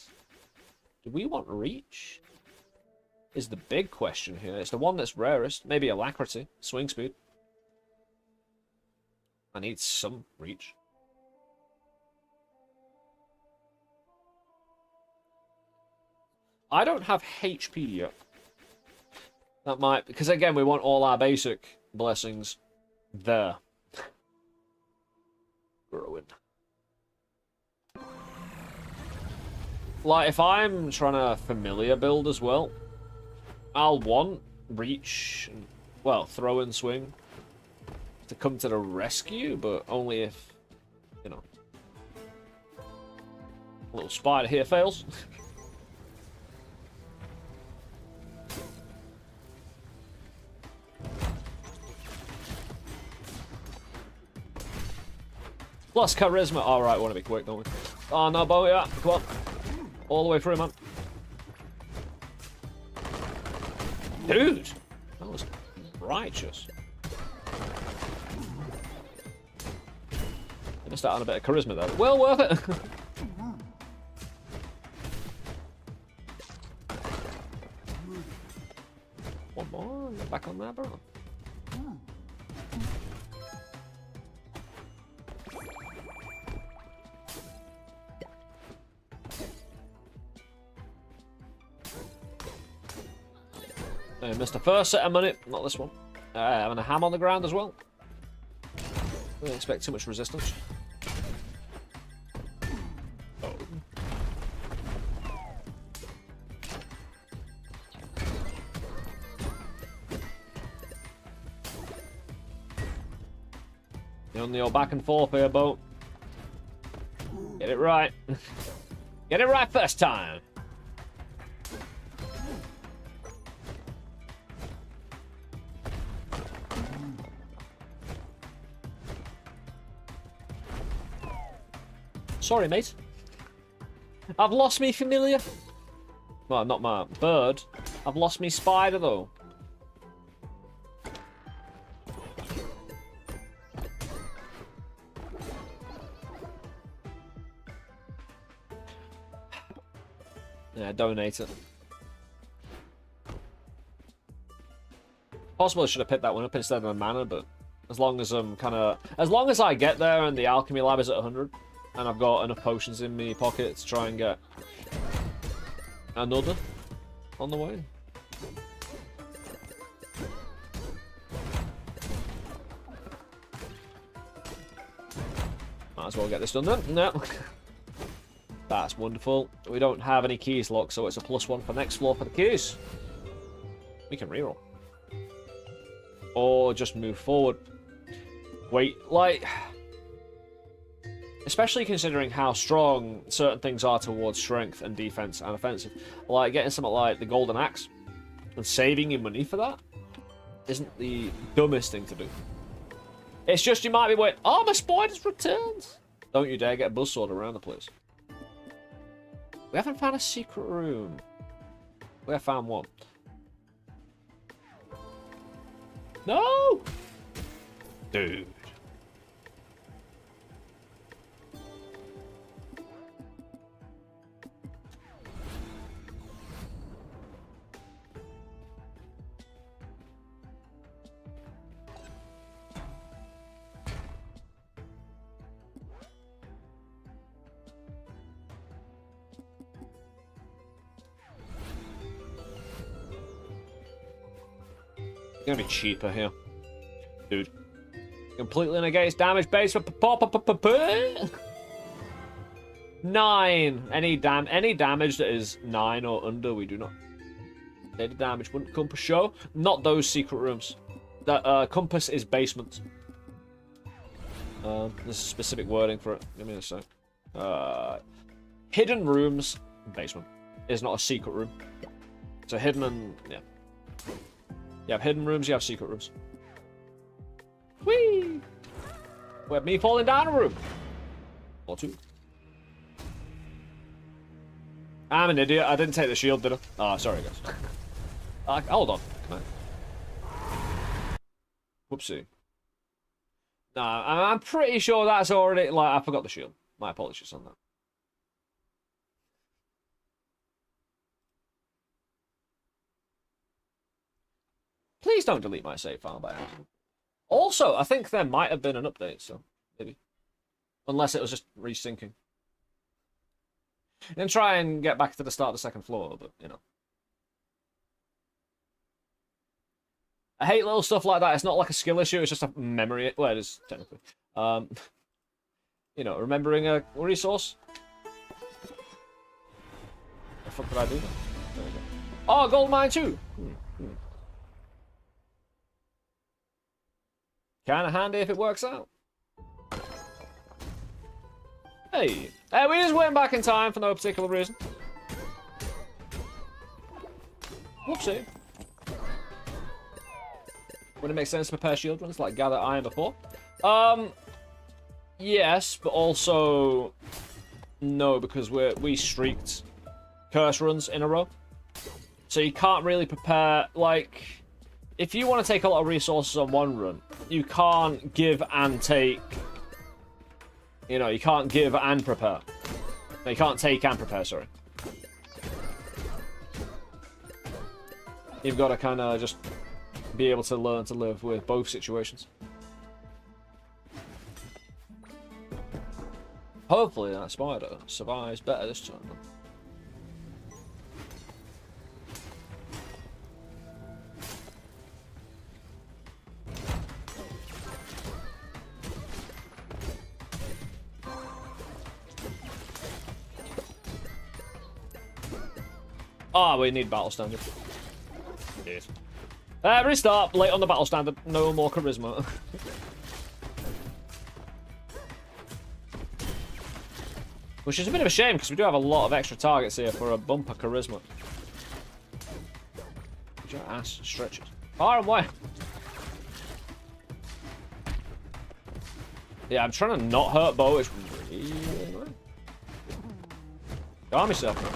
A: Do we want reach? Is the big question here. It's the one that's rarest. Maybe alacrity. Swing speed. I need some reach. I don't have HP yet. That might... Because again, we want all our basic blessings. There. Growing. Like, if I'm trying to familiar build as well, I'll want reach, well, throw and swing to come to the rescue, but only if, you know, a little spider here fails. Plus charisma. Alright, we want to be quick, don't we? Oh no, bow, yeah. Come on. All the way through, man. Dude! That was righteous. I missed out on a bit of charisma there. Well worth it! One more. Get back on there, bro. I missed the first set of money, not this one. Having a ham on the ground as well. Didn't expect too much resistance. Oh. You're on your back and forth here, boat. Get it right. Get it right first time. Sorry, mate. I've lost me familiar. Well, not my bird. I've lost me spider, though. Yeah, donate it. Possibly I should have picked that one up instead of a mana, but as long as I'm as long as I get there and the alchemy lab is at 100. And I've got enough potions in my pocket to try and get another on the way. Might as well get this done then. No. That's wonderful. We don't have any keys locked, so it's a +1 for next floor for the keys. We can reroll. Or just move forward. Wait, like... Especially considering how strong certain things are towards strength and defense and offensive. Like getting something like the golden axe and saving your money for that isn't the dumbest thing to do. It's just you might be waiting. Oh, my spider's returned! Don't you dare get a buzzsword around the place. We haven't found a secret room. We have found one. No! Dude. Gonna be cheaper here, dude. Completely negates damage base for 9. Any damage that is 9 or under, we do not. Any damage wouldn't compass show. Not those secret rooms. That compass is basement. There's a specific wording for it. Give me a sec. Hidden rooms basement is not a secret room. So hidden and yeah. You have hidden rooms, you have secret rooms. Whee! We have me falling down a room. Or 2. I'm an idiot. I didn't take the shield, did I? Oh, sorry, guys. Hold on. Come on. Whoopsie. Nah, I'm pretty sure that's already... Like, I forgot the shield. My apologies on that. Please don't delete my save file by accident. Also, I think there might have been an update, so maybe. Unless it was just resyncing. Then try and get back to the start of the second floor, but, you know. I hate little stuff like that. It's not like a skill issue. It's just a memory. Well, it is technically. You know, remembering a resource. The fuck did I do that? There we go. Oh, gold mine too. Kind of handy if it works out. Hey, we just went back in time for no particular reason. Whoopsie. Would it make sense to prepare shield runs like gather iron before? Yes, but also no, because we streaked curse runs in a row. So you can't really prepare, like, if you want to take a lot of resources on one run, you can't give and take. You know, you can't give and prepare. No, you can't take and prepare, sorry. You've got to kind of just be able to learn to live with both situations. Hopefully that spider survives better this time. Oh, we need battle standard. Yes. Restart. Late on the battle standard. No more charisma. Which is a bit of a shame, because we do have a lot of extra targets here for a bumper charisma. Your ass stretches. Far and wide. Yeah, I'm trying to not hurt Bo. It's really annoying. Calm yourself, man.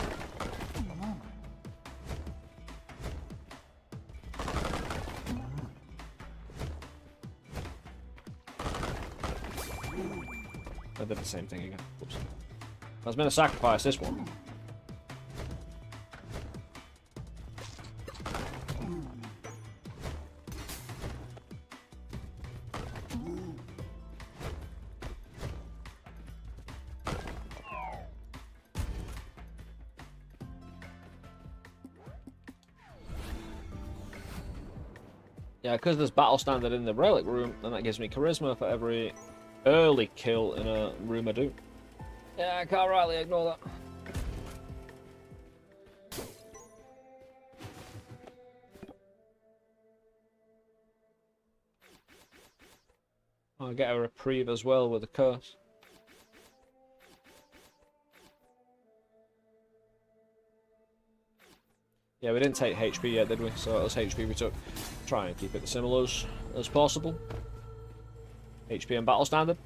A: I did the same thing again. Oops. I was meant to sacrifice this one. Yeah, because there's battle standard in the relic room, and that gives me charisma for every early kill in a room I do. Yeah, I can't rightly ignore that. I'll get a reprieve as well with the curse. Yeah, we didn't take HP yet, did we? So that was HP we took. Try and keep it as similar as possible. HP and battle standard.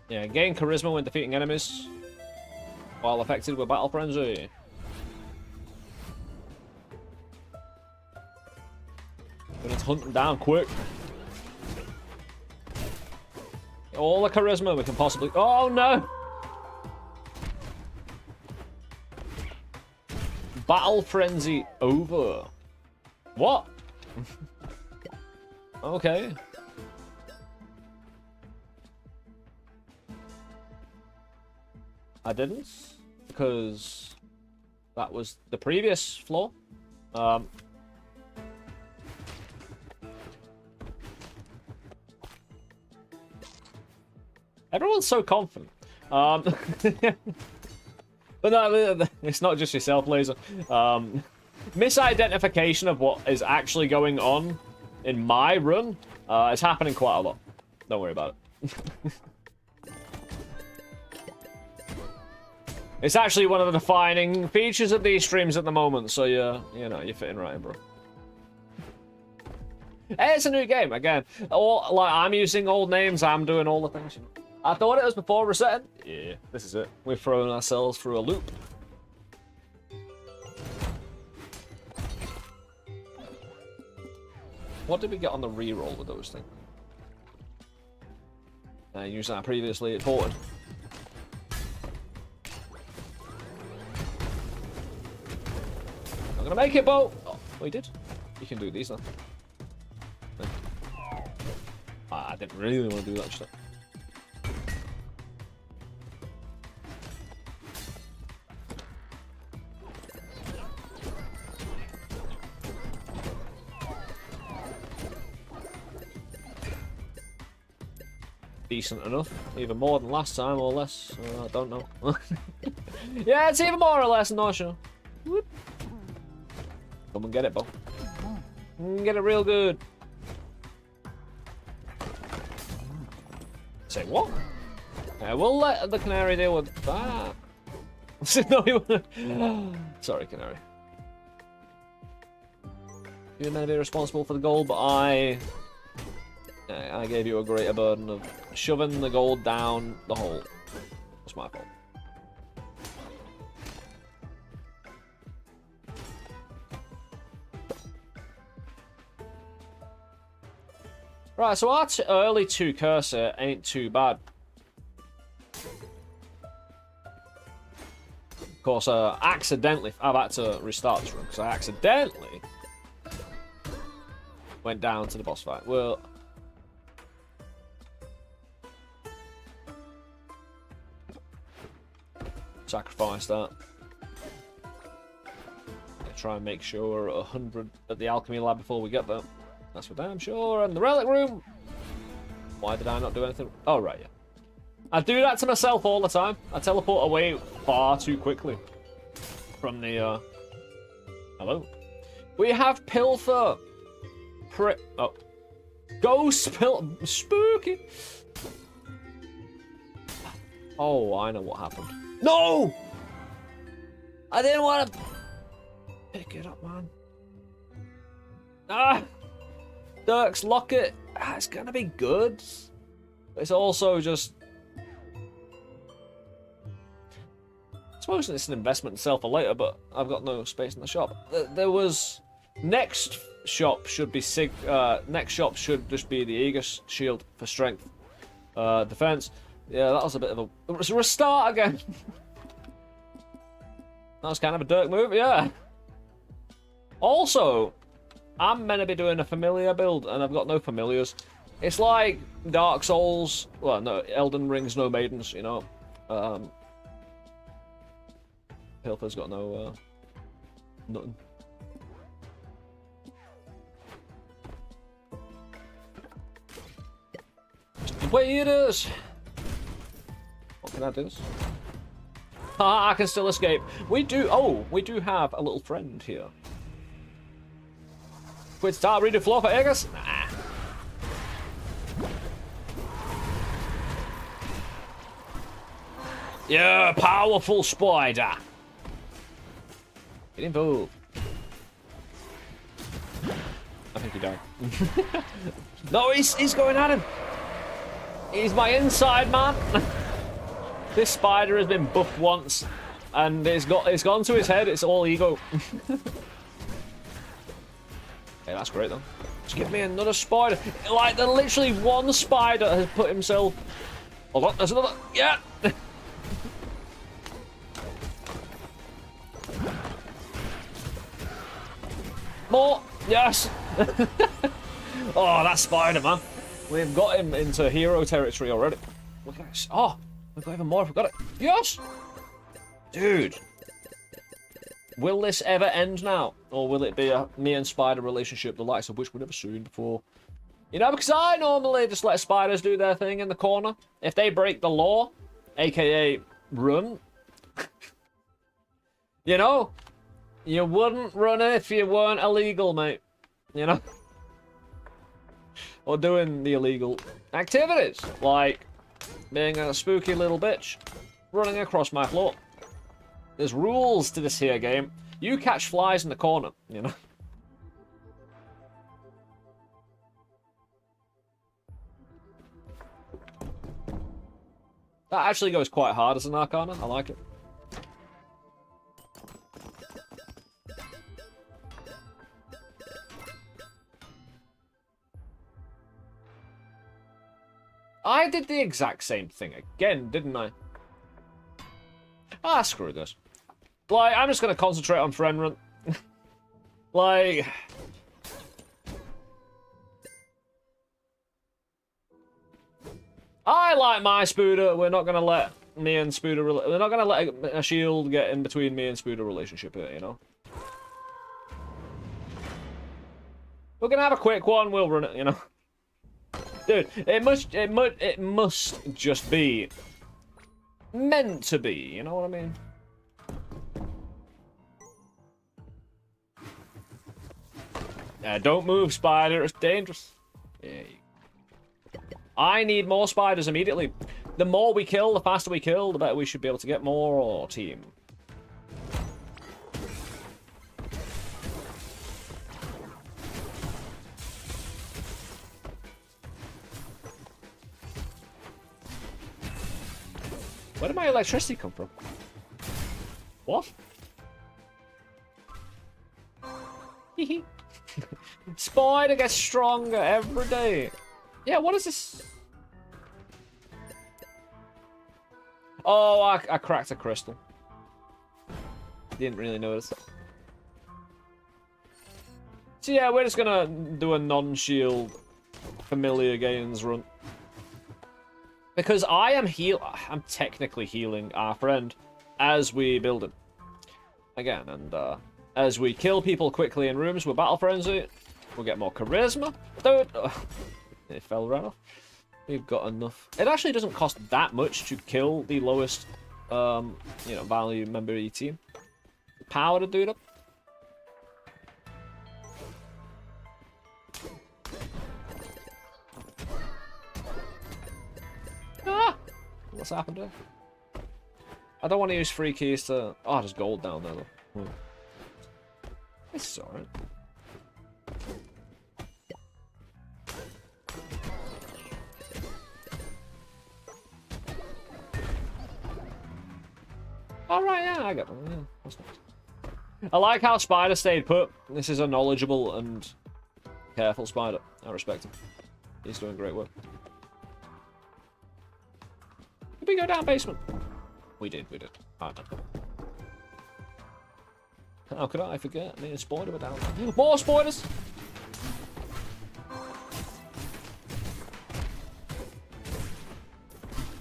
A: Yeah, gain charisma when defeating enemies while affected with battle frenzy. We need to hunt them down quick. All the charisma we can possibly. Oh no! Battle frenzy over. What? Okay. I didn't, because that was the previous floor. Everyone's so confident. But no, it's not just yourself, Laser. Misidentification of what is actually going on in my run is happening quite a lot. Don't worry about it. It's actually one of the defining features of these streams at the moment, so you know, you're fitting right in, bro. Hey, it's a new game, again. Like, I'm using old names, I'm doing all the things. I thought it was before resetting. Yeah, this is it. We're throwing ourselves through a loop. What did we get on the reroll with those things? I used that previously, it ported. I'm gonna make it, Bo! Oh, we did. You can do these now. I didn't really want to do that stuff. decent enough. Either more than last time or less. I don't know. Yeah, it's even more or less, I'm not sure. Whoop. Come and get it, Bo. Get it real good. Say what? We'll let the canary deal with that. No, sorry, canary. You're meant to be responsible for the gold, but I gave you a greater burden of shoving the gold down the hole. It's my fault. Right, so our early 2 cursor ain't too bad. Of course, accidentally, I've had to restart this room because I accidentally went down to the boss fight. Well, sacrifice that. Try and make sure we're at 100 at the alchemy lab before we get there. That's for damn sure. And the relic room. Why did I not do anything? Oh, right, yeah. I do that to myself all the time. I teleport away far too quickly from the, Hello? We have Pilfer. Oh. Ghost Spooky. Oh, I know what happened. No! I didn't want to pick it up, man. Ah! Dirk's locket. It's gonna be good. It's also just... I suppose it's an investment in sell for later, but I've got no space in the shop. There was... Next shop should be next shop should just be the Aegis shield for strength. Defense. Yeah, that was a bit of a... It was a restart again. That was kind of a Dirk move, yeah. Also, I'm meant to be doing a familiar build, and I've got no familiars. It's like Dark Souls... Well, no, Elden Ring's no maidens, you know. Pilfer's got no... nothing. Waiters! What can I do? Ah, I can still escape. We do... Oh, we do have a little friend here. Quit start reading floor for Aegis? Nah. Yeah, powerful spider. Get involved. I think he died. No, he's going at him. He's my inside man. This spider has been buffed once, and it's gone to his head. It's all ego. Hey, that's great though. Just give me another spider. Like, literally one spider has put himself. Hold on, there's another. Yeah. More. Yes. Oh, that spider, man. We've got him into hero territory already. Look at this. Oh, we've got even more if we've got it. Yes! Dude. Will this ever end now? Or will it be a me and spider relationship, the likes of which we've never seen before? You know, because I normally just let spiders do their thing in the corner. If they break the law, aka run. You know? You wouldn't run if you weren't illegal, mate. You know? Or doing the illegal activities, like being a spooky little bitch, running across my floor. There's rules to this here game. You catch flies in the corner, you know? That actually goes quite hard as an Arcana. I like it. I did the exact same thing again, didn't I? Ah, screw this. Like, I'm just gonna concentrate on friend run. Like... I like my Spooder. We're not gonna let me and Spooder... We're not gonna let a shield get in between me and Spooder relationship here, you know? We're gonna have a quick one, we'll run it, you know? Dude, it must just be meant to be, you know what I mean? Don't move, spider, it's dangerous. Yeah. I need more spiders immediately. The more we kill, the faster we kill, the better we should be able to get more team. Where did my electricity come from? What? Hehe. Spider gets stronger every day. Yeah, what is this? Oh, I cracked a crystal. Didn't really notice. So yeah, we're just gonna do a non-shield familiar gains run. Because I'm technically healing our friend as we build him. Again, and as we kill people quickly in rooms with Battle Frenzy, we'll get more charisma. Dude, it fell right off. We've got enough. It actually doesn't cost that much to kill the lowest, value member of your team. Power to do it up. Ah! What's happened there? I don't want to use free keys to... Oh, there's gold down there, though. It's alright. Alright, yeah, I got them. Yeah, that's nice. I like how Spider stayed put. This is a knowledgeable and careful Spider. I respect him. He's doing great work. Did we go down basement? We did. Oh, no. How could I forget? I mean, a spider were down there. More spiders!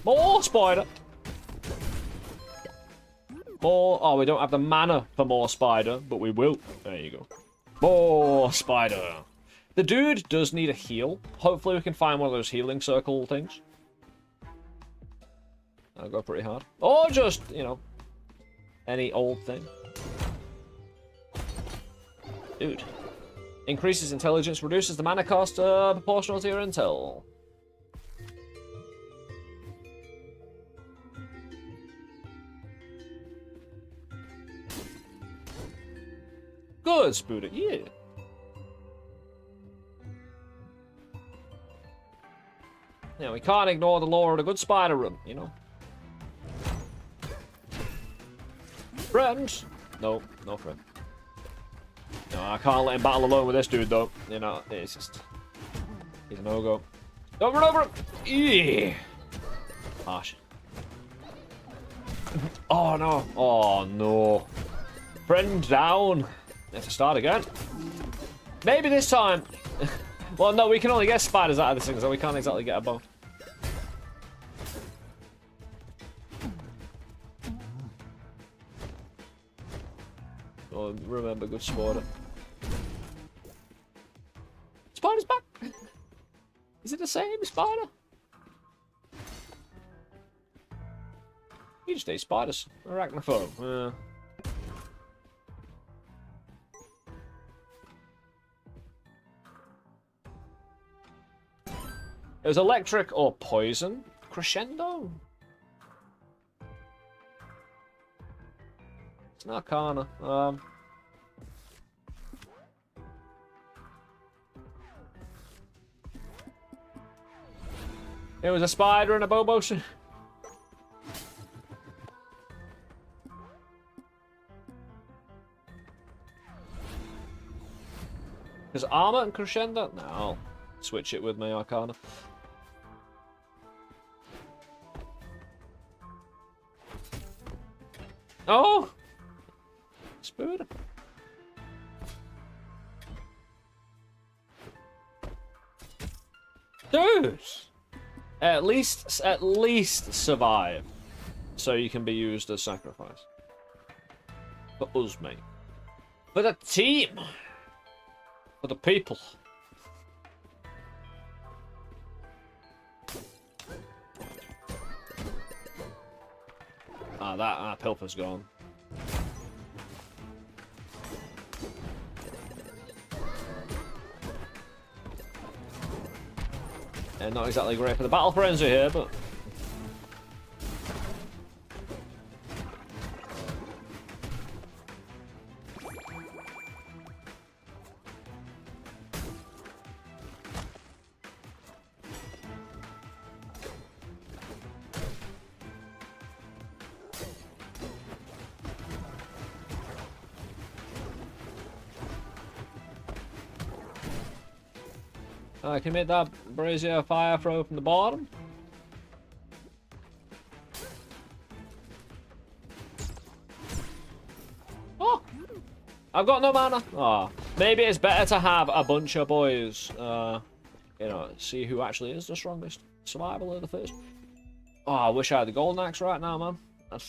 A: More spider! More... Oh, we don't have the mana for more spider, but we will. There you go. More spider! The dude does need a heal. Hopefully we can find one of those healing circle things. I'll go pretty hard. Or just, any old thing. Dude. Increases intelligence, reduces the mana cost proportional to your intel. Good, Spooder, yeah. Yeah, we can't ignore the law of the good spider run, Friend? No, no friend. No, I can't let him battle alone with this dude, though. It's just... He's a no-go. Don't run over him! Yeah. Harsh. Oh, no. Oh, no. Friend down. We have to start again. Maybe this time. Well, no, we can only get spiders out of this thing, so we can't exactly get a bone. Oh, remember, good spider. Spider's back! Is it the same spider? You just ate spiders. Arachnophobe. Yeah. It was electric or poison. Crescendo. It's an arcana. It was a spider and a bow motion. Is armor and crescendo? No, I'll switch it with my arcana. Oh! Spoon. Dude! At least survive. So you can be used as sacrifice. For us, mate. For the team! For the people. That Pilfer's gone. And not exactly great for the battle frenzy here, but I can make that brazier fire throw from the bottom. Oh! I've got no mana. Oh, maybe it's better to have a bunch of boys, you know, see who actually is the strongest. Survival of the first. Oh, I wish I had the golden axe right now, man. I'd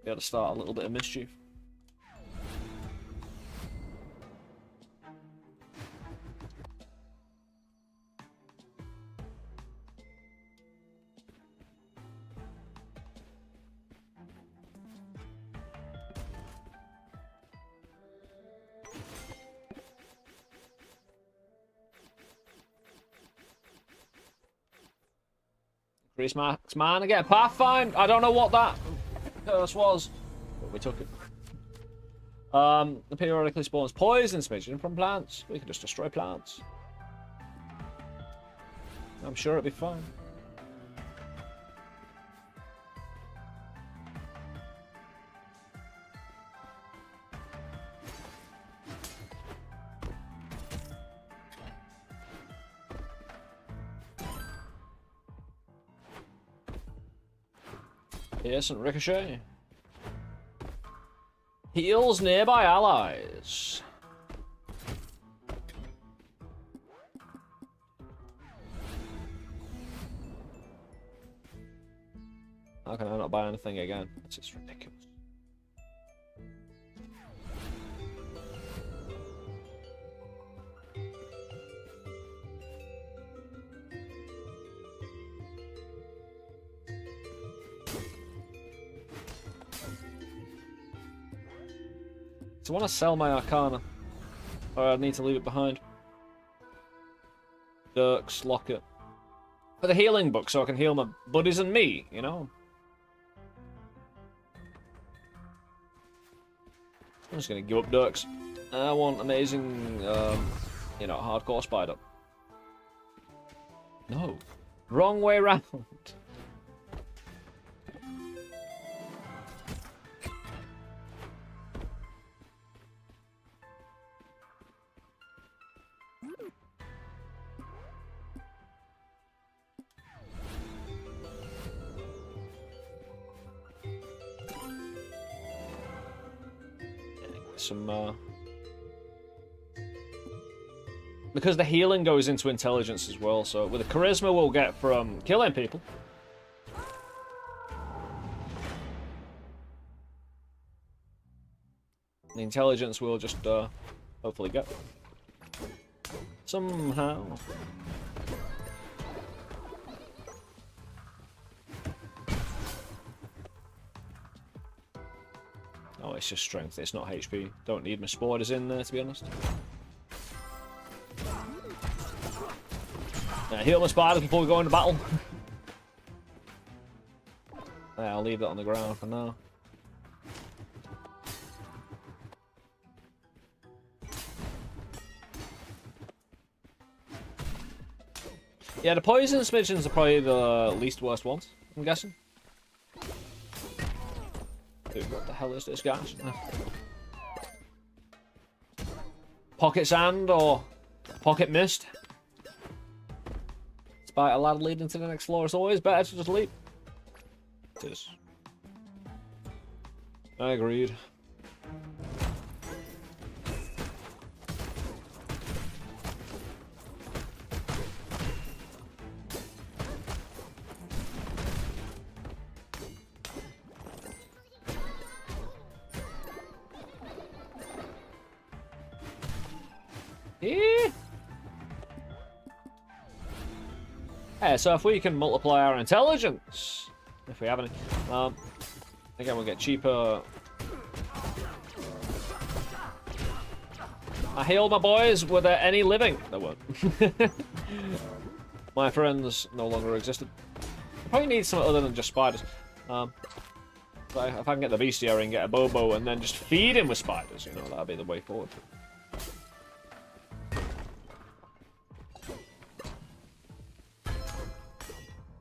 A: be able to start a little bit of mischief. Increase max mana, get a pathfind. I don't know what that curse was, but we took it. It periodically spawns poison smidgen from plants. We can just destroy plants. I'm sure it'll be fine. Yes, and ricochet. Heals nearby allies. How can I not buy anything again? It's just ridiculous. So I want to sell my Arcana, or I need to leave it behind. Dirk's Locket. For the healing book, so I can heal my buddies and me, you know? I'm just going to give up Dirk's. I want amazing, you know, hardcore spider. No. Wrong way round. Some because the healing goes into intelligence as well, so with the charisma we'll get from killing people. The intelligence we'll just hopefully get somehow. Oh, it's just strength, it's not HP. Don't need my spiders in there, to be honest. Heal my spiders before we go into battle. Yeah, I'll leave that on the ground for now. Yeah, the poison smidgens are probably the least worst ones, I'm guessing. Dude, what the hell is this, guys? Pocket sand or pocket mist? Despite a ladder leading to the next floor, it's always better to just leap. It is. I agreed. Yeah, so if we can multiply our intelligence, if we have any, Again, we'll get cheaper. I healed my boys. Were there any living? There weren't. My friends no longer existed. I probably need something other than just spiders. But if I can get the bestiary and get a Bobo and then just feed him with spiders, you know, that'd be the way forward.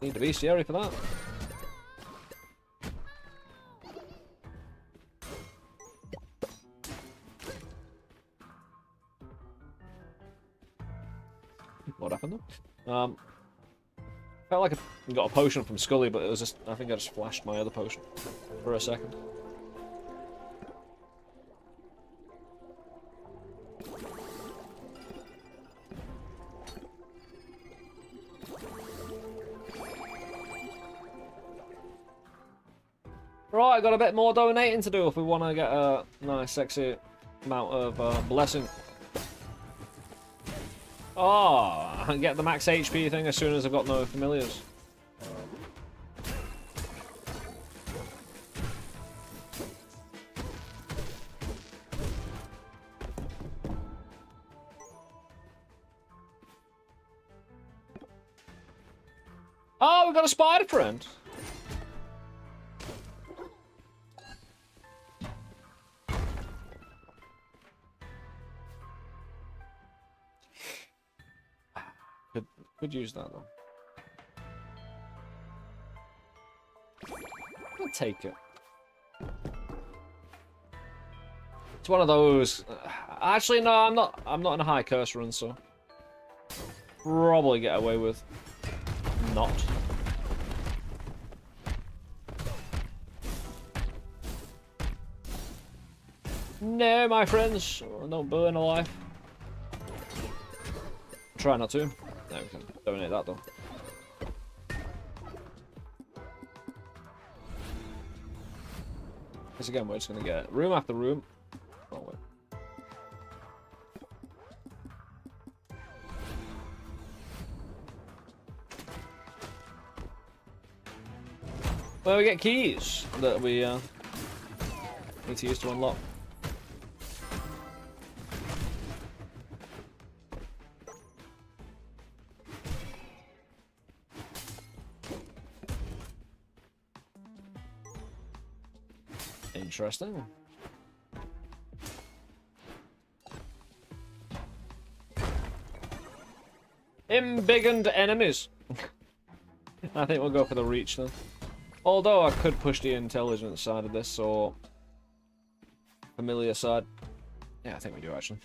A: Need the bestiary for that. What happened though? Felt like I got a potion from Scully, but it was just, I think I just flashed my other potion for a second. Right, I got a bit more donating to do if we want to get a nice, sexy amount of blessing. Oh, I can get the max HP thing as soon as I've got no familiars. Oh, we've got a spider friend. Could use that though. I'll take it. It's one of those. Actually, no, I'm not. I'm not in a high curse run, so probably get away with not. No, my friends, don't burn alive. Try not to. No, we can donate that though. Because again, we're just gonna get room after room. Oh wait. Well, we get keys that we need to use to unlock. Interesting. Embiggened enemies. I think we'll go for the reach then. Although I could push the intelligence side of this or familiar side. Yeah, I think we do actually.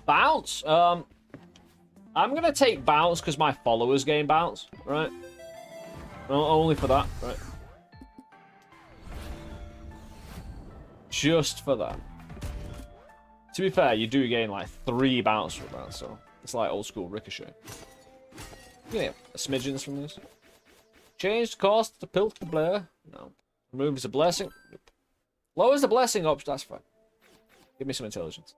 A: Bounce. I'm gonna take bounce because my followers gain bounce, right? No, only for that, right? Just for that. To be fair, you do gain like 3 bounce from that, so it's like old school ricochet. Yeah, smidgens from this. Changed cost to pilt to Blair. No. Removes a blessing. Nope. Lowers the blessing option. That's fine. Give me some intelligence.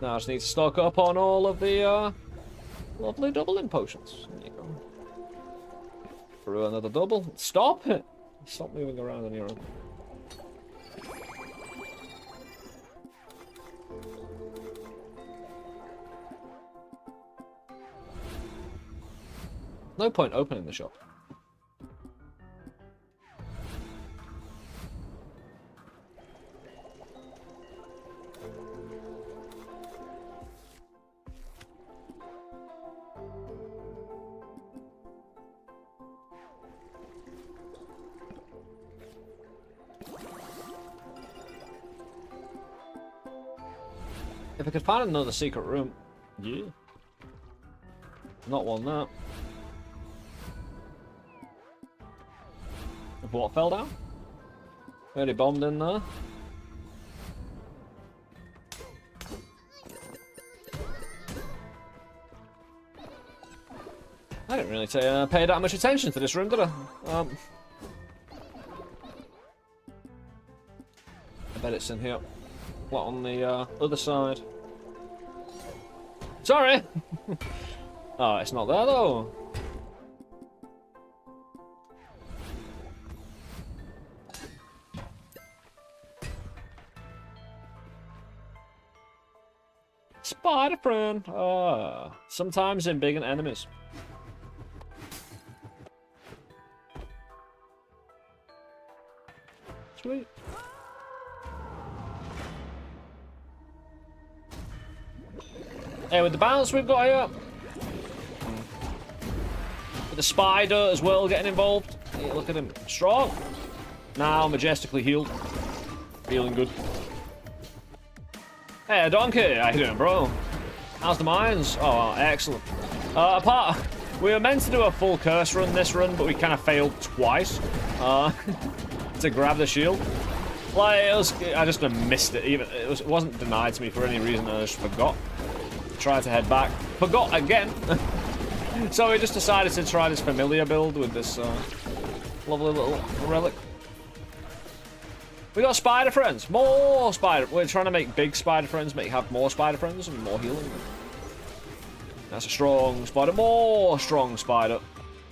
A: Now I just need to stock up on all of the lovely doubling potions. There you go. Through another double. Stop it! Stop moving around on your own. No point opening the shop. If I could find another secret room, yeah. Not one that. What fell down? Already bombed in there. I didn't really pay that much attention to this room, did I? I bet it's in here. What on the other side? Sorry! Oh, it's not there though. Spider friend. Sometimes in big enemies. Sweet. Hey, with the balance we've got here, with the spider as well getting involved. Hey, look at him, strong. Now majestically healed, feeling good. Hey, Donkey, how you doing, bro? How's the mines? Oh, excellent. We were meant to do a full curse run this run, but we kind of failed twice to grab the shield. Like, I just missed it. Even it wasn't denied to me for any reason. I just forgot. Tried to head back, forgot again. So we just decided to try this familiar build with this lovely little relic. We got spider friends, more spider. We're trying to make big spider friends, have more spider friends and more healing. That's a strong spider, more strong spider.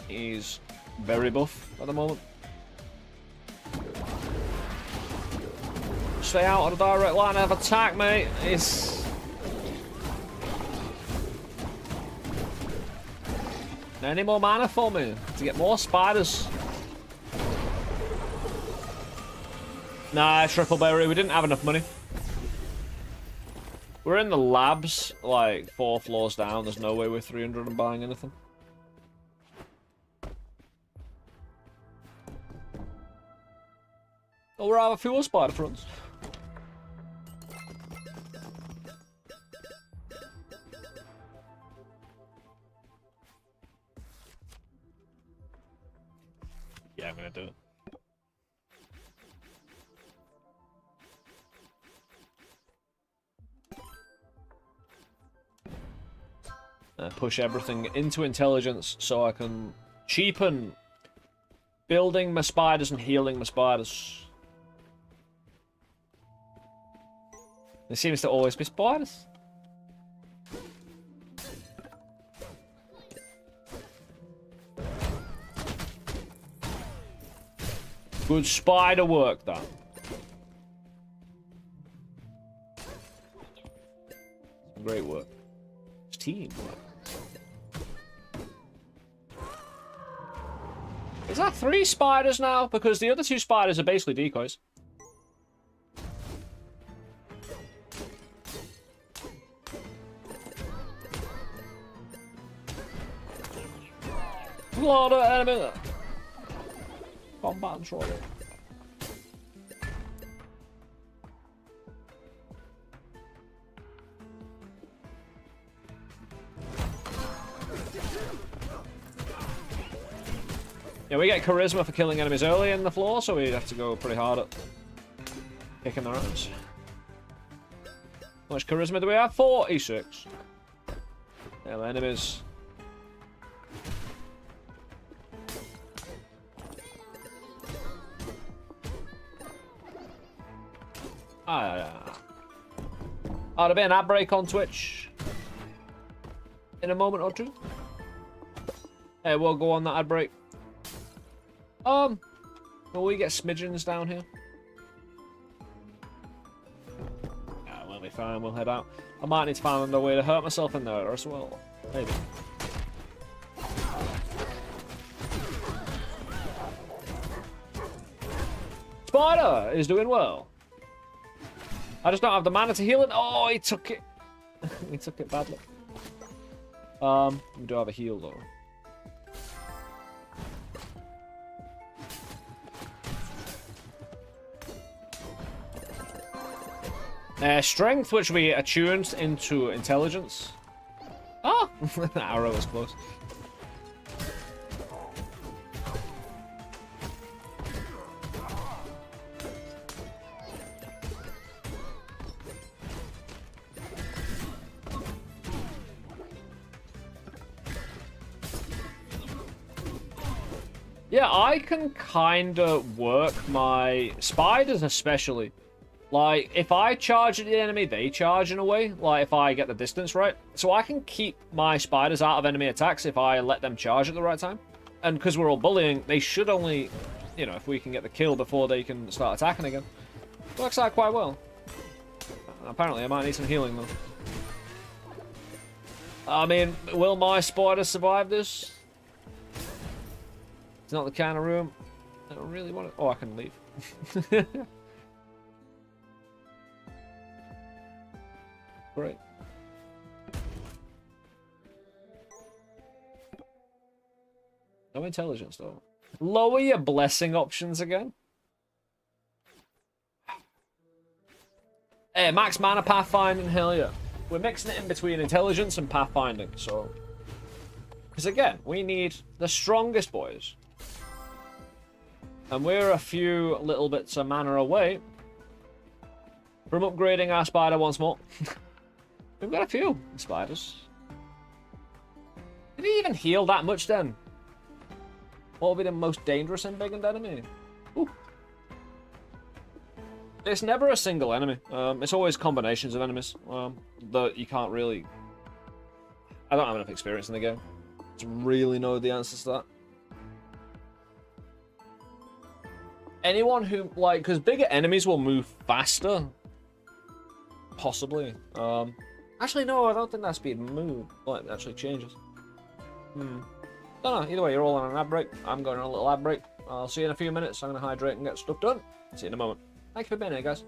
A: He's very buff at the moment. Stay out of the direct line of attack, mate. It's any more mana for me to get more spiders. Nah, triple berry. We didn't have enough money. We're in the labs, like 4 floors down. There's no way we're 300 and buying anything. Oh, we're out of fewer spider fronts. Yeah, I'm gonna do it. Push everything into intelligence so I can cheapen building my spiders and healing my spiders. There seems to always be spiders. Good spider work, that. Great work. It's team work. Is that 3 spiders now? Because the other 2 spiders are basically decoys. A lot of enemy. Combat control. Yeah, we get charisma for killing enemies early in the floor, so we have to go pretty hard at kicking their ass. How much charisma do we have? 46. Yeah, the enemies. There'll be an ad break on Twitch in a moment or two. Hey, we'll go on that ad break. Will we get smidgens down here? Yeah, we'll be fine. We'll head out. I might need to find a way to hurt myself in there as well. Maybe. Spider is doing well. I just don't have the mana to heal it. Oh, he took it. He took it badly. We do have a heal though. Strength, which we attuned into intelligence. Oh! The arrow was close. Yeah, I can kind of work my spiders especially. Like, if I charge at the enemy, they charge in a way. Like, if I get the distance right. So I can keep my spiders out of enemy attacks if I let them charge at the right time. And because we're all bullying, they should only, you know, if we can get the kill before they can start attacking again. Works out quite well. Apparently, I might need some healing, though. I mean, will my spider survive this? It's not the kind of room I don't really want it. Oh, I can leave. Great. No intelligence, though. Lower your blessing options again. Hey, max mana pathfinding, hell yeah. We're mixing it in between intelligence and pathfinding, so... Because again, we need the strongest boys. And we're a few little bits of mana away from upgrading our spider once more. We've got a few spiders. Did he even heal that much then? What will be the most dangerous and big enemy? Ooh. It's never a single enemy. It's always combinations of enemies that you can't really... I don't have enough experience in the game to really know the answers to that. Anyone who, like, because bigger enemies will move faster. Possibly. Actually, no, I don't think that speed move, like, actually changes. Don't know, either way, you're all on an ad break. I'm going on a little ad break. I'll see you in a few minutes. I'm going to hydrate and get stuff done. See you in a moment. Thank you for being here, guys.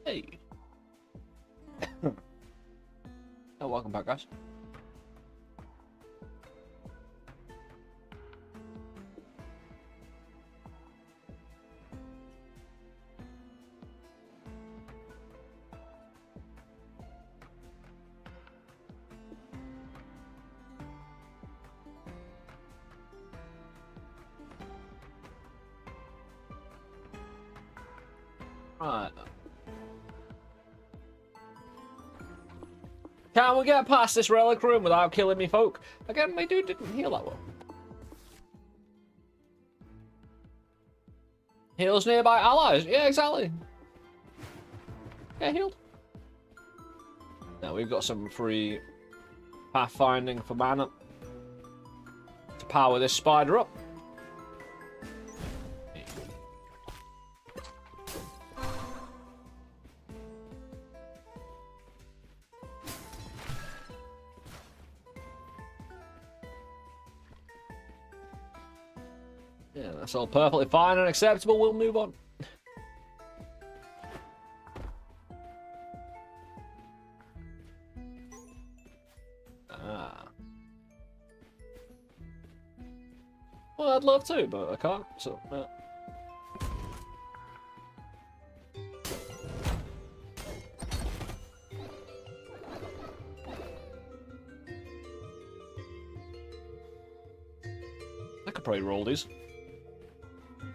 A: Hey. Oh, welcome back, guys. Right. Can we get past this relic room without killing me folk? Again, my dude didn't heal that well. Heals nearby allies. Yeah, exactly. Yeah, healed. Now we've got some free pathfinding for mana to power this spider up. Yeah, that's all perfectly fine and acceptable. We'll move on. Well, I'd love to, but I can't, so... I could probably roll these.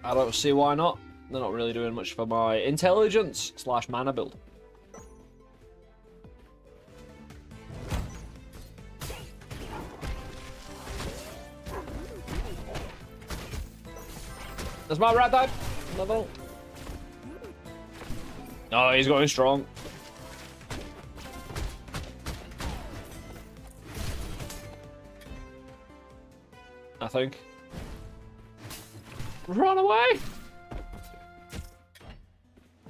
A: I don't see why not. They're not really doing much for my intelligence / mana build. Does my rat die? Level. Oh, he's going strong. think. Run away!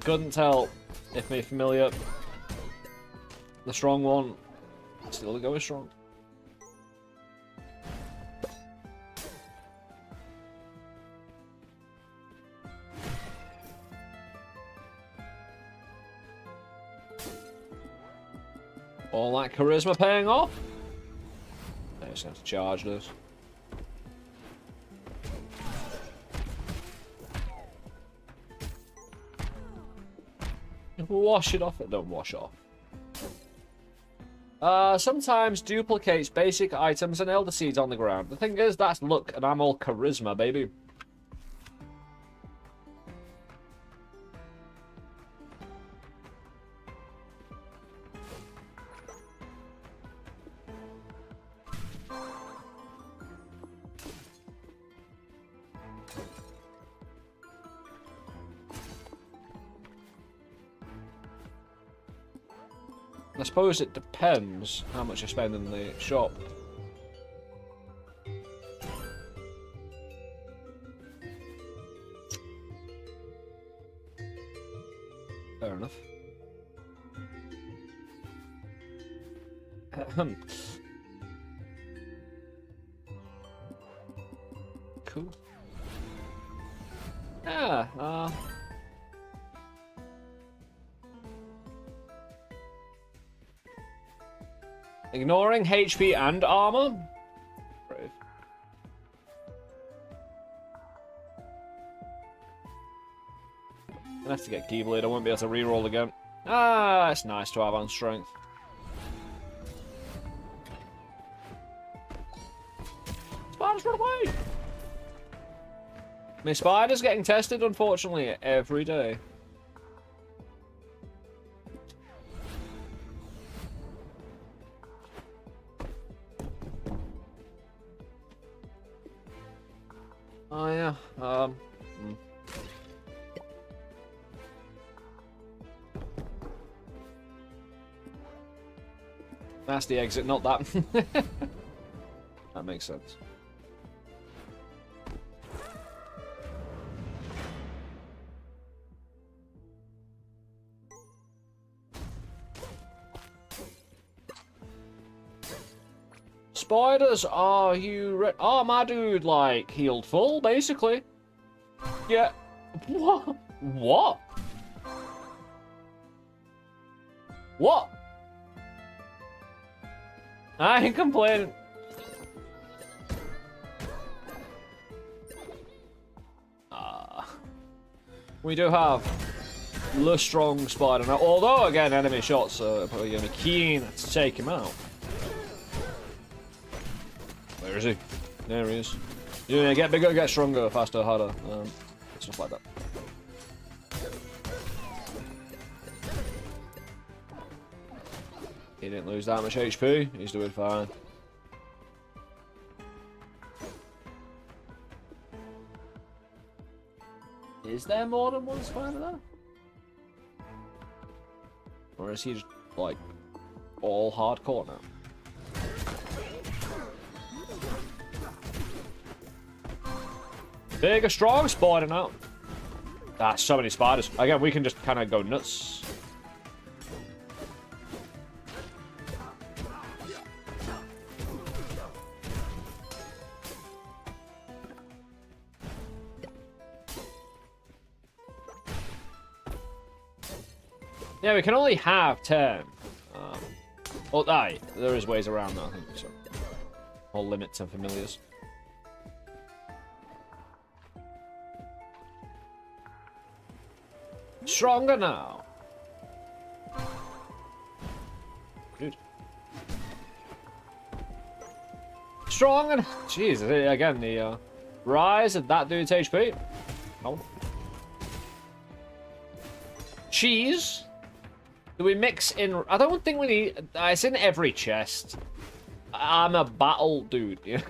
A: Couldn't tell if me familiar. The strong one still going strong. All that charisma paying off. I just have to charge this. Wash it off. It don't wash off. Sometimes duplicates basic items and elder seeds on the ground. The thing is, that's luck, and I'm all charisma, baby. I suppose it depends how much you spend in the shop. Fair enough. Cool. Yeah, ignoring HP and armor? Brave. Gonna have to get Keyblade. I won't be able to reroll again. Ah, it's nice to have on strength. Spiders, run away! My spider's getting tested, unfortunately, every day. Oh yeah, That's the exit, not that. That makes sense. Spiders, are you oh, my dude, like, healed full, basically. Yeah. What? What? What? I ain't complaining. We do have the strong spider now, although, again, enemy shots are probably going to be keen to take him out. Where is he? There he is. Yeah, get bigger, get stronger, faster, harder. Stuff like that. He didn't lose that much HP. He's doing fine. Is there more than one spider there? Or is he just, like, all hardcore now? Big, strong spider now. Ah, so many spiders. Again, we can just kind of go nuts. Yeah, we can only have 10. Oh, aye, there is ways around that, I think. So, all limits and familiars. Stronger now. Dude. Strong and jeez, again the rise of that dude's HP. Oh. Cheese. Do we mix in? I don't think we need. It's in every chest. I'm a battle dude. Yeah.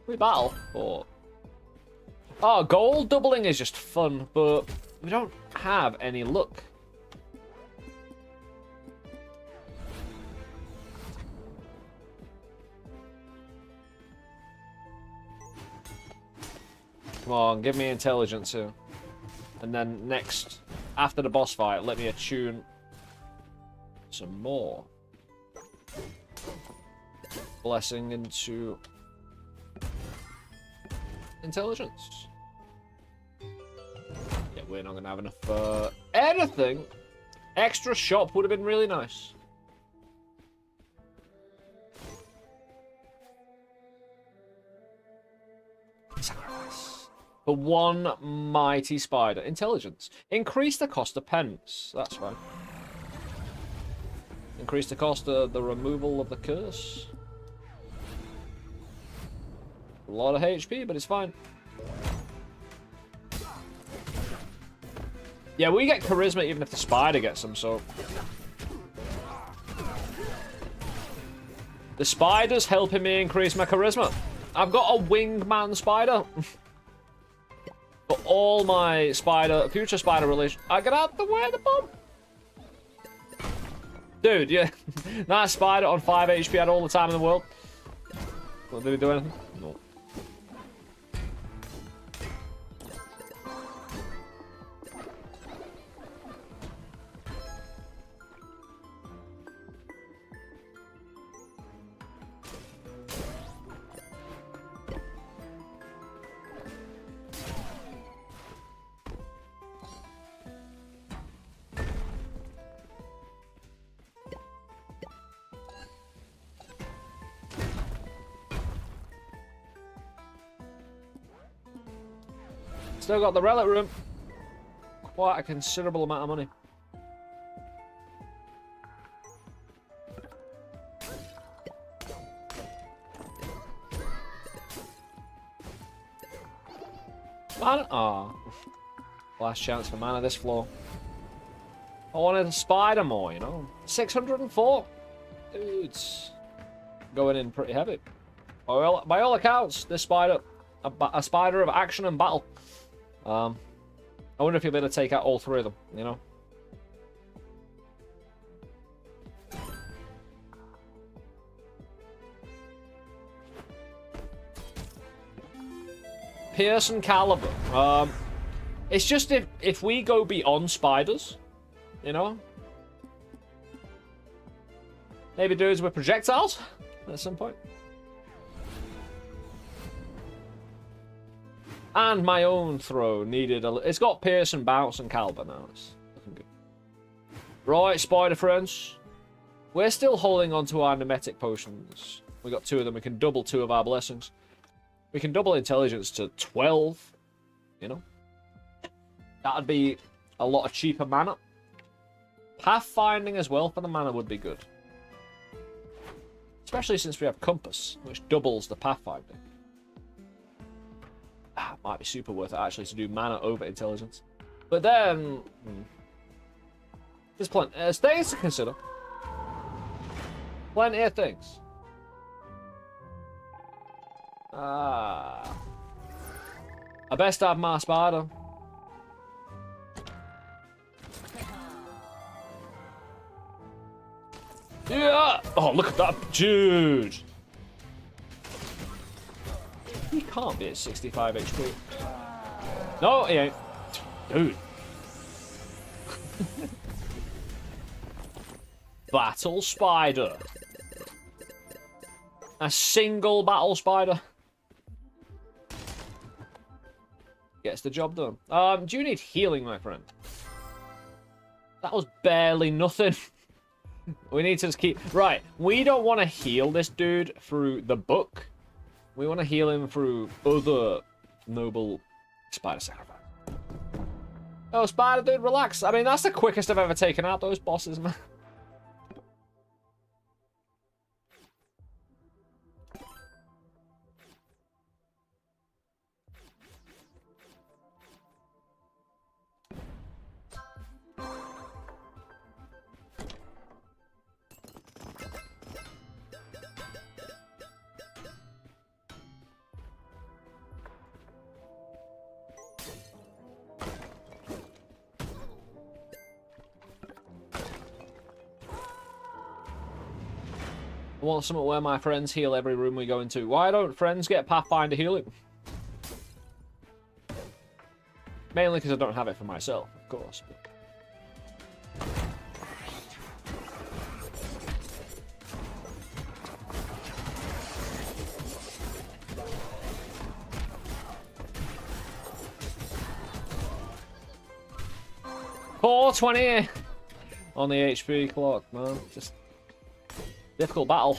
A: We battle or. Oh, gold doubling is just fun, but we don't have any luck. Come on, give me intelligence here. And then next, after the boss fight, let me attune some more. Blessing into intelligence. Yeah, we're not gonna have enough anything. Extra shop would have been really nice. Sacrifice. For one mighty spider. Intelligence. Increase the cost of pence. That's fine. Increase the cost of the removal of the curse. A lot of HP, but it's fine. Yeah, we get charisma even if the spider gets them, so... The spider's helping me increase my charisma. I've got a wingman spider. But all my future spider relation... I get out the way, the bomb! Dude, yeah. That spider on 5 HP had all the time in the world. What, did he do anything? No. Still got the relic room. Quite a considerable amount of money. Mana? Ah. Last chance for mana this floor. I wanted a spider more, you know. 604. Dudes. Going in pretty heavy. By all accounts, this spider, a spider of action and battle. I wonder if you'll be able to take out all 3 of them, you know? Pearson Caliber. It's just if we go beyond spiders, you know? Maybe dudes with projectiles at some point. And my own throw needed a... It's got Pearson, Bounce, and Caliber now. It's looking good. Right, spider friends. We're still holding on to our Nemetic potions. We got 2 of them. We can double 2 of our blessings. We can double intelligence to 12. You know? That'd be a lot of cheaper mana. Pathfinding as well for the mana would be good. Especially since we have Compass, which doubles the pathfinding. Might be super worth it actually to do mana over intelligence. But then... There's plenty of things to consider. Plenty of things. I best have my spider. Yeah! Oh, look at that, dude! He can't be at 65 HP. No, he ain't. Dude. Battle spider. A single battle spider. Gets the job done. Do you need healing, my friend? That was barely nothing. We need to just keep... Right, we don't want to heal this dude through the book. We want to heal him through other noble spider sacrifice. Oh, spider dude, relax. I mean, that's the quickest I've ever taken out those bosses, man. I want something where my friends heal every room we go into. Why don't friends get Pathfinder healing? Mainly because I don't have it for myself, of course. But... $420 on the HP clock, man. Just difficult battle.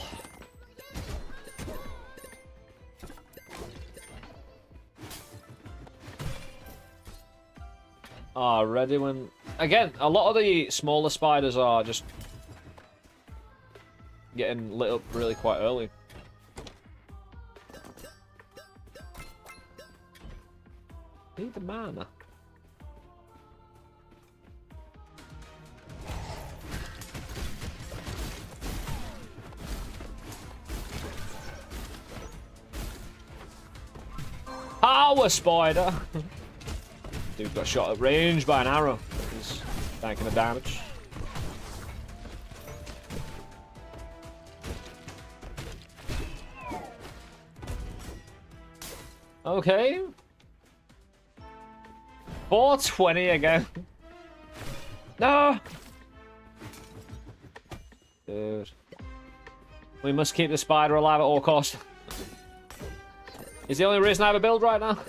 A: Ah, ready when... Again, a lot of the smaller spiders are just getting lit up really quite early. Need the mana. Power spider! Dude got shot at range by an arrow. He's tanking the damage. Okay. 420 again. No! Dude. We must keep the spider alive at all costs. Is the only reason I have a build right now.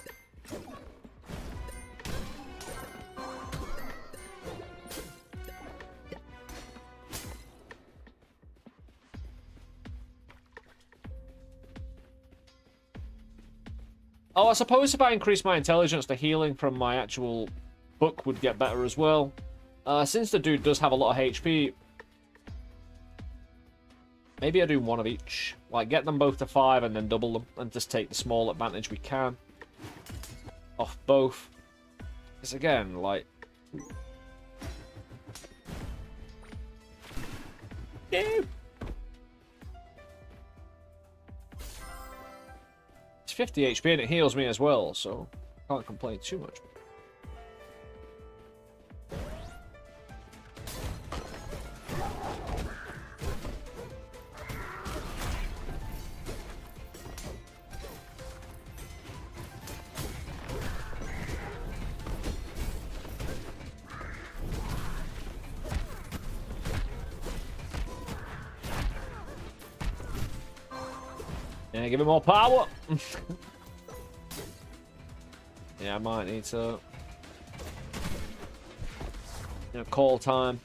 A: Oh, I suppose if I increase my intelligence, the healing from my actual book would get better as well. Since the dude does have a lot of HP, maybe I do one of each. Like, get them both to 5 and then double them, and just take the small advantage we can off both. Because again, like... Ew. It's 50 HP and it heals me as well, so I can't complain too much. Yeah, give him more power. Yeah, I might need to. Call time.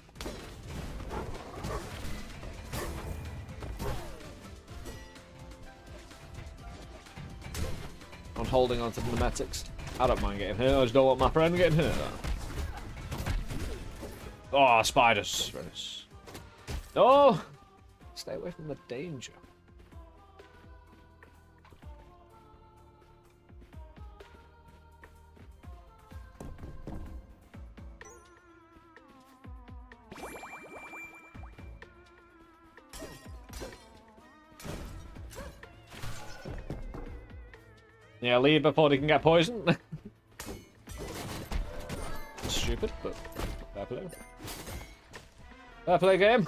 A: I'm holding on to the pneumatics. I don't mind getting hurt. I just don't want my friend getting hurt. Oh, spiders. Oh! Stay away from the danger. Yeah, leave before they can get poisoned. Stupid, but fair play. Fair play game.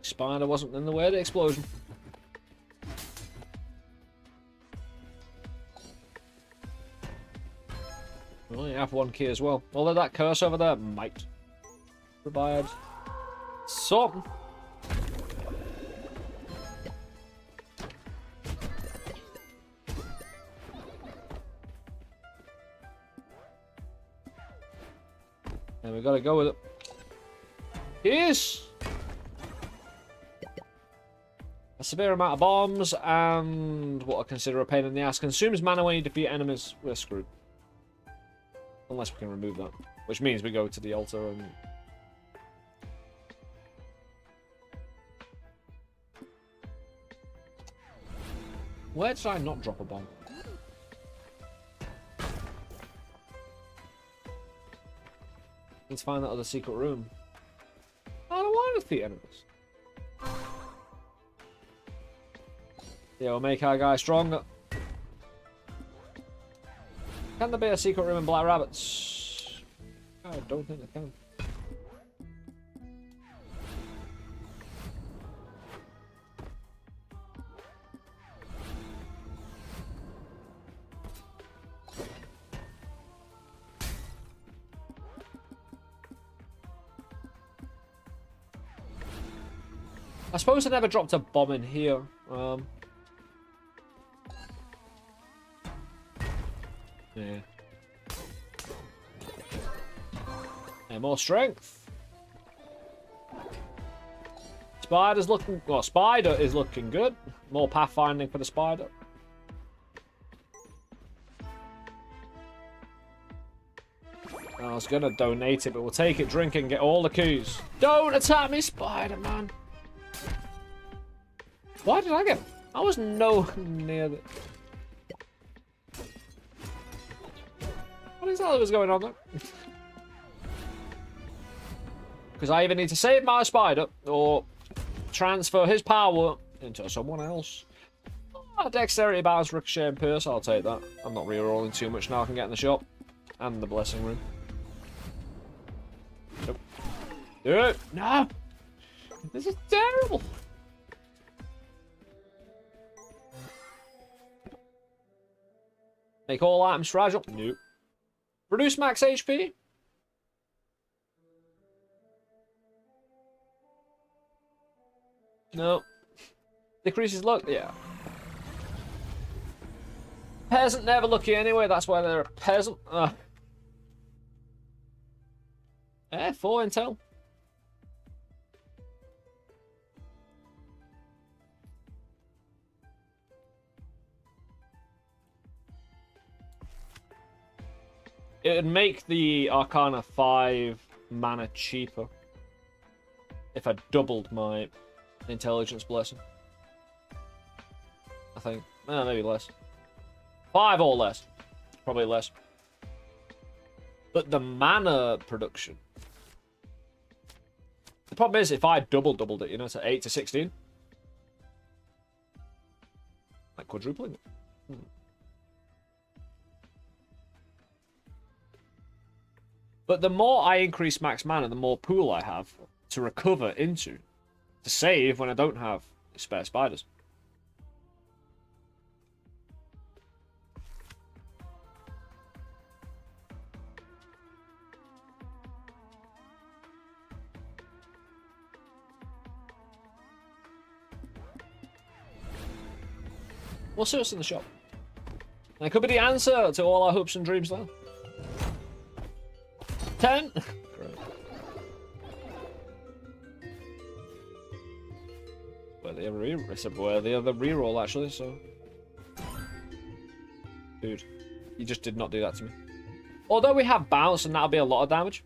A: Spider wasn't in the way of the explosion. We only have one key as well. Although that curse over there might provide something. And we gotta go with it. Yes! A severe amount of bombs and what I consider a pain in the ass. Consumes mana when you defeat enemies. We're screwed. Unless we can remove that. Which means we go to the altar and... Where did I not drop a bomb? Let's find that other secret room. I don't want to defeat enemies. Yeah, we'll make our guy stronger. Can there be a secret room in Black Rabbits? I don't think there can. I suppose I never dropped a bomb in here. Yeah. And more strength. Spider's looking... Well, spider is looking good. More pathfinding for the spider. I was going to donate it, but we'll take it, drink it, and get all the keys. Don't attack me, Spider-Man. Why did I get... I was nowhere near the... What exactly was going on there? Because I either need to save my spider or transfer his power into someone else. Oh, dexterity, balance, ricochet, and pierce. I'll take that. I'm not re-rolling too much now. I can get in the shop. And the blessing room. Nope. Do it! No! This is terrible! Make all items fragile. Nope. Reduce max HP. No. Decreases luck. Yeah. Peasant never lucky anyway. That's why they're a peasant. 4 intel. It would make the Arcana 5 mana cheaper if I doubled my intelligence blessing. I think. Maybe less. 5 or less. Probably less. But the mana production. The problem is if I doubled it, you know, to 8 to 16. Like quadrupling it. But the more I increase max mana, the more pool I have to recover into. To save when I don't have spare spiders. We'll see what's in the shop. And it could be the answer to all our hopes and dreams there. 10. Great. Where the other reroll actually, so. Dude, you just did not do that to me. Although we have bounce and that'll be a lot of damage.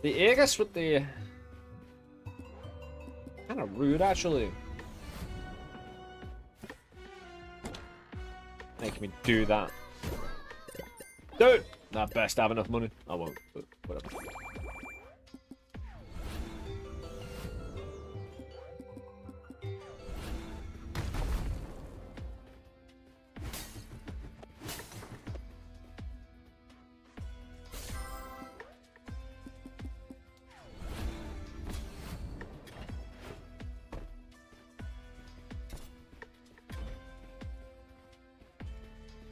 A: The Aegis with the... kind of rude actually. Making me do that. Dude! I best have enough money. I won't, but whatever.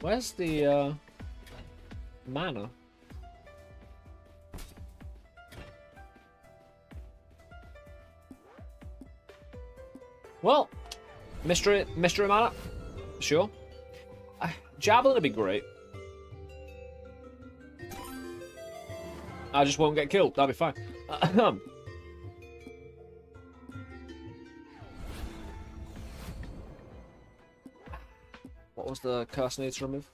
A: Where's the mana? Well, mystery mana, sure. Javelin would be great. I just won't get killed. That'll be fine. What was the cast need to remove?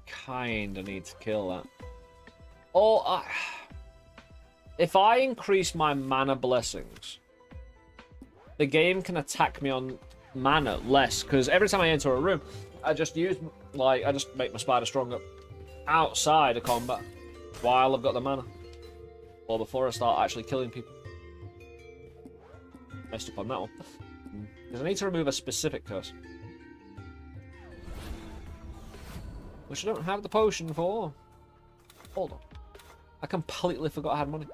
A: Kinda need to kill that. Oh, If I increase my mana blessings, the game can attack me on mana less, because every time I enter a room, I just use, like, I just make my spider stronger outside of combat while I've got the mana, or before I start actually killing people. Messed up on that one. Because I need to remove a specific curse, which I don't have the potion for. Hold on. I completely forgot I had money.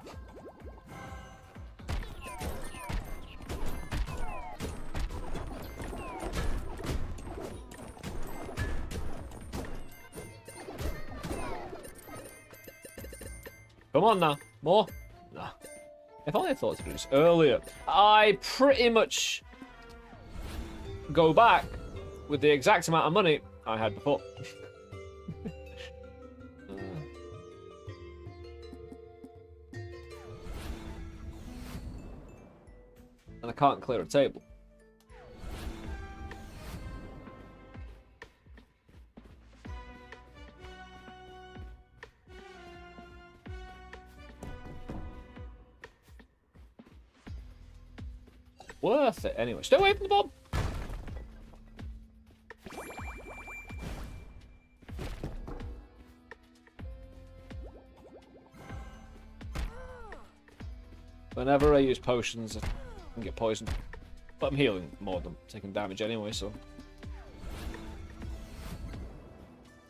A: Come on now. More? Nah. If only I thought to do this earlier. I pretty much go back with the exact amount of money I had before. And I can't clear a table. Worth it anyway. Stay away from the bomb. Whenever I use potions, I can get poisoned. But I'm healing more than taking damage anyway, so.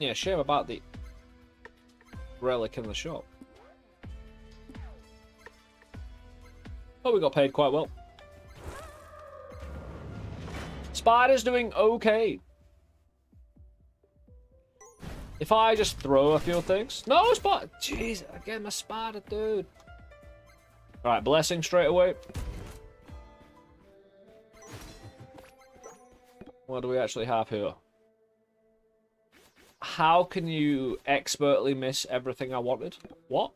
A: Yeah, shame about the relic in the shop. Oh, we got paid quite well. Spider's doing okay. If I just throw a few things. No, spider. Jeez, again, my spider, dude. Alright, blessing straight away. What do we actually have here? How can you expertly miss everything I wanted? What?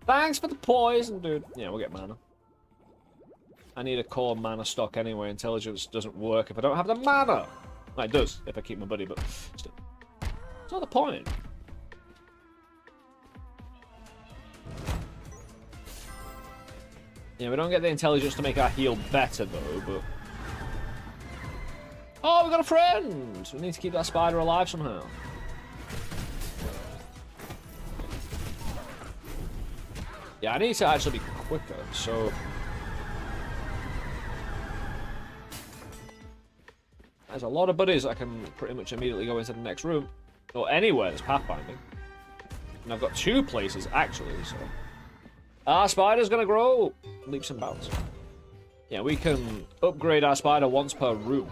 A: Thanks for the poison, dude. Yeah, we'll get mana. I need a core mana stock anyway. Intelligence doesn't work if I don't have the mana. Well, it does if I keep my buddy, but still. It's not the point. Yeah, we don't get the intelligence to make our heal better, though, but... Oh, we got a friend! We need to keep that spider alive somehow. Yeah, I need to actually be quicker, so... There's a lot of buddies I can pretty much immediately go into the next room. Or anywhere there's pathfinding. And I've got 2 places, actually, so... Our spider's gonna grow! Leaps and bounds. Yeah, we can upgrade our spider once per room.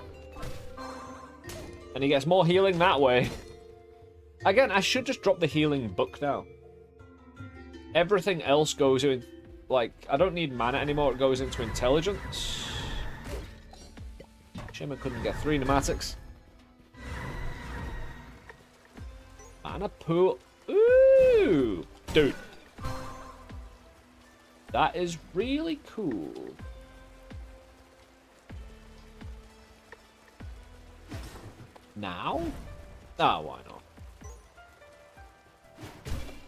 A: And he gets more healing that way. Again, I should just drop the healing book now. Everything else goes in, like, I don't need mana anymore, it goes into intelligence. Shame I couldn't get 3 pneumatics. Mana pool. Ooh! Dude. That is really cool. Now? Ah, why not?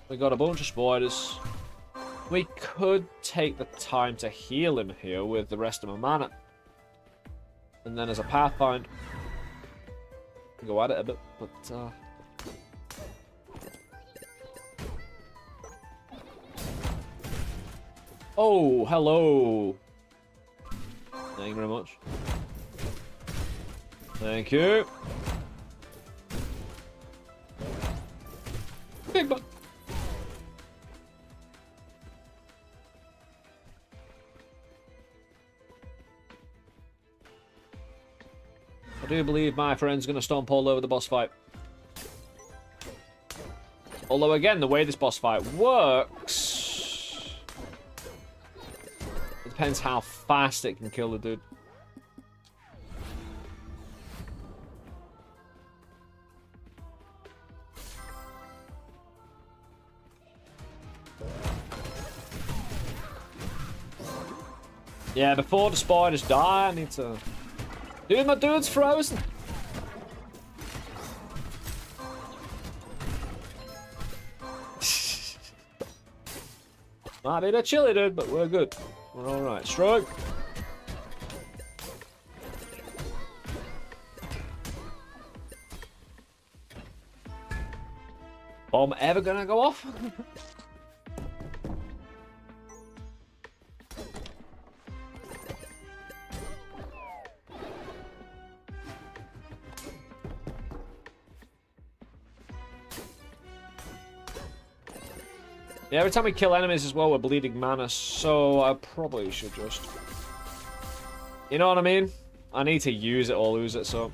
A: We got a bunch of spiders. We could take the time to heal him here with the rest of my mana. And then as a pathfind, go at it a bit, but oh, hello. Thank you very much. Thank you. Big bug. I do believe my friend's going to stomp all over the boss fight. Although, again, the way this boss fight works... It depends how fast it can kill the dude. Yeah, before the spiders die, I need to... Dude, my dude's frozen! Might be a bit chilly, dude, but we're good. We're alright. Stroke! Bomb ever gonna go off? Yeah, every time we kill enemies as well, we're bleeding mana, so I probably should just... You know what I mean? I need to use it or lose it, so...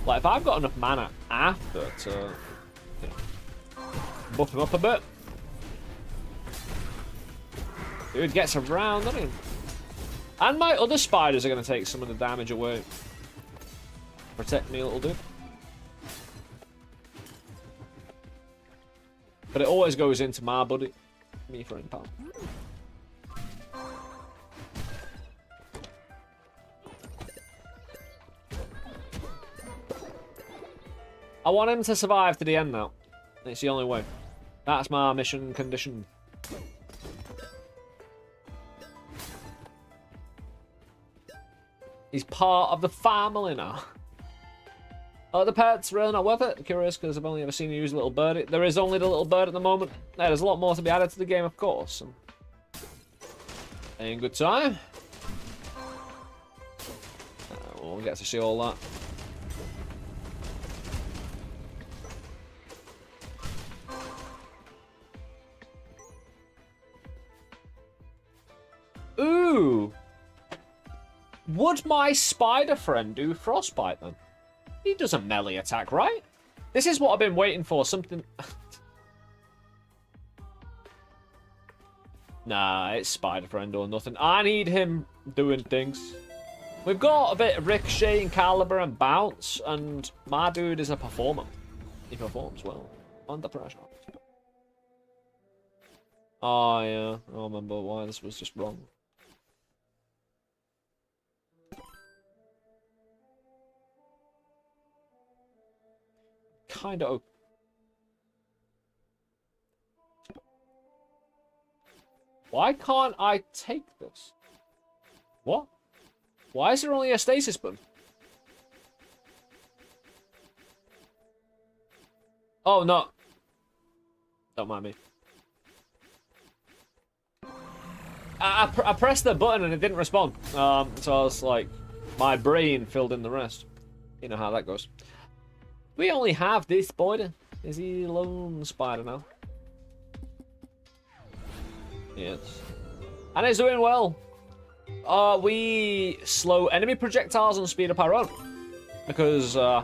A: Like, if I've got enough mana after to... You know, buff him up a bit. Dude gets around, doesn't he? And my other spiders are going to take some of the damage away. Protect me, little dude. But it always goes into my buddy. Me friend, pal. I want him to survive to the end now. It's the only way. That's my mission condition. He's part of the family now. Oh, the pet's really not worth it. I'm curious because I've only ever seen you use a little bird. There is only the little bird at the moment. Yeah, there's a lot more to be added to the game, of course. And good time. We'll get to see all that. Ooh! Would my spider friend do frostbite then? He doesn't melee attack, right? This is what I've been waiting for, something... Nah, it's spider friend or nothing. I need him doing things. We've got a bit of ricochet and caliber and bounce, and my dude is a performer. He performs well. Under pressure. Oh, yeah. I remember why this was just wrong. Kind of. Why can't I take this? What? Why is there only a stasis button? Oh, no. Don't mind me. I pressed the button and it didn't respond. So I was like, my brain filled in the rest. You know how that goes. We only have this spider. Is he a lone spider now? Yes. And he's doing well. We slow enemy projectiles and speed up our own. Because, I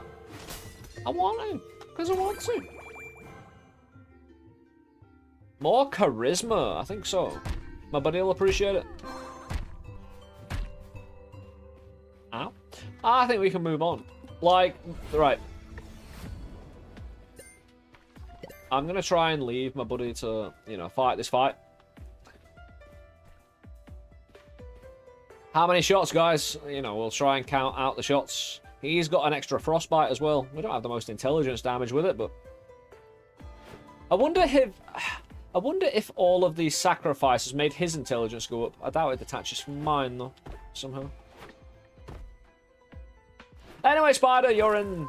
A: want to. Because I want to. More charisma. I think so. My buddy will appreciate it. Ow. I think we can move on. Like, right. I'm going to try and leave my buddy to, you know, fight this fight. How many shots, guys? You know, we'll try and count out the shots. He's got an extra frostbite as well. We don't have the most intelligence damage with it, but... I wonder if all of these sacrifices made his intelligence go up. I doubt it detaches from mine, though, somehow. Anyway, Spider, you're in...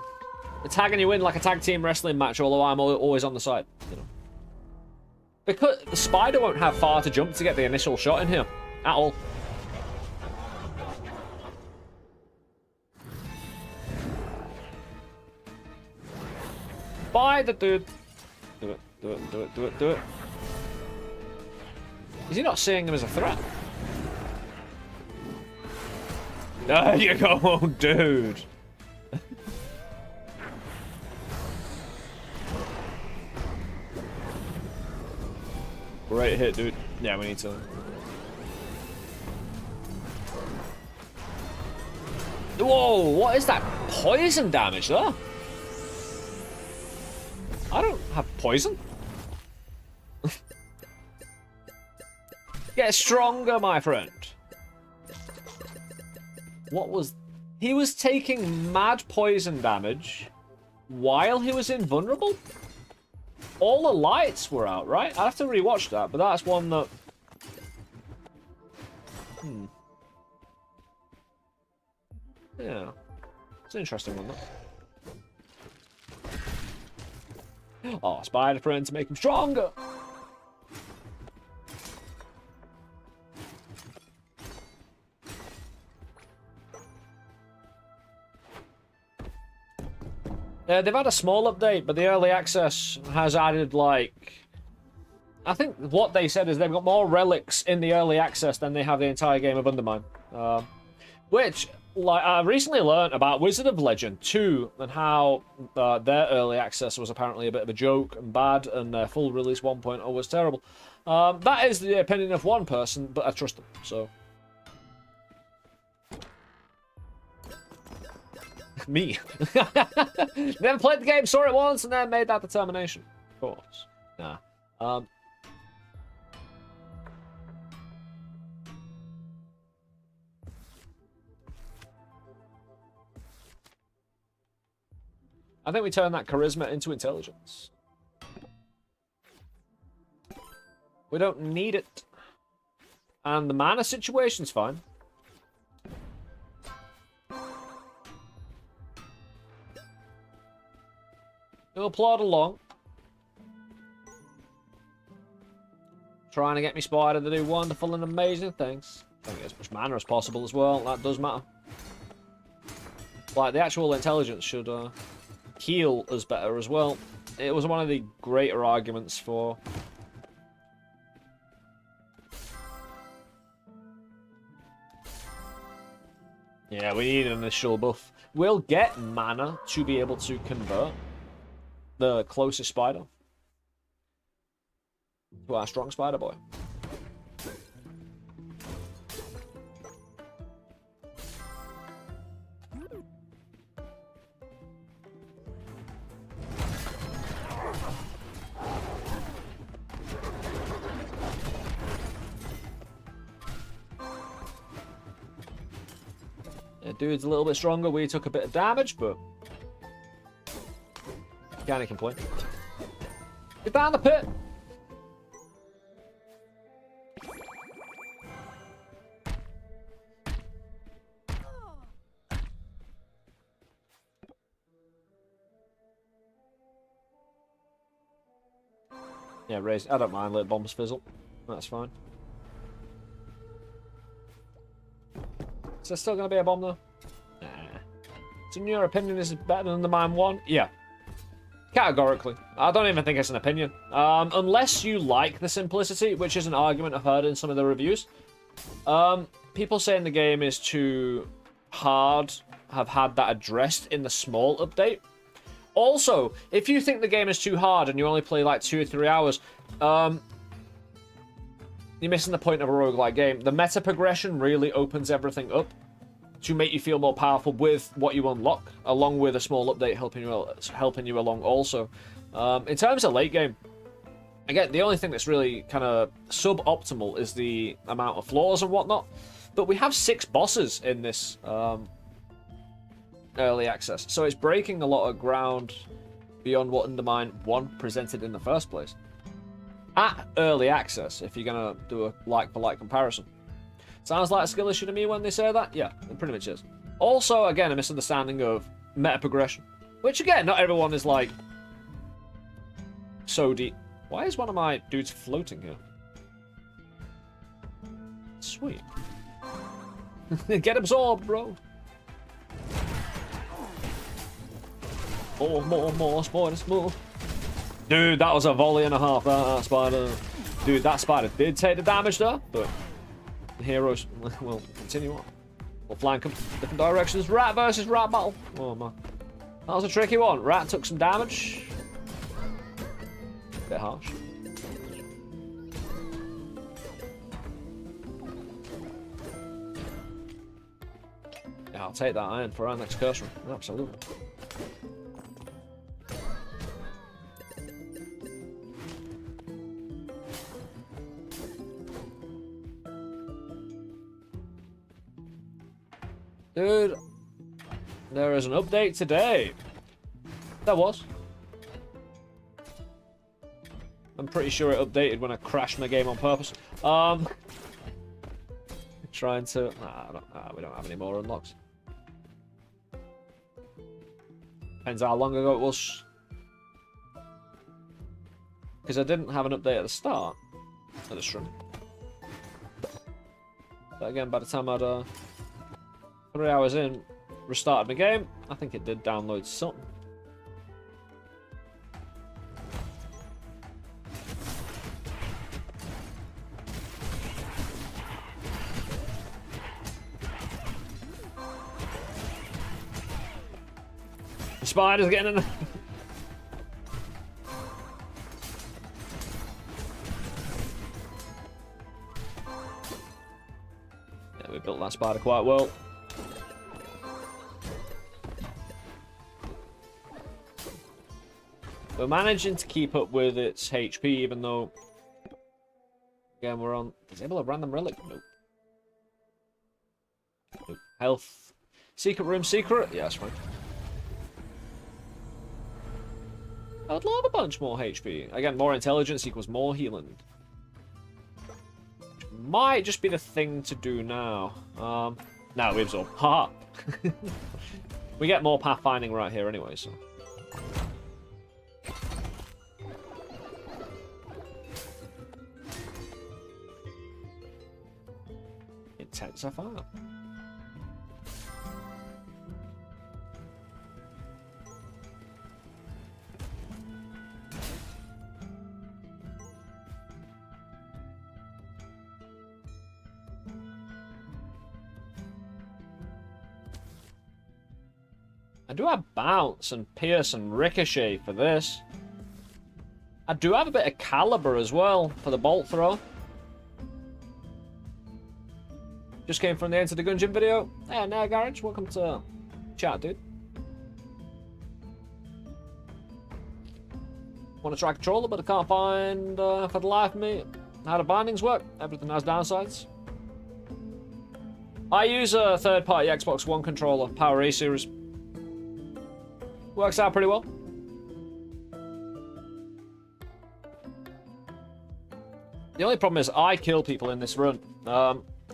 A: tagging you in like a tag team wrestling match, although I'm always on the side, you know. Because the spider won't have far to jump to get the initial shot in here. At all. Spider, dude. Do it, do it, do it, do it, do it. Is he not seeing him as a threat? There you go, dude. Great hit, dude. Yeah, we need to. Whoa, what is that? Poison damage, though? I don't have poison. Get stronger, my friend. What was... He was taking mad poison damage while he was invulnerable? All the lights were out, right? I have to rewatch that, but that's one that... Yeah. It's an interesting one, though. Oh, spider friends make him stronger! They've had a small update, but the early access has added, like... I think what they said is they've got more relics in the early access than they have the entire game of Undermine. Which, like, I recently learned about Wizard of Legend 2 and how their early access was apparently a bit of a joke and bad, and their full release 1.0 was terrible. That is the opinion of one person, but I trust them, so... Me. Never played the game, saw it once, and then made that determination. Of course. Nah. I think we turn that charisma into intelligence. We don't need it. And the mana situation's fine. We'll plod along. Trying to get me spider to do wonderful and amazing things. Trying to get as much mana as possible as well. That does matter. Like, the actual intelligence should heal us better as well. It was one of the greater arguments for... Yeah, we need an initial buff. We'll get mana to be able to convert the closest spider to our strong spider boy. Yeah, dude's a little bit stronger. We took a bit of damage, but can't complain. Get down the pit! Yeah, raise. I don't mind let bombs fizzle. That's fine. Is there still going to be a bomb though? Nah. So in your opinion, is it better than the Mine 1? Yeah. Categorically. I don't even think it's an opinion. Unless you like the simplicity, which is an argument I've heard in some of the reviews. People saying the game is too hard have had that addressed in the small update. Also, if you think the game is too hard and you only play like 2 or 3 hours, you're missing the point of a roguelike game. The meta progression really opens everything up to make you feel more powerful with what you unlock, along with a small update helping you along also. In terms of late game, again, the only thing that's really kind of suboptimal is the amount of floors and whatnot. But we have 6 bosses in this early access, so it's breaking a lot of ground beyond what Undermine 1 presented in the first place. At early access, if you're going to do a like-for-like comparison. Sounds like a skill issue to me when they say that? Yeah, it pretty much is. Also, again, a misunderstanding of meta progression. Which, again, not everyone is, like, so deep. Why is one of my dudes floating here? Sweet. Get absorbed, bro. More, spiders, more. Dude, that was a volley and a half, that spider. Dude, that spider did take the damage there, but the heroes will continue on. We'll flank them different directions. Rat versus rat battle. Oh, man. That was a tricky one. Rat took some damage. Bit harsh. I'll take that iron for our next curse run. Absolutely. Dude, there is an update today. There was. I'm pretty sure it updated when I crashed my game on purpose. Trying to... we don't have any more unlocks. Depends how long ago it was. Because I didn't have an update at the start of the stream. But again, by the time I'd 3 hours in, restarted my game, I think it did download something. The spider's getting in. Yeah, we built that spider quite well. We're managing to keep up with its HP, even though... Again, we're on... Disable a random relic? Nope. Nope. Health. Secret room secret? Yeah, that's fine. I'd love a bunch more HP. Again, more intelligence equals more healing. Which might just be the thing to do now. No, we absorb. Haha. We get more pathfinding right here anyway, so... Intensify. I do have bounce and pierce and ricochet for this. I do have a bit of caliber as well for the bolt throw. Just came from the Enter the Gungeon video. Hey, now Garage, welcome to chat, dude. Want to try controller, but I can't find for the life of me how the bindings work. Everything has downsides. I use a third-party Xbox One controller, Power A series. Works out pretty well. The only problem is I kill people in this run.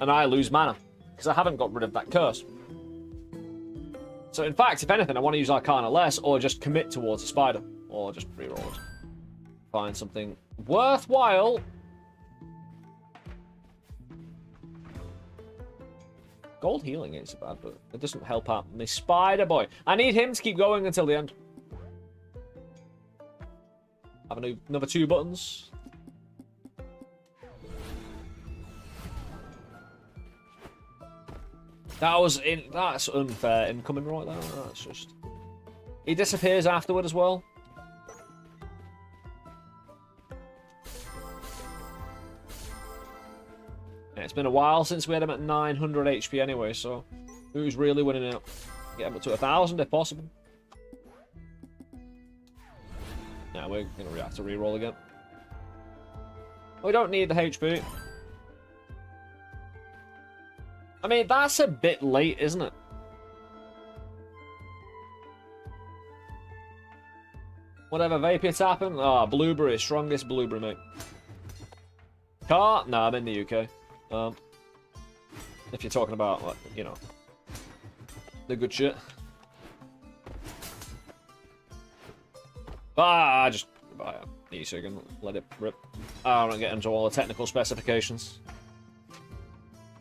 A: And I lose mana, because I haven't got rid of that curse. So in fact, if anything, I want to use Arcana less, or just commit towards a spider. Or just reroll it. Find something worthwhile. Gold healing ain't so bad, but it doesn't help out my spider boy. I need him to keep going until the end. Have another 2 buttons. That's unfair incoming right there. That's just... He disappears afterward as well. Yeah, it's been a while since we had him at 900 HP anyway, so who's really winning out? Get him up to 1,000 if possible. Now we're gonna have to reroll again. We don't need the HP. I mean, that's a bit late, isn't it? Whatever, vapor tapping. Ah, blueberry, strongest blueberry, mate. Car? No, I'm in the UK. If you're talking about, like, you know, the good shit. I just buy a e-cig and let it rip. I don't get into all the technical specifications.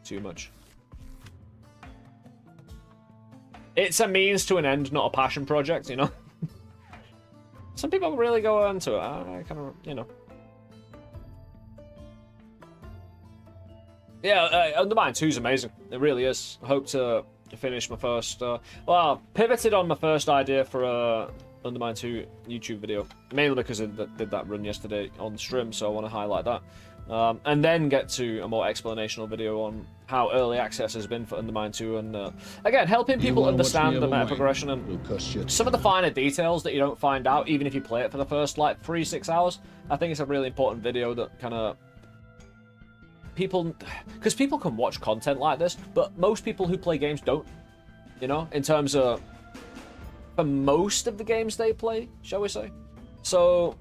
A: Too much. It's a means to an end, not a passion project, you know? Some people really go into it. I kind of, you know. Yeah, Undermine 2 is amazing. It really is. I hope to finish my first... well, I pivoted on my first idea for a Undermine 2 YouTube video. Mainly because I did that run yesterday on stream, so I want to highlight that. and then get to a more explanational video on how early access has been for Undermine 2, and again, helping people understand the meta progression and some of the finer details that you don't find out even if you play it for the first like 3-6 hours. I think it's a really important video that kind of people, because people can watch content like this, but most people who play games don't, you know, in terms of for most of the games they play, shall we say. So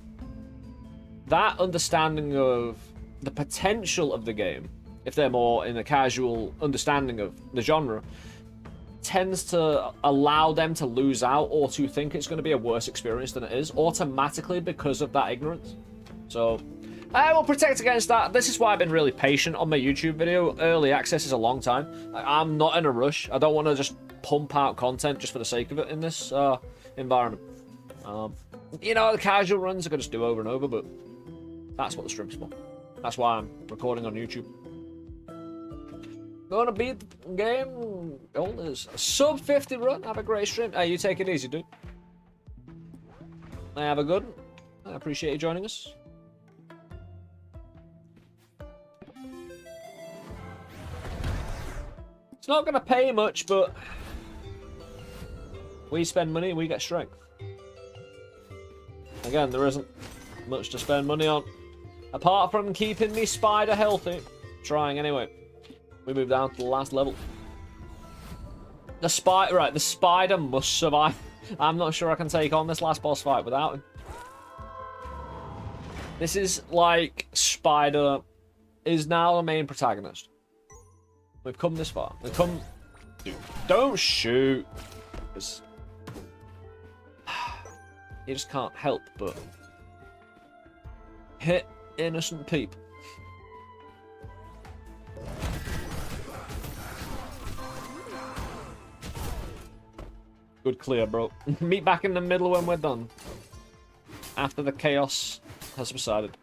A: that understanding of the potential of the game, if they're more in a casual understanding of the genre, tends to allow them to lose out or to think it's going to be a worse experience than it is automatically because of that ignorance. So I will protect against that. This is why I've been really patient on my YouTube video. Early access is a long time. I'm not in a rush. I don't want to just pump out content just for the sake of it in this environment. You know, the casual runs I could just do over and over, but that's what the stream's for. That's why I'm recording on YouTube. Gonna beat the game. Goal is a sub 50 run. Have a great stream. Hey, you take it easy, dude. Have a good one. I appreciate you joining us. It's not gonna pay much, but we spend money, we get strength. Again, there isn't much to spend money on, apart from keeping me spider healthy. Trying anyway. We move down to the last level. The spider must survive. I'm not sure I can take on this last boss fight without him. This is like Spider is now the main protagonist. We've come this far. We've come... Dude, don't shoot. You just can't help but hit innocent people. Good clear, bro. Meet back in the middle when we're done. After the chaos has subsided.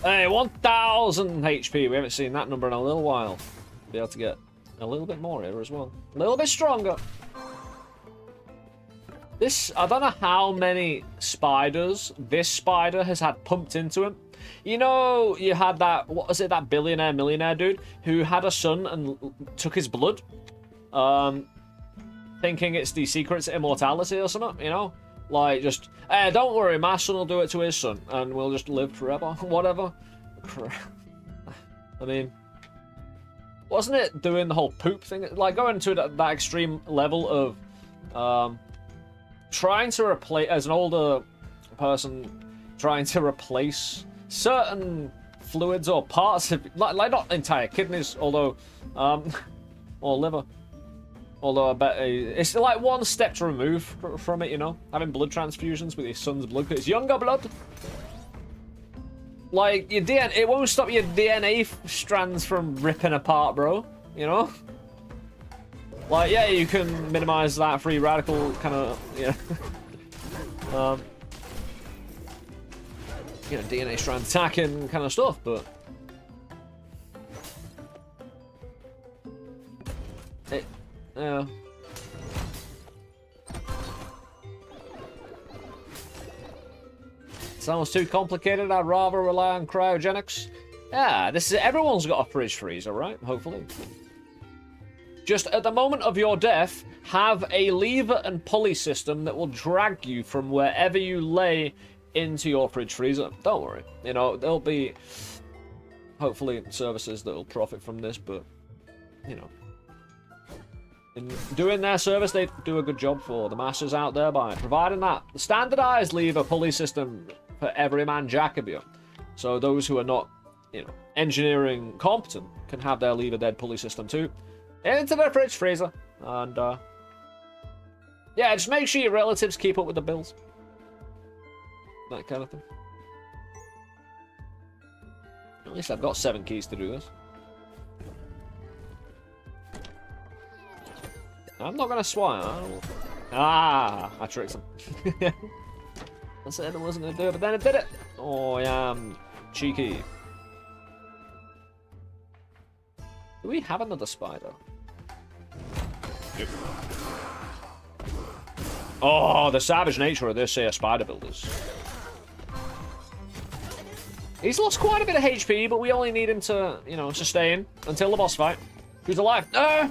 A: Hey, 1000 HP. We haven't seen that number in a little while. Be able to get a little bit more here as well. A little bit stronger. This, I don't know how many spiders this spider has had pumped into him. You know, you had that, what was it, that billionaire, millionaire dude who had a son and took his blood? Thinking it's the secret to immortality or something, you know? Like, just, hey, don't worry, my son will do it to his son, and we'll just live forever, whatever. I mean, wasn't it doing the whole poop thing? Like, going to that extreme level of, trying to replace, as an older person, trying to replace certain fluids or parts of, like not entire kidneys, although, or liver. Although I bet it's like one step to remove from it, you know? Having blood transfusions with his son's blood, because it's younger blood. Like, your DNA, it won't stop your DNA strands from ripping apart, bro. You know? Like, yeah, you can minimize that free radical kind of, yeah. You know, DNA strand attacking kind of stuff, but it, yeah. Sounds too complicated. I'd rather rely on cryogenics. Yeah, this is, everyone's got a fridge freezer, right? Hopefully. Just at the moment of your death, have a lever and pulley system that will drag you from wherever you lay into your fridge freezer. Don't worry. You know, there'll be hopefully services that will profit from this, but, you know, in doing their service, they do a good job for the masters out there by providing that standardized lever pulley system for every man Jacobia. So those who are not, you know, engineering competent can have their lever dead pulley system too. Into the fridge freezer. And, yeah, just make sure your relatives keep up with the bills. That kind of thing. At least I've got 7 keys to do this. I'm not going to swan. I tricked him. I said I wasn't going to do it, but then it did it. Oh, I am cheeky. Do we have another spider? Yep. Oh, the savage nature of this here spider builders. He's lost quite a bit of HP, but we only need him to, you know, sustain until the boss fight. Who's alive? Ah!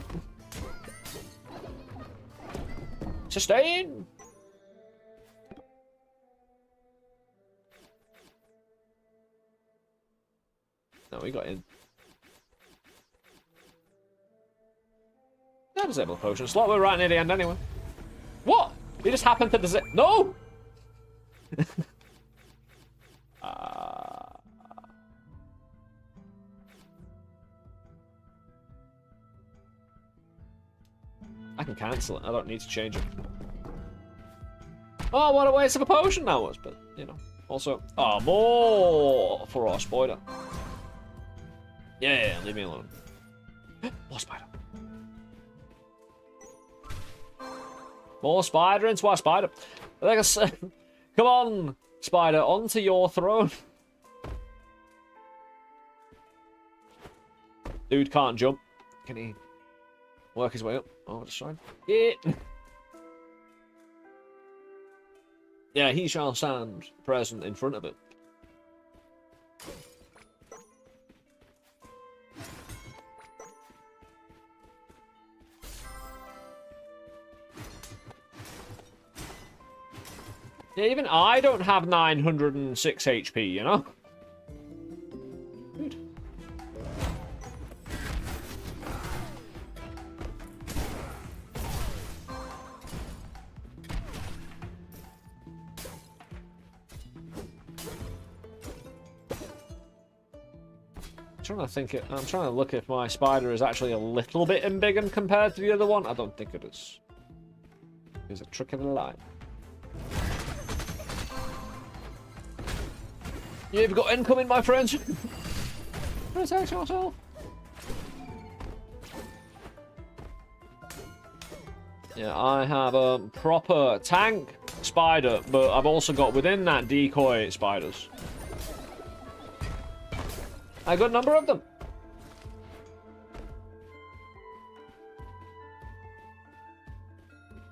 A: Sustain! No, we got in. Yeah, disable the potion slot. We're right near the end anyway. What? He just happened to disable. No! I can cancel it. I don't need to change it. Oh, what a waste of a potion that was. But, you know. Also, oh, more for our spider. Yeah, leave me alone. More spider. More spider into our spider. Like I said, come on, spider, onto your throne. Dude can't jump. Can he work his way up? Oh, just trying. Yeah. Yeah, he shall stand present in front of it. Yeah, even I don't have 906 HP, you know? Good. I'm trying to look if my spider is actually a little bit embiggened compared to the other one. I don't think it is. It's a trick of the light. You've got incoming, my friends. Protect yourself. Yeah, I have a proper tank spider, but I've also got within that decoy spiders. A good number of them.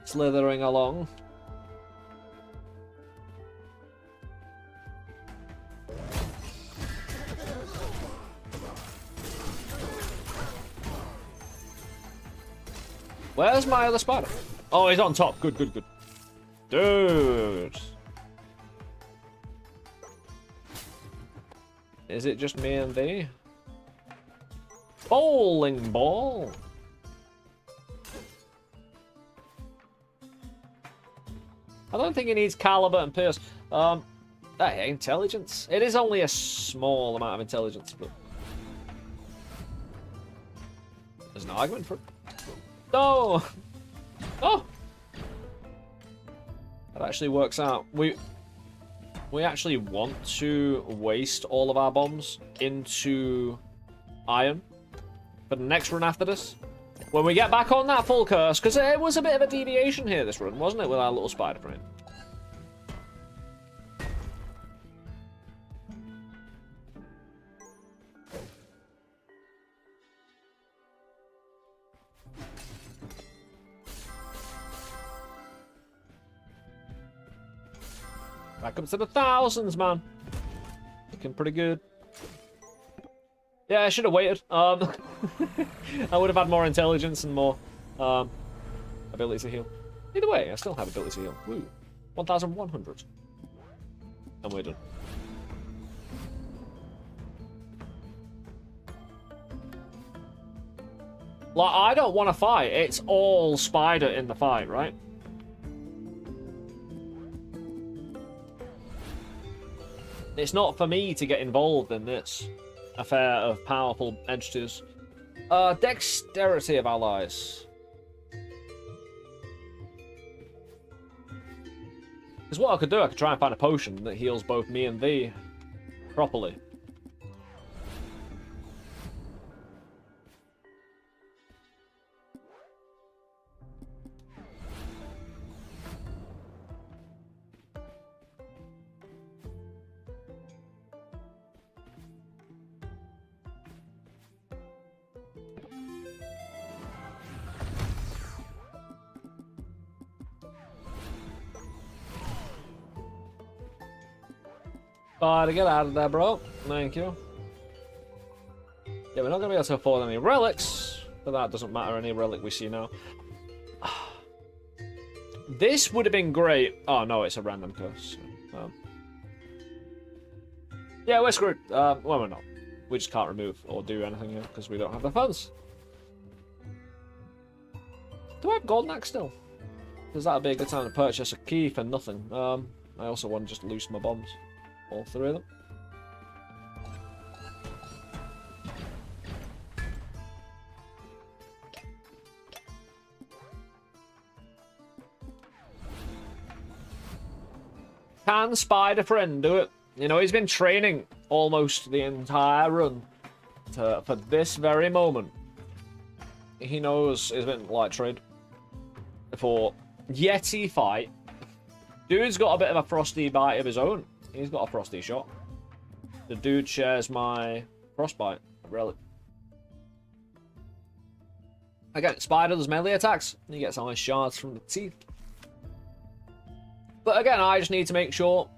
A: Slithering along. Where's my other spider? Oh, he's on top. Good, good, good. Dude. Is it just me and thee? Bowling ball. I don't think he needs caliber and pierce. Intelligence. It is only a small amount of intelligence, but there's an argument for it. No! Oh! That actually works out. We actually want to waste all of our bombs into iron for the next run after this. When we get back on that full curse, because it was a bit of a deviation here this run, wasn't it, with our little spider frame? Back up to the thousands, man. Looking pretty good. Yeah, I should have waited. I would have had more intelligence and more ability to heal. Either way, I still have ability to heal. Woo. 1,100. And we're done. Like, I don't want to fight. It's all spider in the fight, right? It's not for me to get involved in this affair of powerful entities. Dexterity of allies. Because what I could do, I could try and find a potion that heals both me and thee properly. Spider, get out of there, bro. Thank you. Yeah, we're not going to be able to afford any relics, but that doesn't matter. Any relic we see now. This would have been great. Oh, no, it's a random curse. Yeah, we're screwed. Well, we're not. We just can't remove or do anything here because we don't have the funds. Do I have Golden Axe still? Because that would be a good time to purchase a key for nothing. I also want to just loose my bombs. All three of them. Can Spider Friend do it? You know, he's been training almost the entire run for this very moment. He knows he's been like trained for Yeti fight. Dude's got a bit of a frosty bite of his own. He's got a frosty shot. The dude shares my frostbite relic. Again, Spider does melee attacks. He gets ice shards from the teeth. But again, I just need to make sure.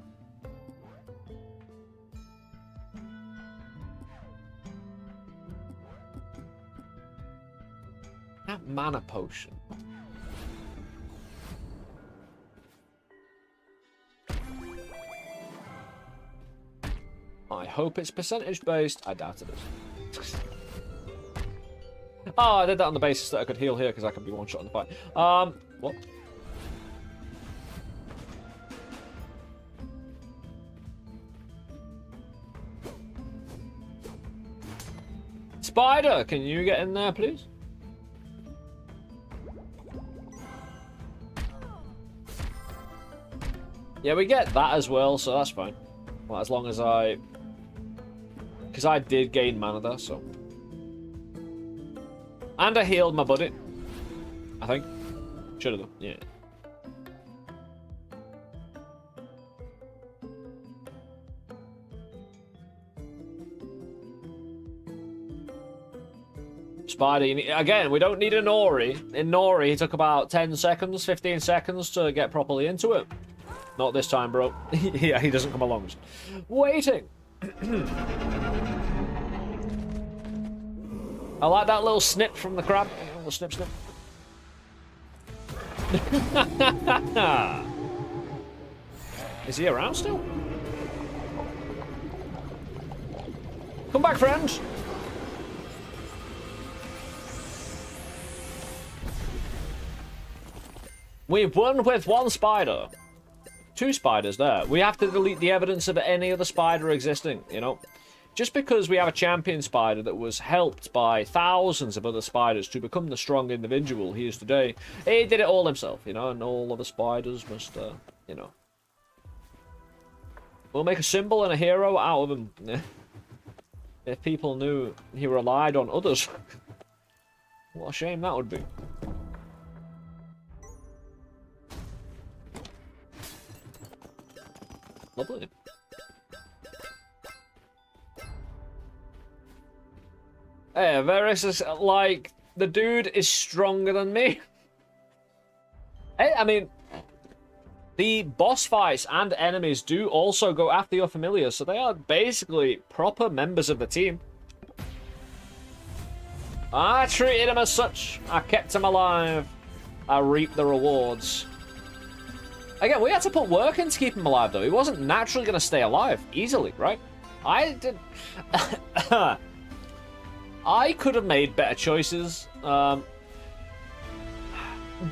A: That mana potion. I hope it's percentage based. I doubt it is. Oh, I did that on the basis that I could heal here because I could be one shot in the fight. What? Spider, can you get in there, please? Yeah, we get that as well, so that's fine. Well, as long as I... Because I did gain mana there, so... And I healed my buddy. I think. Should have done, yeah. Spider, again, we don't need a Nori. In Nori, it took about 10 seconds, 15 seconds to get properly into it. Not this time, bro. Yeah, he doesn't come along. Waiting. I like that little snip from the crab. A little snip, snip. Is he around still? Come back, friends. We've won with one spider. Two spiders there. We have to delete the evidence of any other spider existing, you know? Just because we have a champion spider that was helped by thousands of other spiders to become the strong individual he is today, he did it all himself, you know, and all other spiders must, you know. We'll make a symbol and a hero out of him. If people knew he relied on others. What a shame that would be. Lovely. Hey, Varys is like, the dude is stronger than me. Hey, I mean, the boss fights and enemies do also go after your familiars, so they are basically proper members of the team. I treated him as such. I kept him alive. I reaped the rewards. Again, we had to put work in to keep him alive, though. He wasn't naturally going to stay alive easily, right? I did... I could have made better choices, but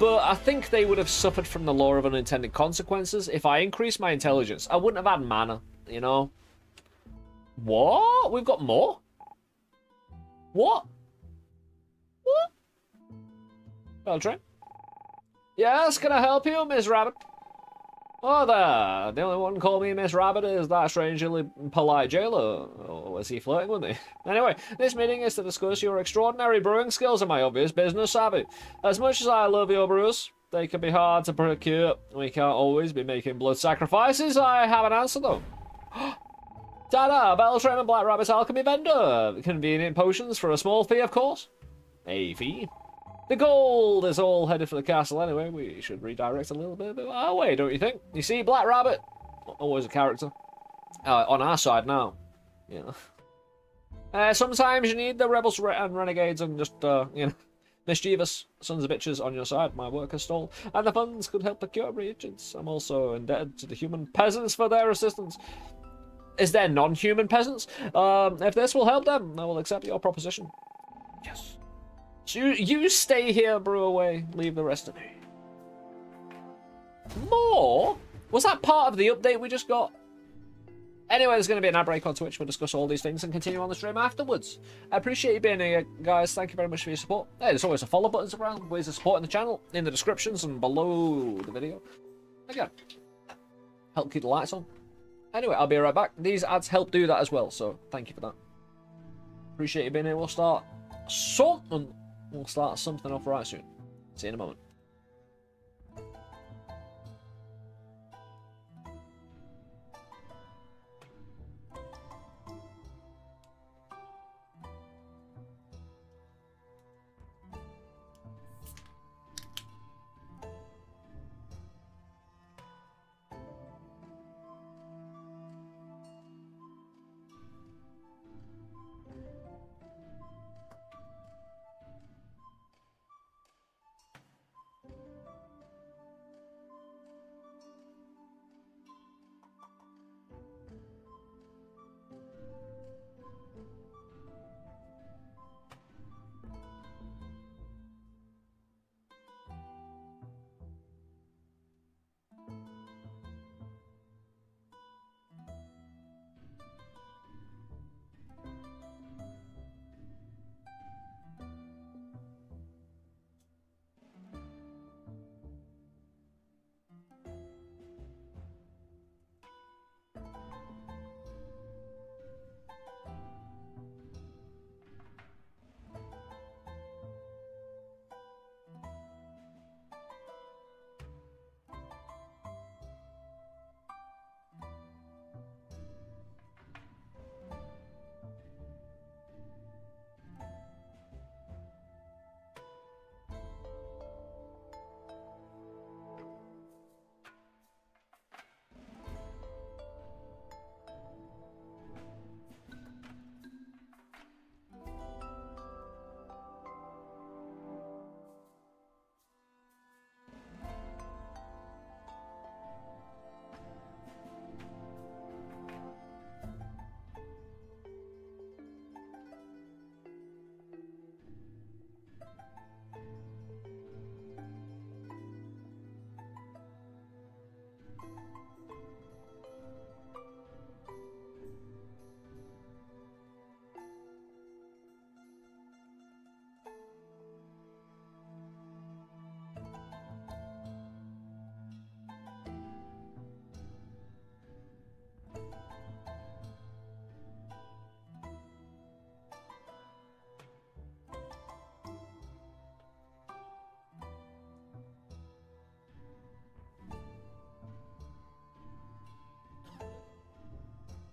A: I think they would have suffered from the law of unintended consequences. If I increased my intelligence, I wouldn't have had mana, you know? What? We've got more? What? What? Beltran? Yes, can I help you, Miss Rabbit? Oh there, the only one who called me Miss Rabbit is that strangely polite jailer. Or was he flirting with me? Anyway, this meeting is to discuss your extraordinary brewing skills and my obvious business savvy. As much as I love your brewers, they can be hard to procure. We can't always be making blood sacrifices. I have an answer though. Ta-da, Beltran and Black Rabbit's alchemy vendor. Convenient potions for a small fee, of course. A fee? The gold is all headed for the castle anyway. We should redirect a little bit our way, don't you think? You see, Black Rabbit, always a character. on our side now. You know. Sometimes you need the rebels and renegades and just, you know, mischievous sons of bitches on your side. My work has stalled, and the funds could help procure reagents. I'm also indebted to the human peasants for their assistance. Is there non-human peasants? If this will help them, I will accept your proposition. Yes. So you stay here, brew away, leave the rest to me. More? Was that part of the update we just got? Anyway, there's going to be an ad break on Twitch. We'll discuss all these things and continue on the stream afterwards. I appreciate you being here, guys. Thank you very much for your support. Hey, there's always a follow buttons around, ways of supporting the channel in the descriptions and below the video. Again, help keep the lights on. Anyway, I'll be right back. These ads help do that as well, so thank you for that. Appreciate you being here. We'll start something off right soon. See you in a moment.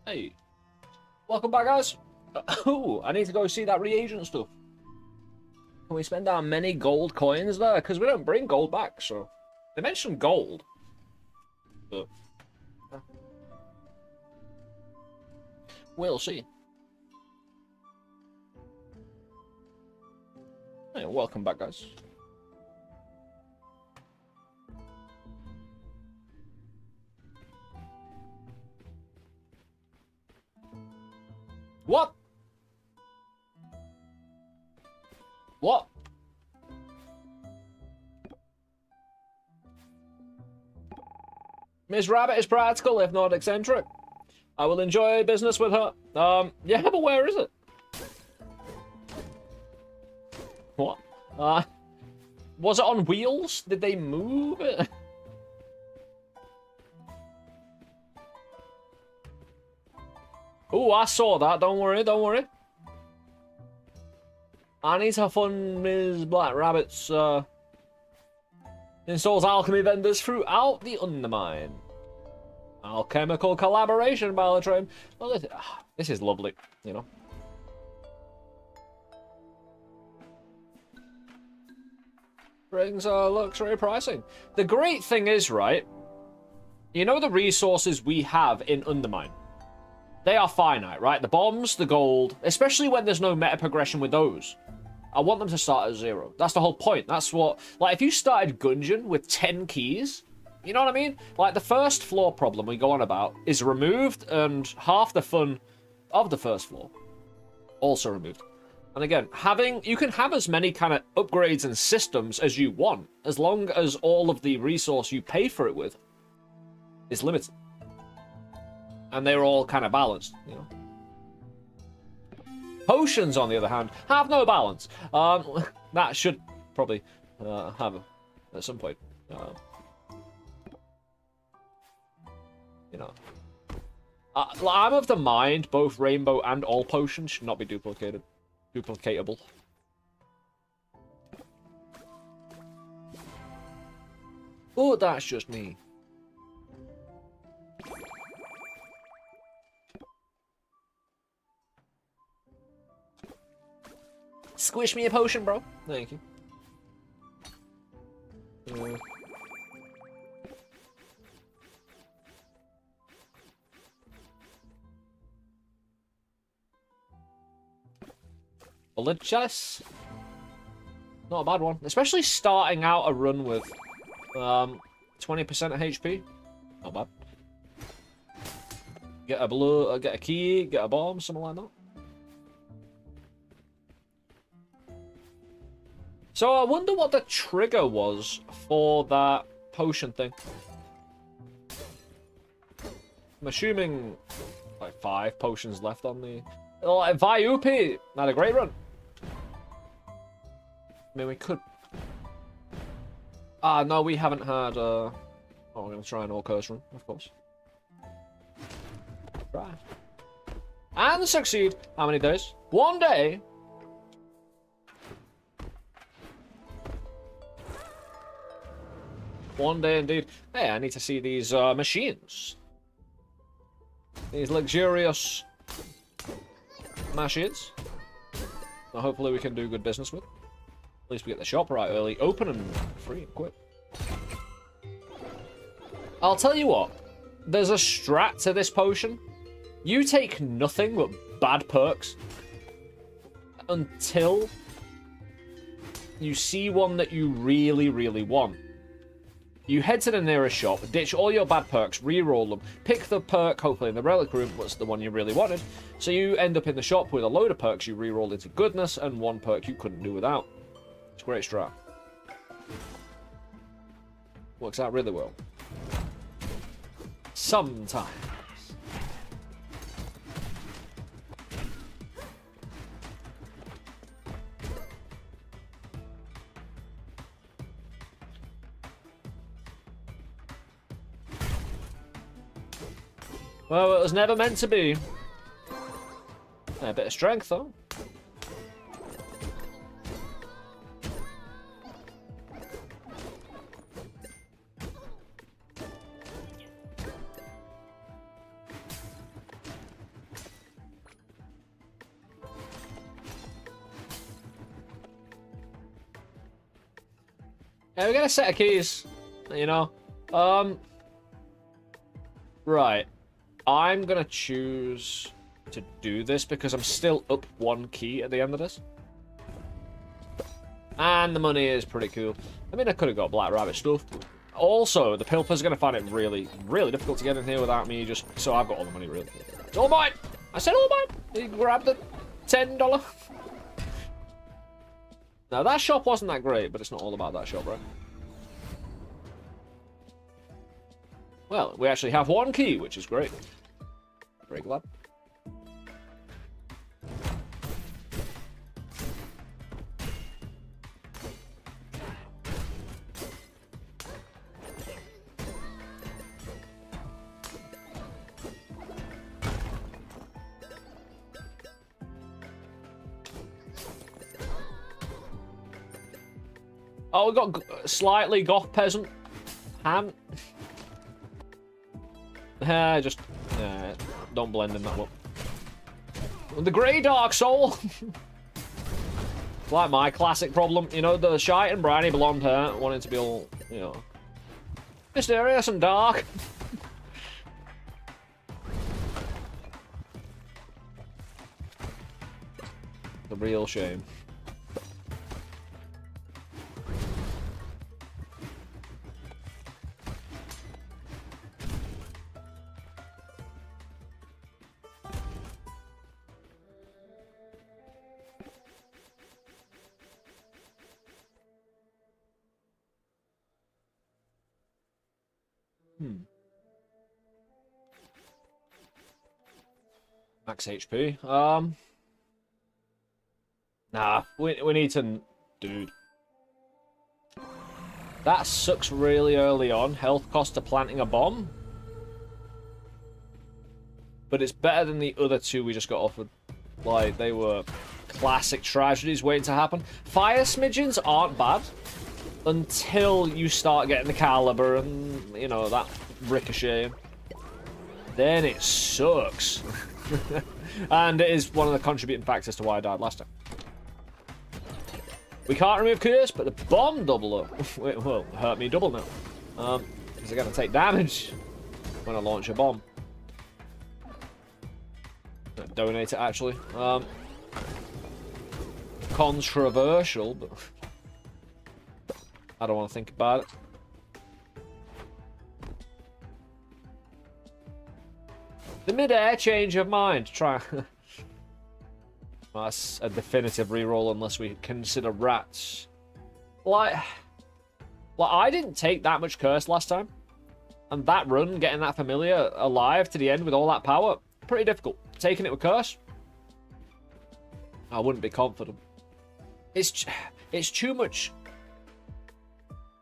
A: Hey, welcome back, guys. Oh, I need to go see that reagent stuff. Can we spend our many gold coins there? Because we don't bring gold back, so... They mentioned gold. But... We'll see. Hey, welcome back, guys. What? What? Miss Rabbit is practical, if not eccentric. I will enjoy business with her. Yeah, but where is it? What? Was it on wheels? Did they move it? Oh, I saw that. Don't worry, don't worry. I need to fund Ms. Black Rabbit's, installs alchemy vendors throughout the Undermine. Alchemical collaboration, Balatrim. Well, this is lovely, you know. Brings luxury pricing. The great thing is, right, you know the resources we have in Undermine? they are finite, right? The bombs, the gold, especially when there's no meta progression with those. I want them to start at 0. That's the whole point. That's what, like, if you started Gungeon with 10 keys, you know what I mean? Like, the first floor problem we go on about is removed, and half the fun of the first floor also removed. And again, you can have as many kind of upgrades and systems as you want, as long as all of the resource you pay for it with is limited. And they're all kind of balanced, you know? Potions, on the other hand, have no balance. That should probably have at some point. You know, I'm of the mind both rainbow and all potions should not be duplicatable. Oh, that's just me. Squish me a potion, bro. Thank you. Bullet chest. Not a bad one. Especially starting out a run with 20% of HP. Not bad. Get a key, get a bomb, something like that. So I wonder what the trigger was for that potion thing. I'm assuming like 5 potions left on the... Like, Viupi had a great run. I mean, we could... no, we haven't had... Oh, we're going to try an all-curse run, of course. Right. And succeed. How many days? 1 day. One day indeed. Hey, I need to see these machines. These luxurious machines. Now, hopefully we can do good business with. At least we get the shop right early. Open and free and quick. I'll tell you what. There's a strat to this potion. You take nothing but bad perks until you see one that you really, really want. You head to the nearest shop, ditch all your bad perks, re-roll them, pick the perk, hopefully in the relic room, what's the one you really wanted. So you end up in the shop with a load of perks you re-rolled into goodness, and one perk you couldn't do without. It's a great strat. Works out really well. Sometimes. Well, it was never meant to be. A bit of strength, though. Yeah, we got a set of keys, you know. Right. I'm gonna choose to do this because I'm still up 1 key at the end of this. And the money is pretty cool. I mean, I could have got Black Rabbit stuff. Also, the Pilfer's gonna find it really, really difficult to get in here without me just... So I've got all the money, really. It's all mine! I said all mine! He grabbed the $10. Now, that shop wasn't that great, but it's not all about that shop, right? Well, we actually have 1 key, which is great. Very glad. Oh, we got slightly goth peasant. Ham. Just don't blend in that one. The Grey Dark Soul. Like my classic problem, you know, the shy and briny blonde hair, wanting to be all, you know, mysterious and dark. real shame. Max HP. Nah, we need to... Dude. That sucks really early on. Health cost to planting a bomb. But it's better than the other two we just got offered. Like, they were classic tragedies waiting to happen. Fire smidgens aren't bad. Until you start getting the caliber and, you know, that ricocheting. Then it sucks. And it is one of the contributing factors to why I died last time. We can't remove curse, but the bomb double up will hurt me double now. Because I'm going to take damage when I launch a bomb. Donate it, actually. Controversial, but I don't want to think about it. The mid-air change of mind. Try. That's a definitive reroll unless we consider rats. Like I didn't take that much curse last time. And that run, getting that familiar alive to the end with all that power, pretty difficult. Taking it with curse, I wouldn't be confident. It's too much.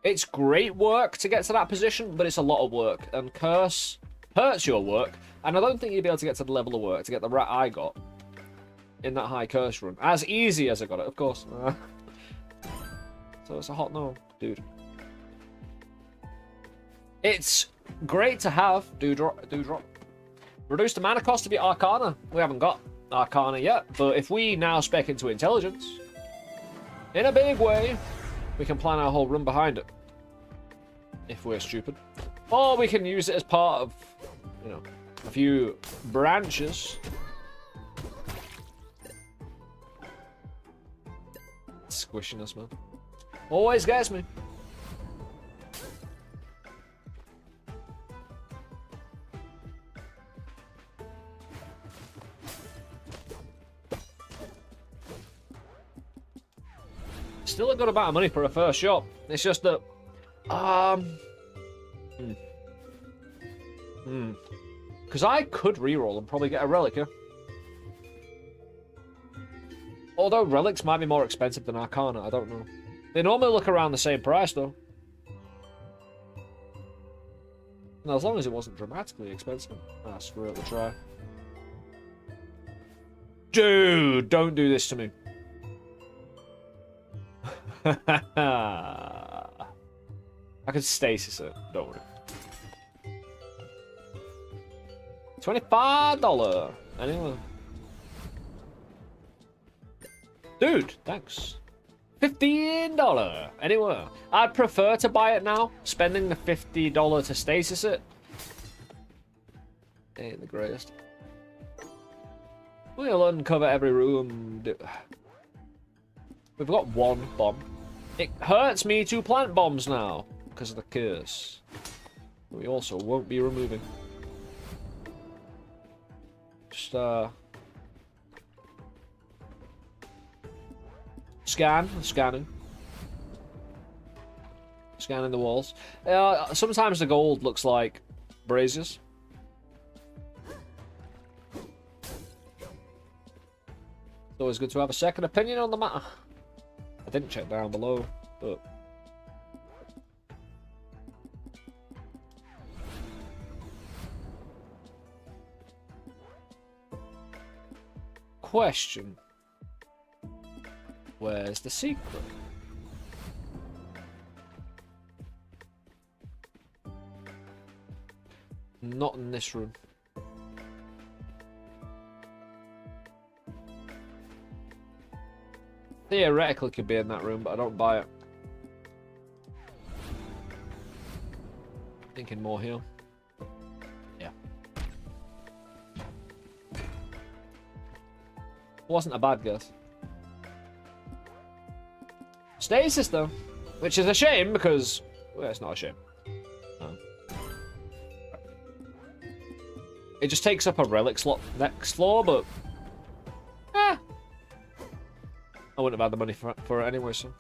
A: It's great work to get to that position, but it's a lot of work. And curse hurts your work. And I don't think you'd be able to get to the level of work to get the rat I got in that high curse run. As easy as I got it, of course. So it's a hot no, dude. It's great to have, Dewdrop. Reduce the mana cost to be Arcana. We haven't got Arcana yet, but if we now spec into Intelligence, in a big way, we can plan our whole run behind it. If we're stupid. Or we can use it as part of, you know, a few branches. Squishiness, man. Always gets me. Still a good amount of money for a first shot. It's just that... Because I could reroll and probably get a relic here. Although relics might be more expensive than Arcana, I don't know. They normally look around the same price, though. No, as long as it wasn't dramatically expensive. Ah, screw it, we'll try. Dude, don't do this to me. I could stasis it, don't worry. $25. Anyway. Dude, thanks. $15. Anyway. I'd prefer to buy it now. Spending the $50 to stasis it ain't the greatest. We'll uncover every room. We've got one bomb. It hurts me to plant bombs now because of the curse. We also won't be removing. Just scanning the walls. Sometimes the gold looks like braziers. It's always good to have a second opinion on the matter. I didn't check down below, but... Question. Where's the secret? Not in this room. Theoretically could be in that room, but I don't buy it. Thinking more here. Yeah. Wasn't a bad guess. stasis though, which is a shame because well, it's not a shame. No. It just takes up a relic slot next floor, but I wouldn't have had the money for it anyway. So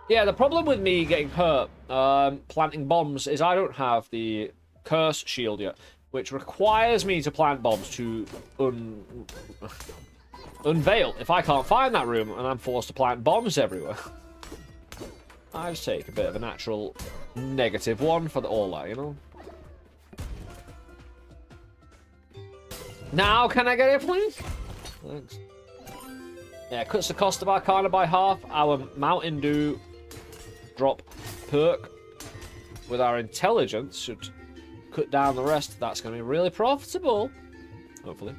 A: yeah, the problem with me getting hurt planting bombs is I don't have the curse shield yet, which requires me to plant bombs to unveil if I can't find that room, and I'm forced to plant bombs everywhere. I just take a bit of a natural -1 for the all that, you know. Now can I get it, please? Thanks. Yeah, cuts the cost of Arcana by half. Our Mountain Dew drop perk with our intelligence should cut down the rest. That's going to be really profitable, hopefully.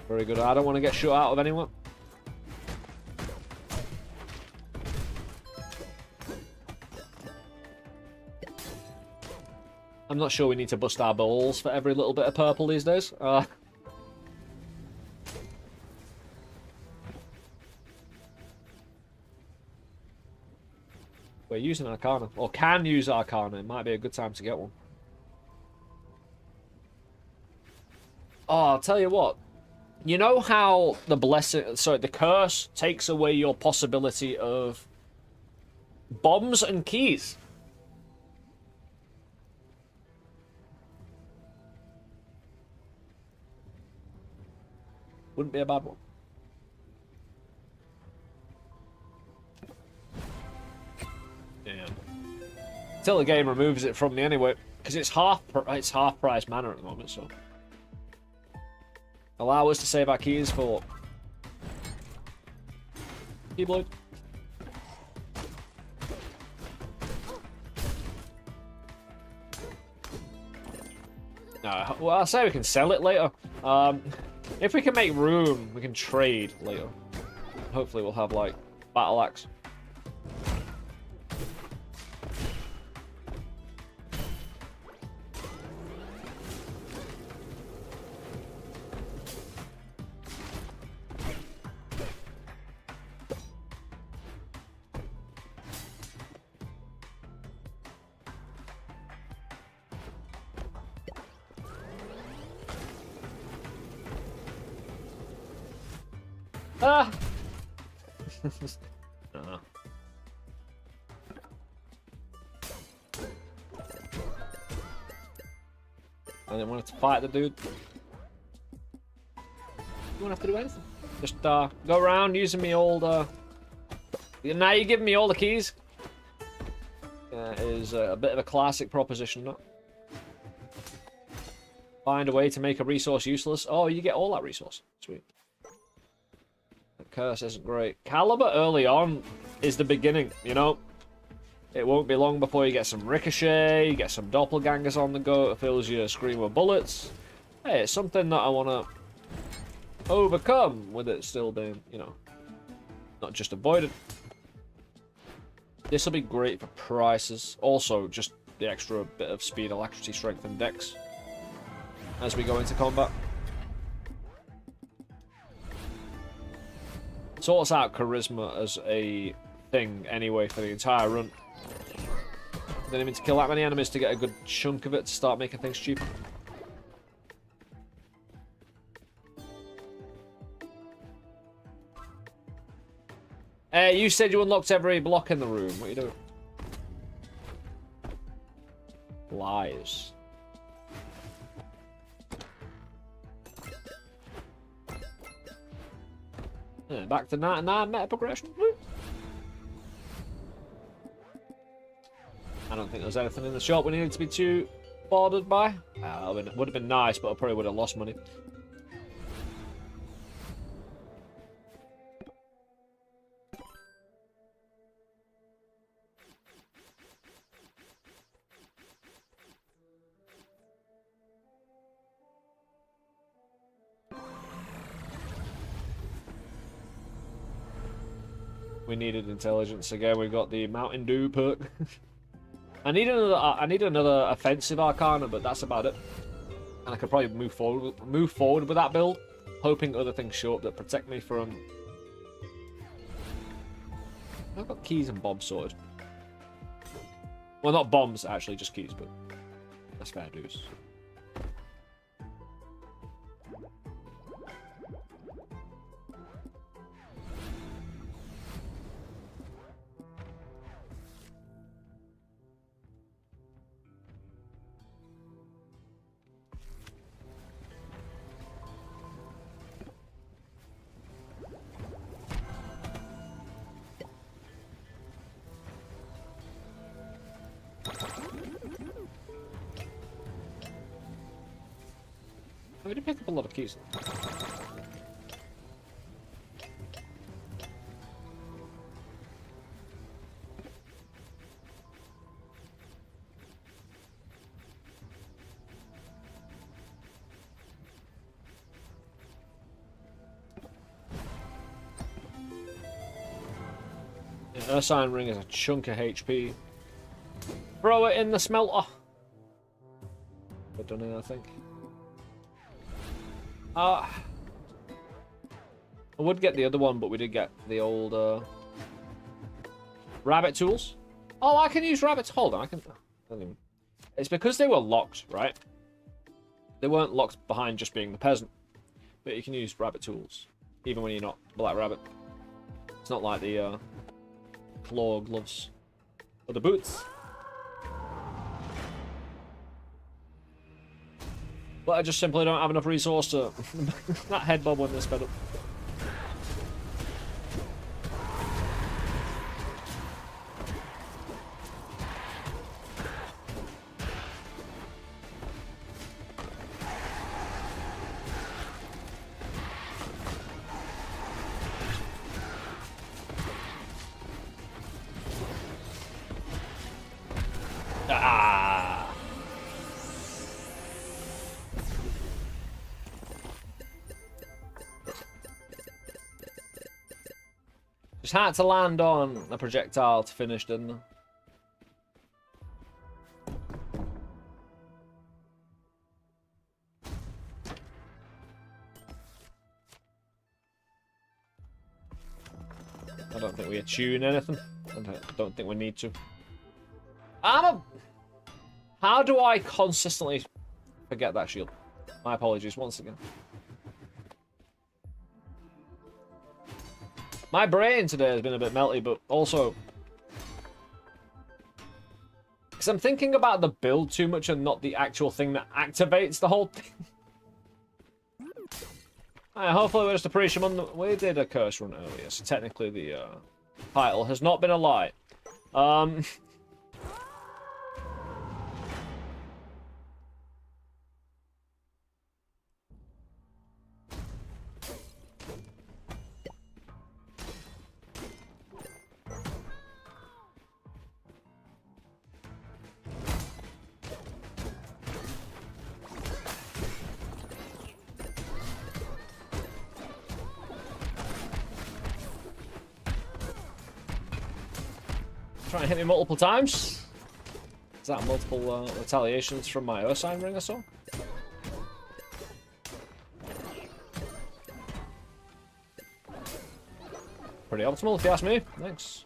A: Very good. I don't want to get shut out of anyone. I'm not sure we need to bust our balls for every little bit of purple these days. We're using Arcana, or can use Arcana. It might be a good time to get one. Oh, I'll tell you what. You know how the the curse takes away your possibility of bombs and keys? Wouldn't be a bad one. Damn. Until the game removes it from me anyway, because it's half price mana at the moment, so. Allow us to save our keys for Keyblade. No, well, I'll say we can sell it later. If we can make room, we can trade later. Hopefully we'll have, like, Battle Axe. Ah! I didn't want to fight the dude. You don't have to do anything. Just go around using me old. Now you're giving me all the keys. It is a bit of a classic proposition, not? Find a way to make a resource useless. Oh, you get all that resource. Sweet. Curse isn't great. Caliber early on is the beginning, you know? It won't be long before you get some ricochet, you get some doppelgangers on the go, it fills your screen with bullets. Hey, it's something that I want to overcome with it still being, you know, not just avoided. This will be great for prices. Also, just the extra bit of speed, electricity, strength, and dex as we go into combat. Sorts out charisma as a thing anyway for the entire run. Didn't need to kill that many enemies to get a good chunk of it to start making things cheaper. Hey, you said you unlocked every block in the room. What are you doing? Lies. Yeah, back to 99 meta progression. I don't think there's anything in the shop we needed to be too bothered by. It would have been nice, but I probably would have lost money. We needed intelligence again. We got the Mountain Dew perk. I need another offensive arcana, but that's about it. And I could probably move forward with that build, hoping other things show up that protect me from. I've got keys and bombs sorted. Well, not bombs actually, just keys, but that's fair dues. I did pick up a lot of keys. Yeah, Ursine Ring is a chunk of HP. Throw it in the smelter. I've done it, I think. I would get the other one, but we did get the old rabbit tools. Oh, I can use rabbits. Hold on, I can. It's because they were locked, right? They weren't locked behind just being the peasant, but you can use rabbit tools even when you're not Black Rabbit. It's not like the claw gloves or the boots. But I just simply don't have enough resource to that head bob when they're sped up. Just had to land on a projectile to finish, didn't I? I don't think we attune anything. I don't think we need to. How do I consistently forget that shield? My apologies once again. My brain today has been a bit melty, but also because I'm thinking about the build too much and not the actual thing that activates the whole thing. Right, hopefully we're just appreciating on we did a curse run earlier, so technically the title has not been a lie. Trying to hit me multiple times. Is that multiple retaliations from my Ursine Ring or so? Pretty optimal if you ask me. Thanks.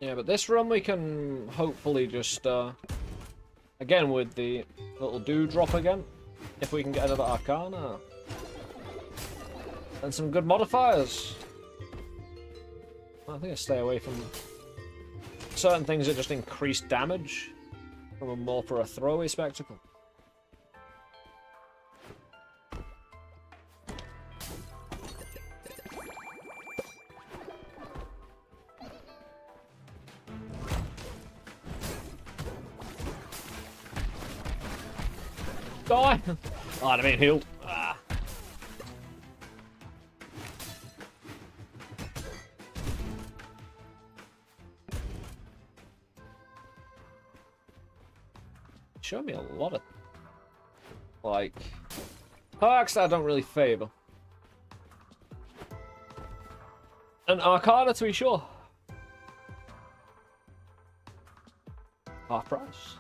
A: Yeah, but this run we can hopefully just, again with the little dewdrop again, if we can get another Arcana. And some good modifiers. I think I stay away from certain things that just increase damage from a more for a throwaway spectacle. Die! Oh, I'm being healed. Ah. Show me a lot of, like, perks that I don't really favor. An Arcana, to be sure. Half price.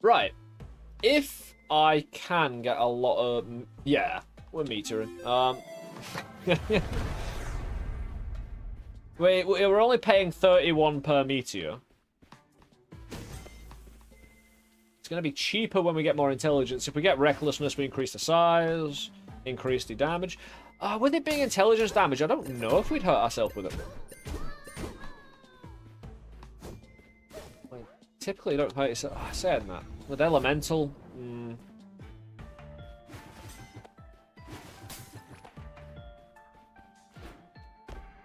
A: Right. If I can get a lot of... Yeah, we're metering. We're only paying 31 per meteor. It's going to be cheaper when we get more intelligence. If we get recklessness, we increase the size, increase the damage. With it being intelligence damage, I don't know if we'd hurt ourselves with it. Like, typically, you don't hurt yourself. I said that. With elemental...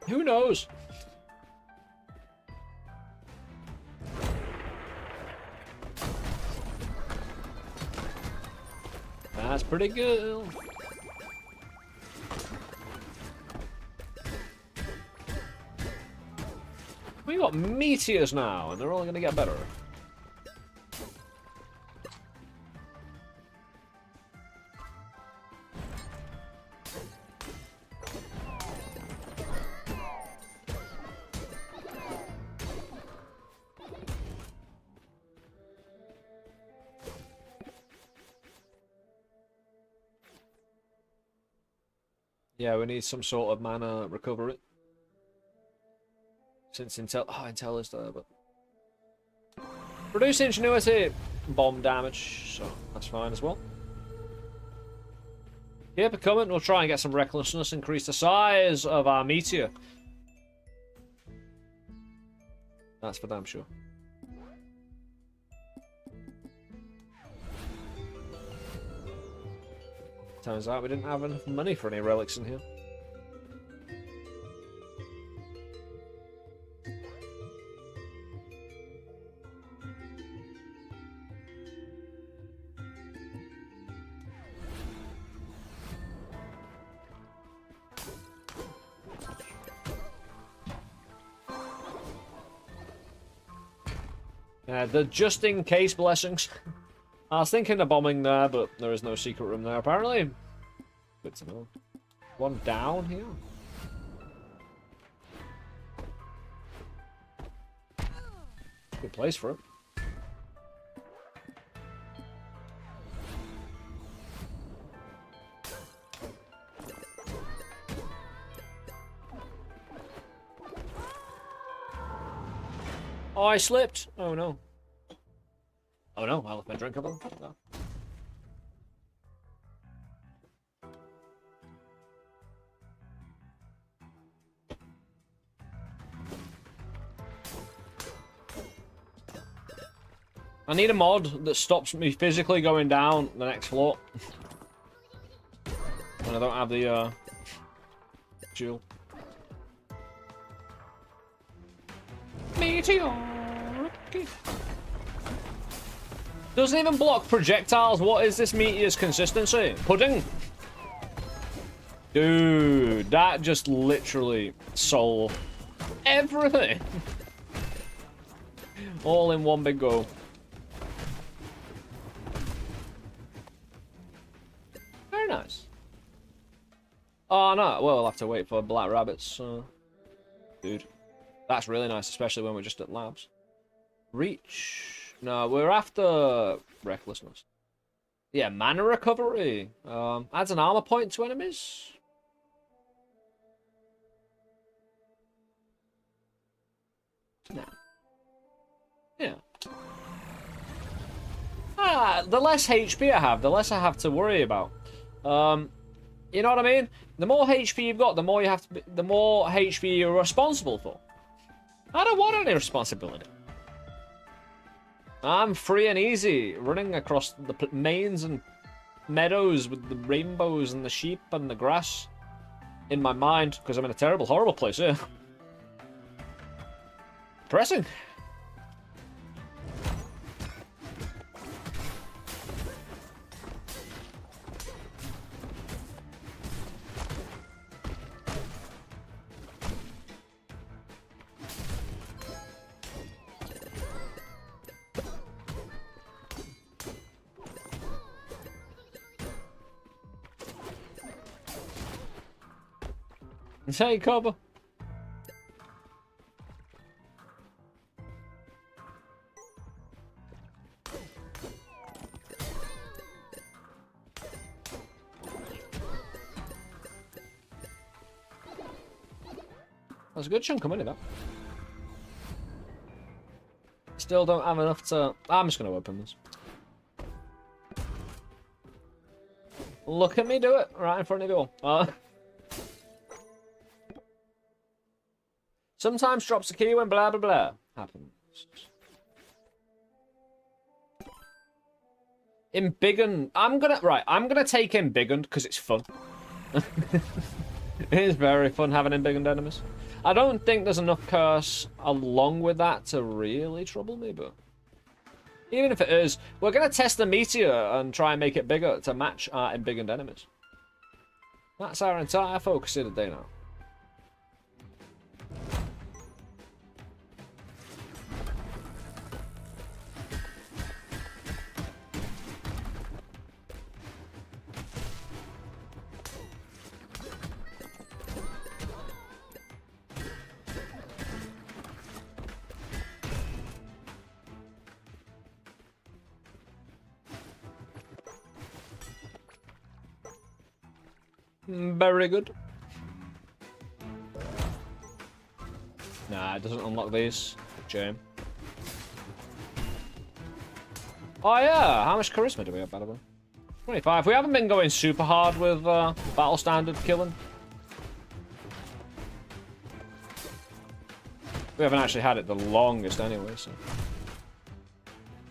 A: Who knows? That's pretty good. We got meteors now, and they're only going to get better. Yeah, we need some sort of mana recovery. Since Intel is there, but... Reduce ingenuity, bomb damage, so that's fine as well. Keep it coming, we'll try and get some recklessness, increase the size of our meteor. That's for damn sure. Turns out we didn't have enough money for any relics in here. The just-in-case blessings. I was thinking of bombing there, but there is no secret room there, apparently. Good to know. One down here. Good place for it. Oh, I slipped. Oh no. Oh no, I left my drink over there. No. I need a mod that stops me physically going down the next floor. When I don't have the jewel. Meteor. Doesn't even block projectiles. What is this meteor's consistency? Pudding? Dude, that just literally solved everything. All in one big go. Very nice. Oh no, well, we'll have to wait for black rabbits. Dude, that's really nice, especially when we're just at labs. Reach. No, we're after recklessness. Yeah, mana recovery. Adds an armor point to enemies. No. Yeah. The less HP I have, the less I have to worry about. You know what I mean? The more HP you've got, the more you have to. The more HP you're responsible for. I don't want any responsibility. I'm free and easy, running across the mains and meadows with the rainbows and the sheep and the grass. in my mind because I'm in a terrible, horrible place here. Depressing. Hey, Cobber. That's a good chunk of money, that. Still don't have enough to... I'm just going to open this. Look at me do it right in front of you all. Sometimes drops a key when blah blah blah happens. Embiggened. I'm gonna take Embiggened because it's fun. It is very fun having Embiggened enemies. I don't think there's enough curse along with that to really trouble me, but even if it is, we're gonna test the meteor and try and make it bigger to match our Embiggened enemies. That's our entire focus here today now. Very good. Nah, it doesn't unlock these. Shame. Oh yeah, how much charisma do we have, by the way? 25. We haven't been going super hard with battle standard killing. We haven't actually had it the longest anyway, so...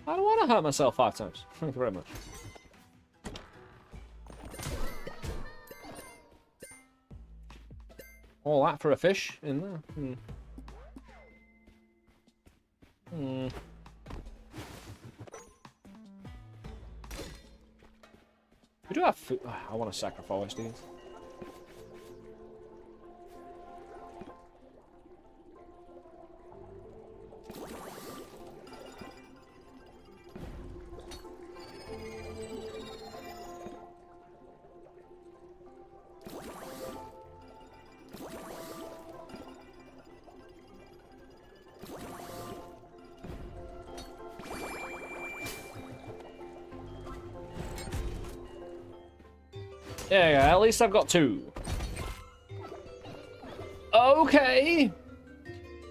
A: I don't want to hurt myself 5 times. Thank you very much. All that for a fish in there. We do have food. I want to sacrifice these. Yeah, at least I've got 2. Okay.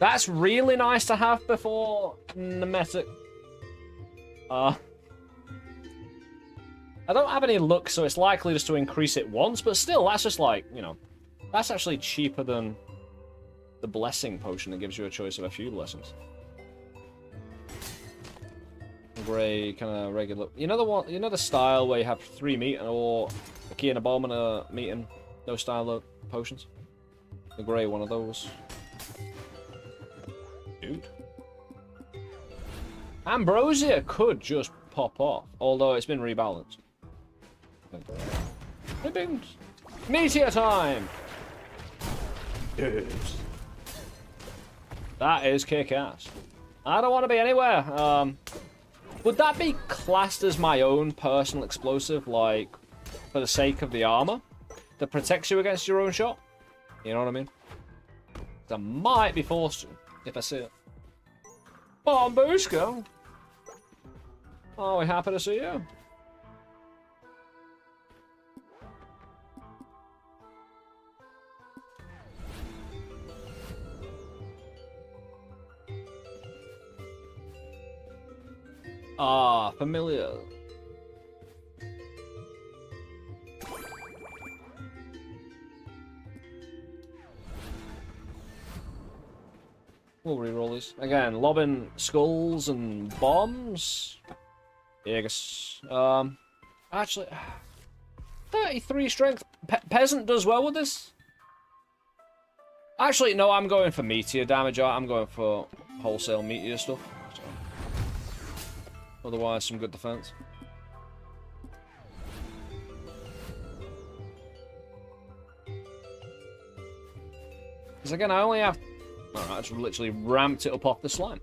A: That's really nice to have before Nemetic. I don't have any luck, so it's likely just to increase it once, but still, that's just like, you know, that's actually cheaper than the blessing potion that gives you a choice of a few blessings. Grey, kind of regular. You know the one, you know the style where you have 3 meat or a key and a bomb and a meat and those style of potions? The grey one of those. Dude. Ambrosia could just pop off, although it's been rebalanced. Meteor time! Dude. That is kick-ass. I don't want to be anywhere. Would that be classed as my own personal explosive, like, for the sake of the armor? That protects you against your own shot? You know what I mean? I might be forced to, if I see it. Bombushka! Oh, we're happy to see you. Ah, familiar. We'll reroll these. Again, lobbing skulls and bombs. Yes. Actually, 33 strength. Peasant does well with this. Actually, no, I'm going for meteor damage. I'm going for wholesale meteor stuff. So. Otherwise, some good defense. Because again, I only have... Alright, I just literally ramped it up off the slime.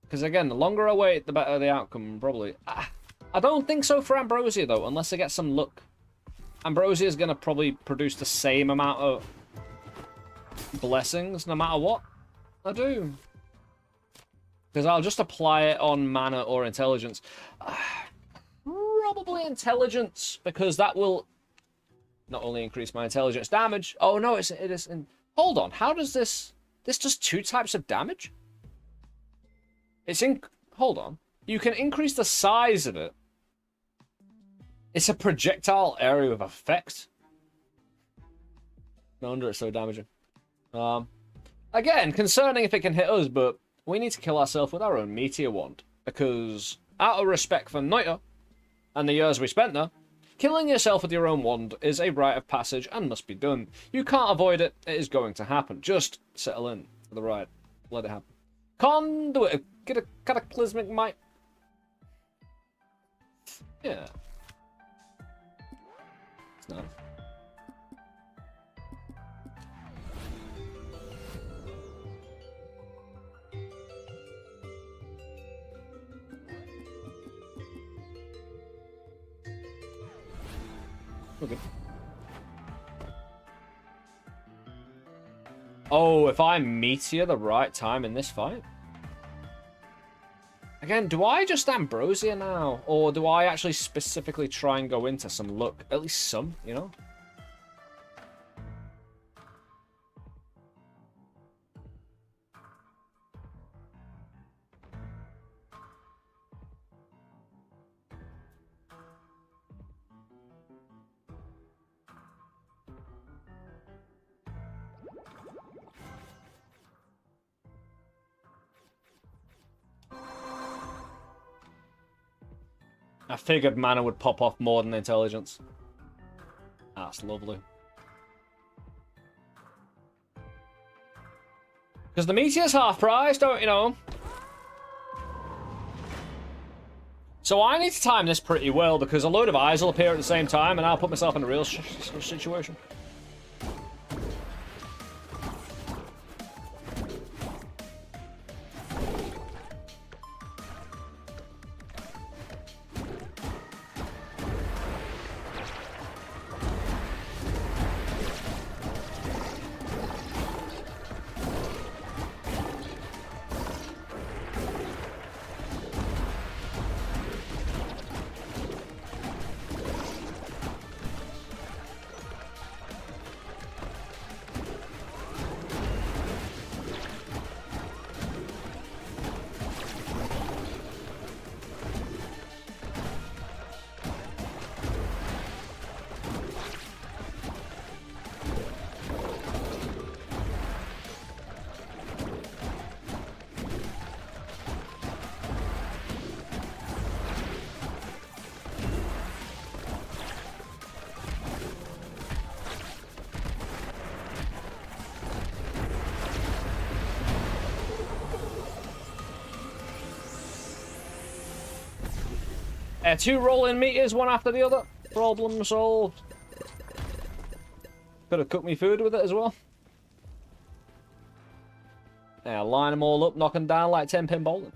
A: Because again, the longer I wait, the better the outcome, probably. I don't think so for Ambrosia, though, unless I get some luck. Ambrosia is going to probably produce the same amount of blessings, no matter what I do. Because I'll just apply it on mana or intelligence. Probably intelligence, because that will not only increase my intelligence damage. Oh, no, it is... Hold on, how does this... This does 2 types of damage? It's in... Hold on. You can increase the size of it. It's a projectile area of effect. No wonder it's so damaging. Again, concerning if it can hit us, but we need to kill ourselves with our own meteor wand. Because, out of respect for Noita and the years we spent there, killing yourself with your own wand is a rite of passage and must be done. You can't avoid it. It is going to happen. Just settle in for the ride. Let it happen. Conduit. Get a cataclysmic might. Yeah. It's nice. Okay. Oh, if I meteor the right time in this fight? Again, do I just Ambrosia now? Or do I actually specifically try and go into some luck? At least some, you know? I figured mana would pop off more than intelligence. That's lovely. Because the meteor's half price, don't you know? So I need to time this pretty well because a load of eyes will appear at the same time and I'll put myself in a real situation. Two rolling meters, one after the other. Problem solved. Could have cooked me food with it as well. Yeah, line them all up, knock them down like 10-pin bowling.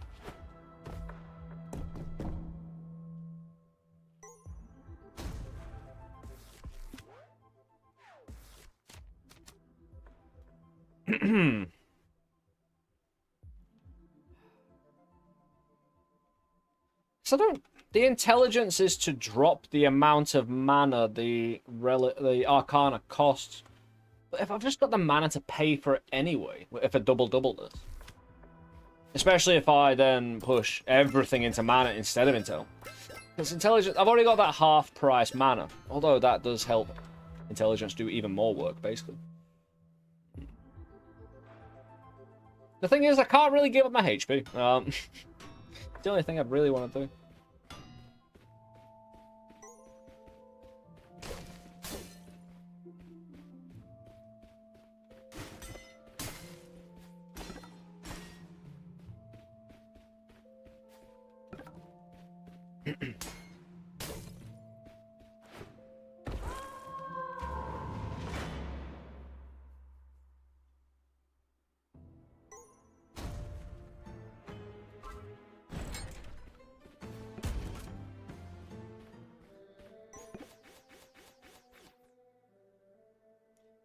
A: So the intelligence is to drop the amount of mana the Arcana costs. But if I've just got the mana to pay for it anyway, if a double-double does. Especially if I then push everything into mana instead of intel. Because intelligence, I've already got that half-price mana. Although that does help intelligence do even more work, basically. The thing is, I can't really give up my HP. the only thing I really want to do.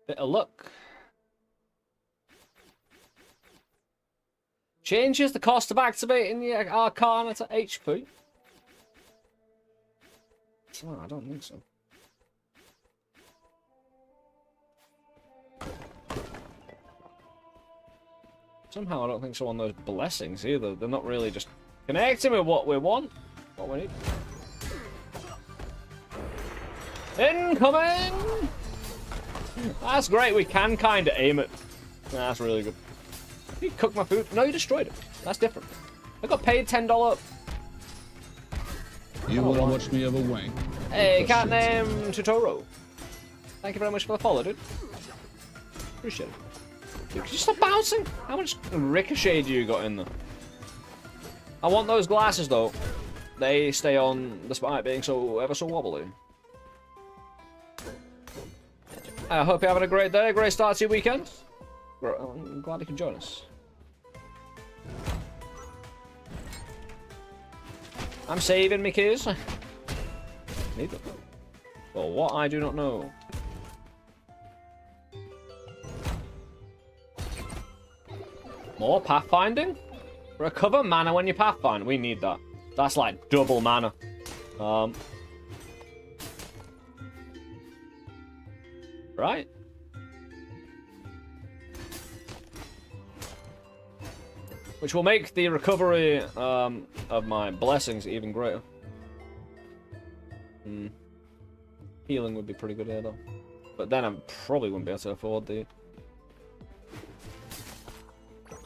A: Bit of luck. Changes the cost of activating the Arcana to HP. Oh, I don't think so. Somehow I don't think so on those blessings either. They're not really just connecting with what we want. What we need. Incoming! That's great, we can kind of aim it. That's really good. You cooked my food? No, you destroyed it. That's different. I got paid $10.
B: You wanna watch me have a wank?
A: Hey, cat name Totoro. Thank you very much for the follow, dude. Appreciate it. Dude, could you stop bouncing? How much ricochet do you got in there? I want those glasses though. They stay on despite being so ever so wobbly. I hope you're having a great day, great start to your weekend. I'm glad you can join us. I'm saving me keys. Need them. For what I do not know. More pathfinding? Recover mana when you pathfind. We need that. That's like double mana. Right? Which will make the recovery of my blessings even greater. Healing would be pretty good here though. But then I probably wouldn't be able to afford the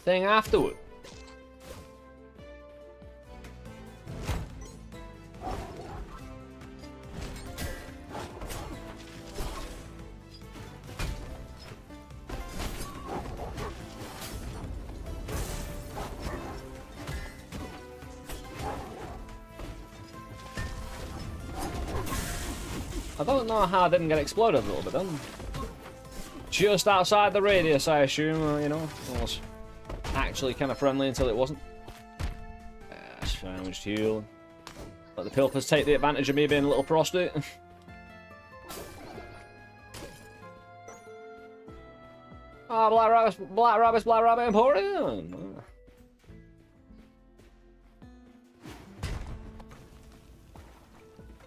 A: thing afterward. I don't know how I didn't get exploded a little bit then. Just outside the radius, I assume, you know. It was actually kind of friendly until it wasn't. That's fine, I'm just healing. Let the pilpers take the advantage of me being a little prostate. Ah, Black Rabbit Emporium.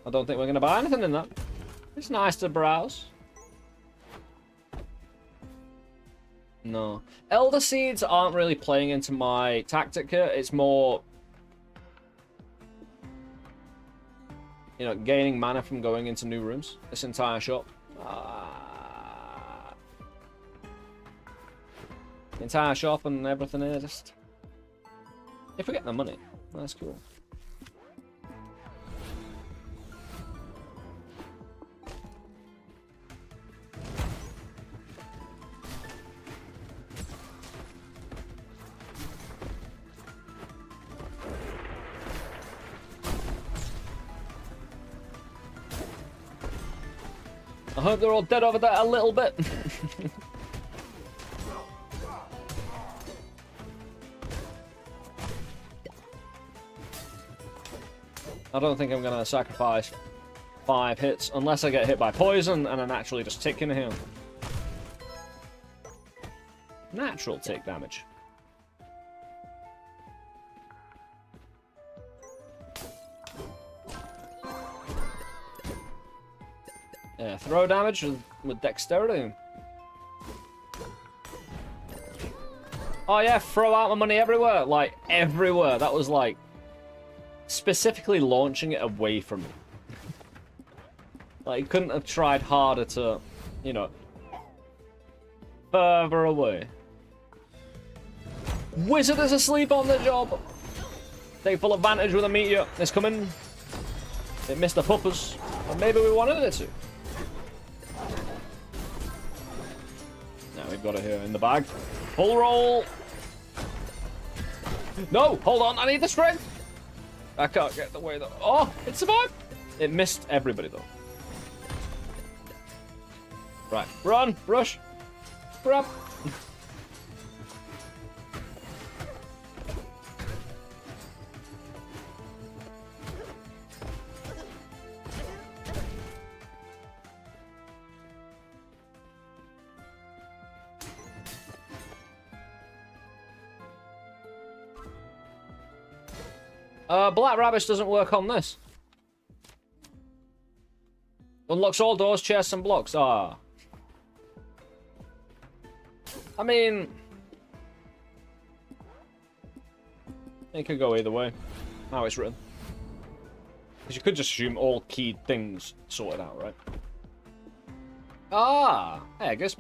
A: I don't think we're going to buy anything in that. It's nice to browse. No. Elder Seeds aren't really playing into my tactic here. It's more, you know, gaining mana from going into new rooms. This entire shop. The entire shop and everything here, just... If we get the money, that's cool. I hope they're all dead over there a little bit. I don't think I'm going to sacrifice 5 hits unless I get hit by poison and I'm actually just ticking here. Natural tick damage. Yeah, throw damage with dexterity. Oh yeah, throw out my money everywhere. Like, everywhere. That was like, specifically launching it away from me. Like, you couldn't have tried harder to, you know, further away. Wizard is asleep on the job. Take full advantage with a meteor. It's coming. It missed the puppers. Or maybe we wanted it to. Now we've got it here in the bag. Full roll. No, hold on. I need the strength. I can't get the way though. Oh, it survived. It missed everybody though. Right, run, rush, grab. Black Rubbish doesn't work on this. Unlocks all doors, chests, and blocks. Ah. I mean... it could go either way. How it's written. Because you could just assume all keyed things sorted out, right? Ah! Hey, I guess...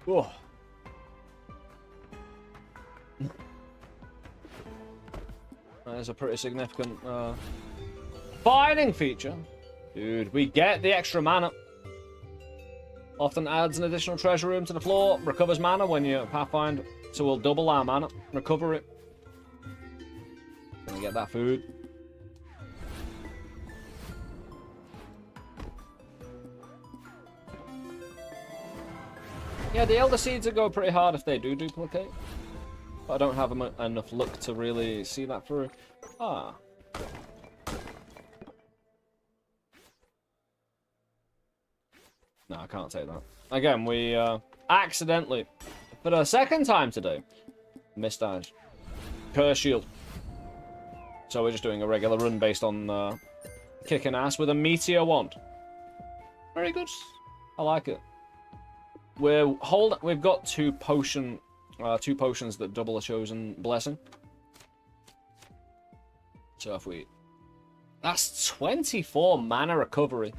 A: whoa. There's a pretty significant fighting feature. Dude, we get the extra mana. Often adds an additional treasure room to the floor. Recovers mana when you pathfind. So we'll double our mana. Recover it. Gonna get that food. Yeah, the Elder Seeds would go pretty hard if they do duplicate. But I don't have enough luck to really see that through. Ah. No, I can't take that. Again, we accidentally, for the second time today, missed Ash. Curse Shield. So we're just doing a regular run based on kicking ass with a Meteor Wand. Very good. I like it. We've got two potions that double a chosen blessing. So if we... that's 24 mana recovery.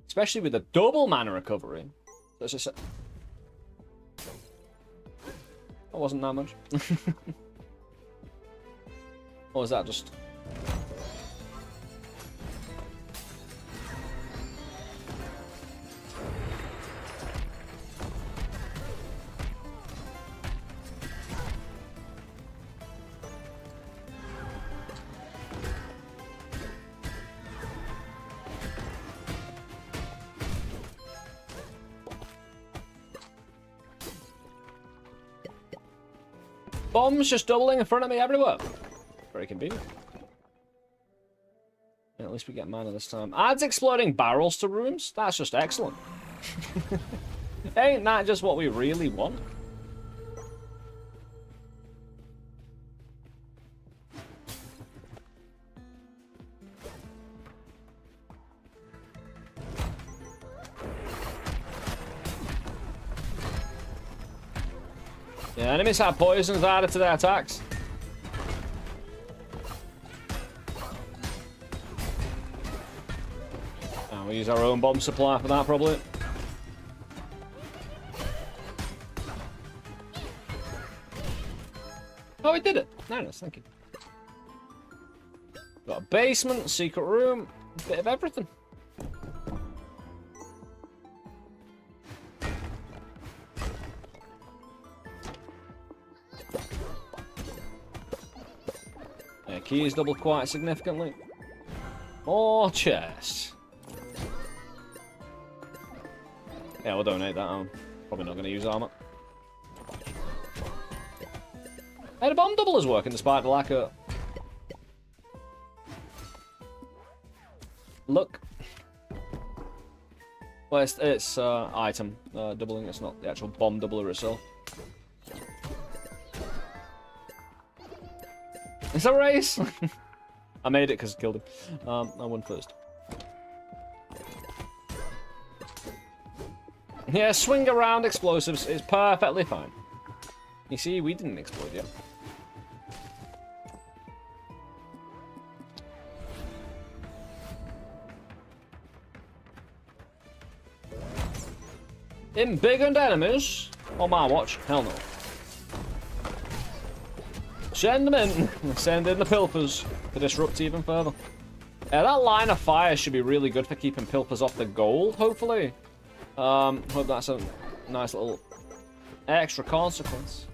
A: Especially with a double mana recovery. Let's just say... that wasn't that much. Or was that just... bombs just doubling in front of me everywhere. Very convenient. Yeah, at least we get mana this time. Adds exploding barrels to rooms? That's just excellent. Ain't that just what we really want? Yeah, enemies have poisons added to their attacks. And we use our own bomb supply for that, probably. Oh, we did it. Nice, thank you. Got a basement, secret room, a bit of everything. Keys double quite significantly. More chests. Yeah, we'll donate that. I'm probably not going to use armor. Hey, the bomb double is working despite the lack of luck. Well, it's item doubling. It's not the actual bomb doubler itself. It's a race! I made it because I killed him. I won first. Yeah, swing around explosives is perfectly fine. You see, we didn't explode yet. Embiggened enemies on my watch? Hell no. Send them in. Send in the pilfers to disrupt even further. Yeah, that line of fire should be really good for keeping pilfers off the gold, hopefully. Hope that's a nice little extra consequence.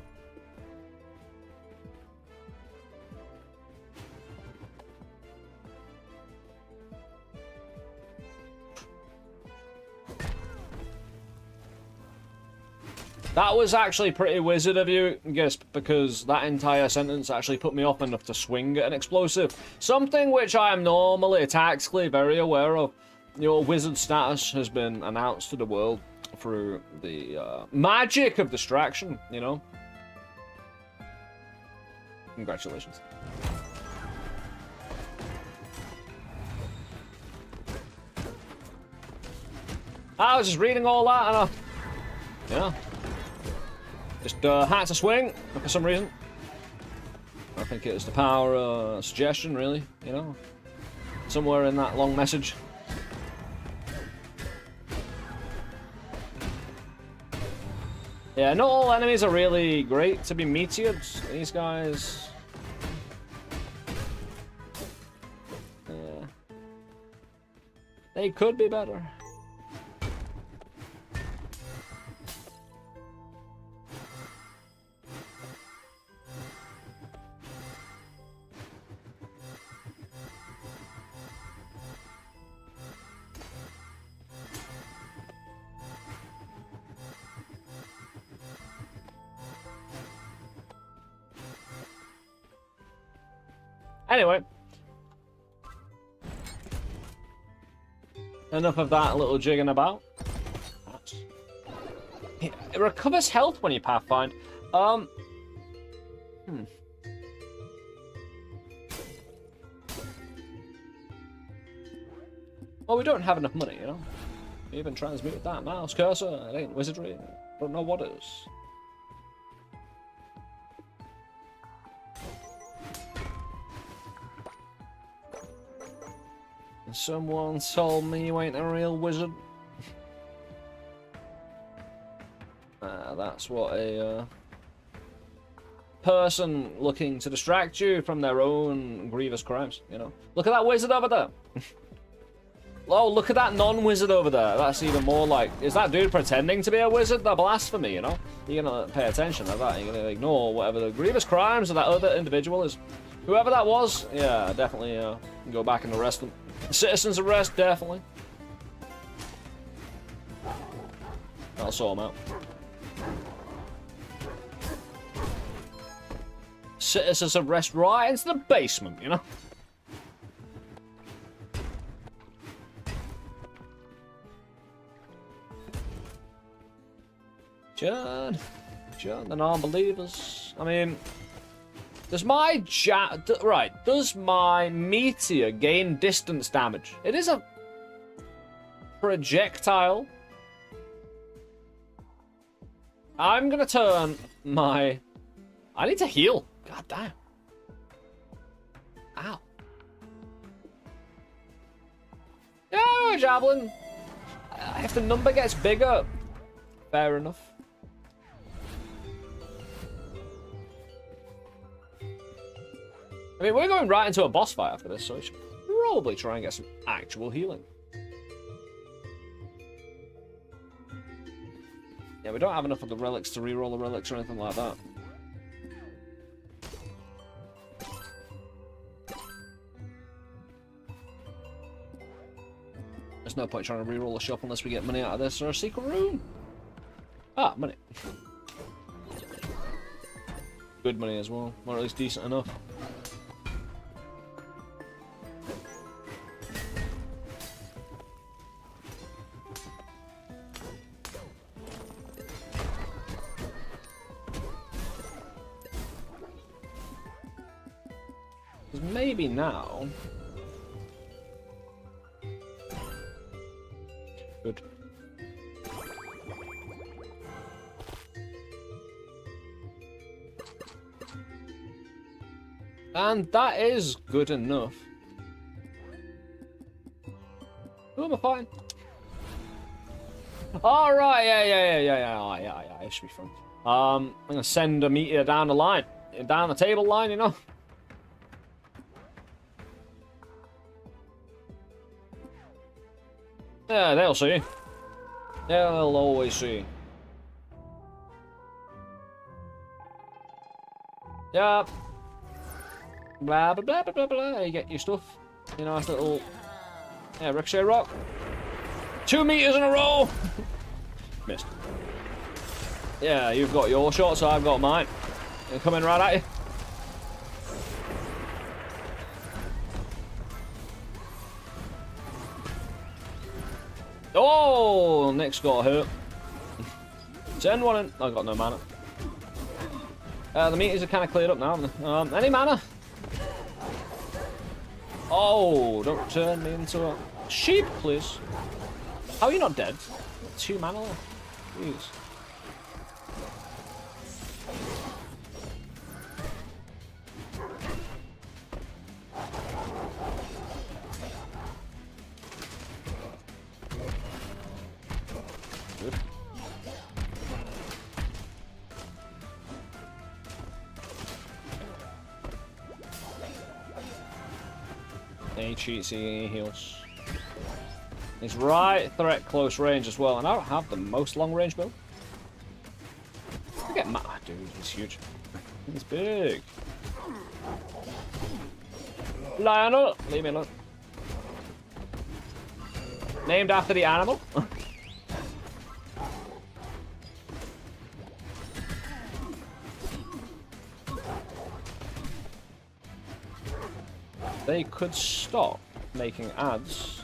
A: That was actually pretty wizard of you, Gisp, because that entire sentence actually put me off enough to swing at an explosive. Something which I am normally tactically very aware of. Your wizard status has been announced to the world through the magic of distraction, you know? Congratulations. I was just reading all that and yeah. Just had to swing for some reason. I think it was the power suggestion, really, you know? Somewhere in that long message. Yeah, not all enemies are really great to be meteored. These guys... yeah. They could be better. Anyway. Enough of that little jigging about. It recovers health when you pathfind. Well, we don't have enough money, you know? Even transmute that mouse cursor. It ain't wizardry. Don't know what it is. Someone told me you ain't a real wizard. That's what a person looking to distract you from their own grievous crimes, you know. Look at that wizard over there. Oh, look at that non-wizard over there. That's even more like... is that dude pretending to be a wizard? The blasphemy, you know? You're gonna pay attention to that. You're gonna ignore whatever the grievous crimes of that other individual is. Whoever that was, yeah, definitely go back and arrest them. Citizen's arrest, definitely. I'll sort them out. Citizen's arrest right into the basement, you know? John, the non-believers. I mean... does my does my meteor gain distance damage? It is a projectile. I'm gonna turn my... I need to heal. God damn. Ow. No, javelin. If the number gets bigger, fair enough. I mean, we're going right into a boss fight after this, so we should probably try and get some actual healing. Yeah, we don't have enough of the relics to reroll the relics or anything like that. There's no point trying to reroll the shop unless we get money out of this or a secret room. Ah, money. Good money as well, or at least decent enough. Maybe now. Good. And that is good enough. Who am I fighting? All right, yeah. It should be fun. I'm gonna send a meteor down the line, down the table line, you know. Yeah, they'll see. They'll always see. Yeah. Blah blah blah blah blah blah. You get your stuff. You know, nice little. Yeah, ricochet rock. 2 meters in a row. Missed. Yeah, you've got your shot, so I've got mine. They're coming right at you. Oh, Nick's got hurt. Send one in. I've got no mana. The meters are kind of cleared up now, haven't they? Any mana? Oh, don't turn me into a sheep, please. How are you not dead? 2 mana left. Jeez. Good. Any cheats, any heals. He's right threat close range as well, and I don't have the most long range build. I get mad, dude. He's huge. He's big. Lionel, leave me alone. Named after the animal. They could stop making ads.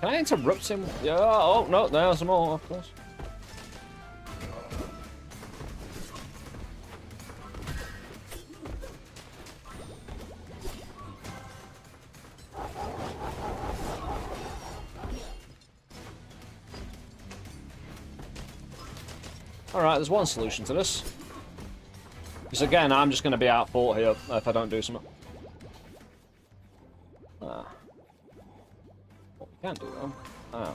A: Can I interrupt him? Yeah, oh no, there's some more, of course. Alright, there's one solution to this. Because again, I'm just going to be outfought here if I don't do something. What we can do though. Oh.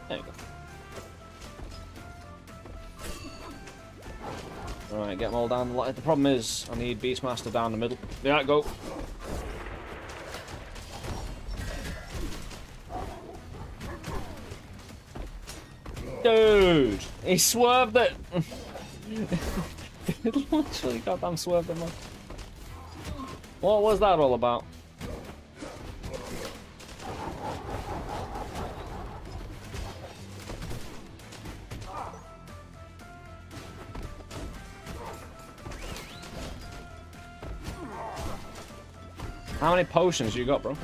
A: There you go. Alright, get them all down the line. The problem is, I need Beastmaster down the middle. Yeah, go. Dude! He swerved it! He literally goddamn swerved it, man. What was that all about? How many potions you got, bro?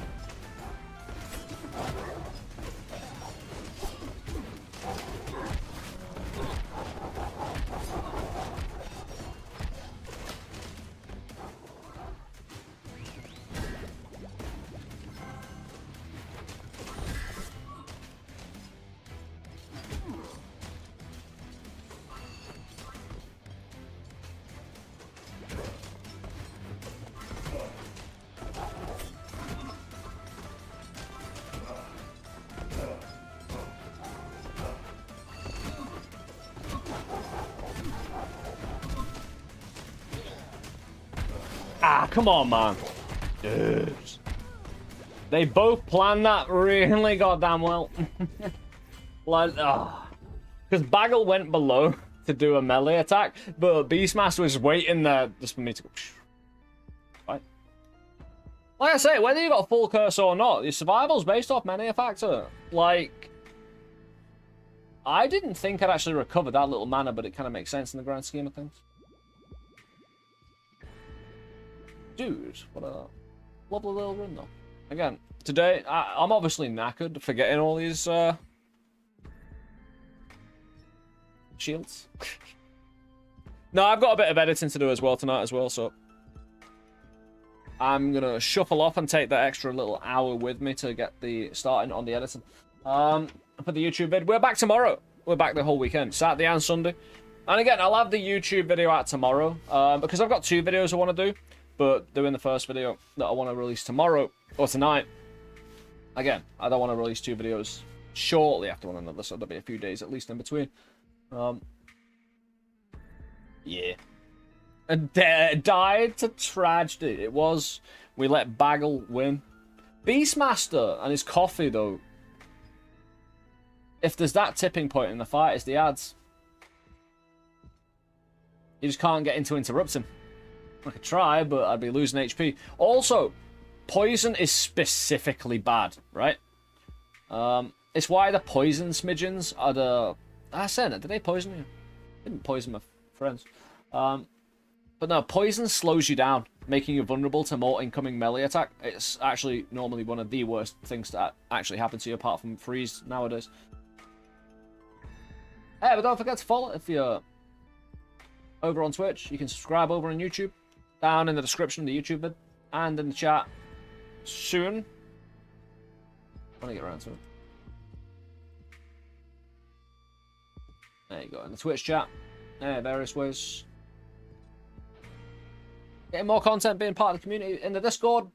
A: Ah, come on, man. Dude. They both planned that really goddamn well. Like, because Bagel went below to do a melee attack, but Beastmaster was waiting there just for me to go. Right. Like I say, whether you got full curse or not, your survival's based off many a factor. Like, I didn't think I'd actually recover that little mana, but it kind of makes sense in the grand scheme of things. Dude, what a lovely little run, though. Again, today, I'm obviously knackered for getting all these shields. No, I've got a bit of editing to do as well tonight as well, so I'm going to shuffle off and take that extra little hour with me to get the starting on the editing. For the YouTube vid, we're back tomorrow. We're back the whole weekend, Saturday and Sunday. And again, I'll have the YouTube video out tomorrow, because I've got 2 videos I want to do, but doing the first video that I want to release tomorrow, or tonight, again, I don't want to release 2 videos shortly after one another, so there'll be a few days at least in between. Yeah. And died to tragedy. It was, we let Bagel win. Beastmaster and his coffee, though. If there's that tipping point in the fight, it's the ads. You just can't get in to interrupt him. I could try, but I'd be losing HP. Also, poison is specifically bad, right? It's why the poison smidgens are the... I said it, did they poison you? I didn't poison my friends. But no, poison slows you down, making you vulnerable to more incoming melee attack. It's actually normally one of the worst things that actually happen to you, apart from freeze nowadays. Hey, but don't forget to follow if you're over on Twitch. You can subscribe over on YouTube, down in the description of the YouTube vid, and in the chat soon. When I get around to it. There you go, in the Twitch chat. Various ways. Getting more content, being part of the community in the Discord.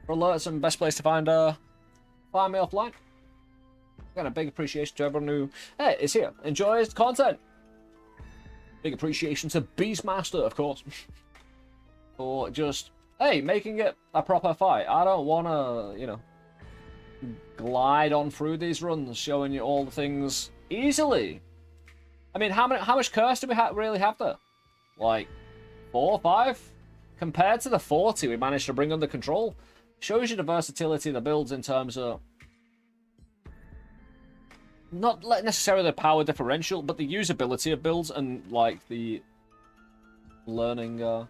A: For alerts and best place to find me offline. Again, a big appreciation to everyone who is here, enjoys the content. Big appreciation to Beastmaster, of course, for just making it a proper fight. I don't want to, you know, glide on through these runs, showing you all the things easily. I mean, how much curse do we really have there? Like 4 or 5? Compared to the 40 we managed to bring under control. Shows you the versatility of the builds in terms of not necessarily the power differential, but the usability of builds and like the learning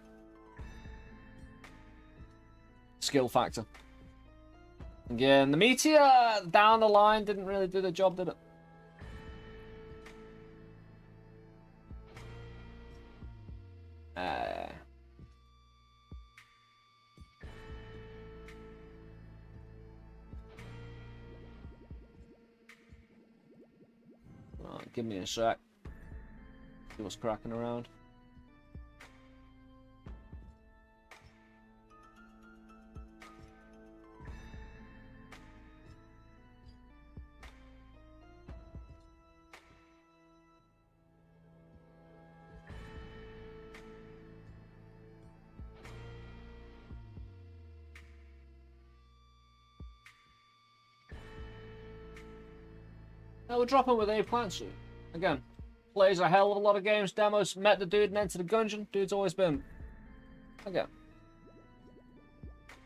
A: skill factor. Again, the meteor down the line didn't really do the job, did it? Give me a sec. See what's cracking around. Now we're dropping with Abe Clancy. Again, plays a hell of a lot of games, demos, met the dude and entered the dungeon. Dude's always been, again,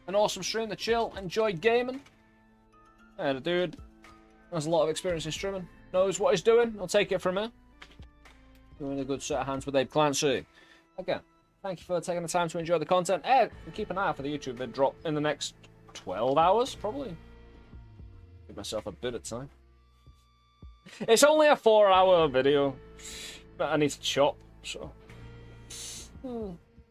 A: an awesome stream to chill, enjoy gaming. And the dude has a lot of experience in streaming, knows what he's doing. I'll take it from him. Doing a good set of hands with Abe Clancy. Again, thank you for taking the time to enjoy the content. Keep an eye out for the YouTube vid drop in the next 12 hours, probably. Give myself a bit of time. It's only a 4-hour video that I need to chop, so...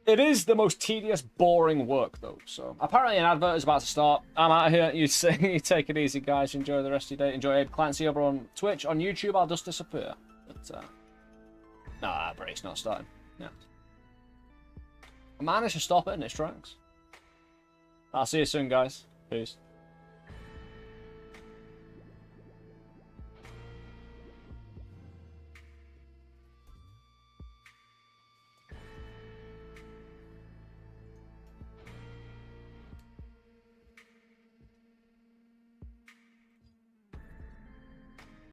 A: It is the most tedious, boring work, though, so... Apparently an advert is about to start. I'm out of here. You take it easy, guys. Enjoy the rest of your day. Enjoy Abe Clancy over on Twitch. On YouTube, I'll just disappear. But, nah, break's not starting. Yeah. I managed to stop it in its tracks. I'll see you soon, guys. Peace.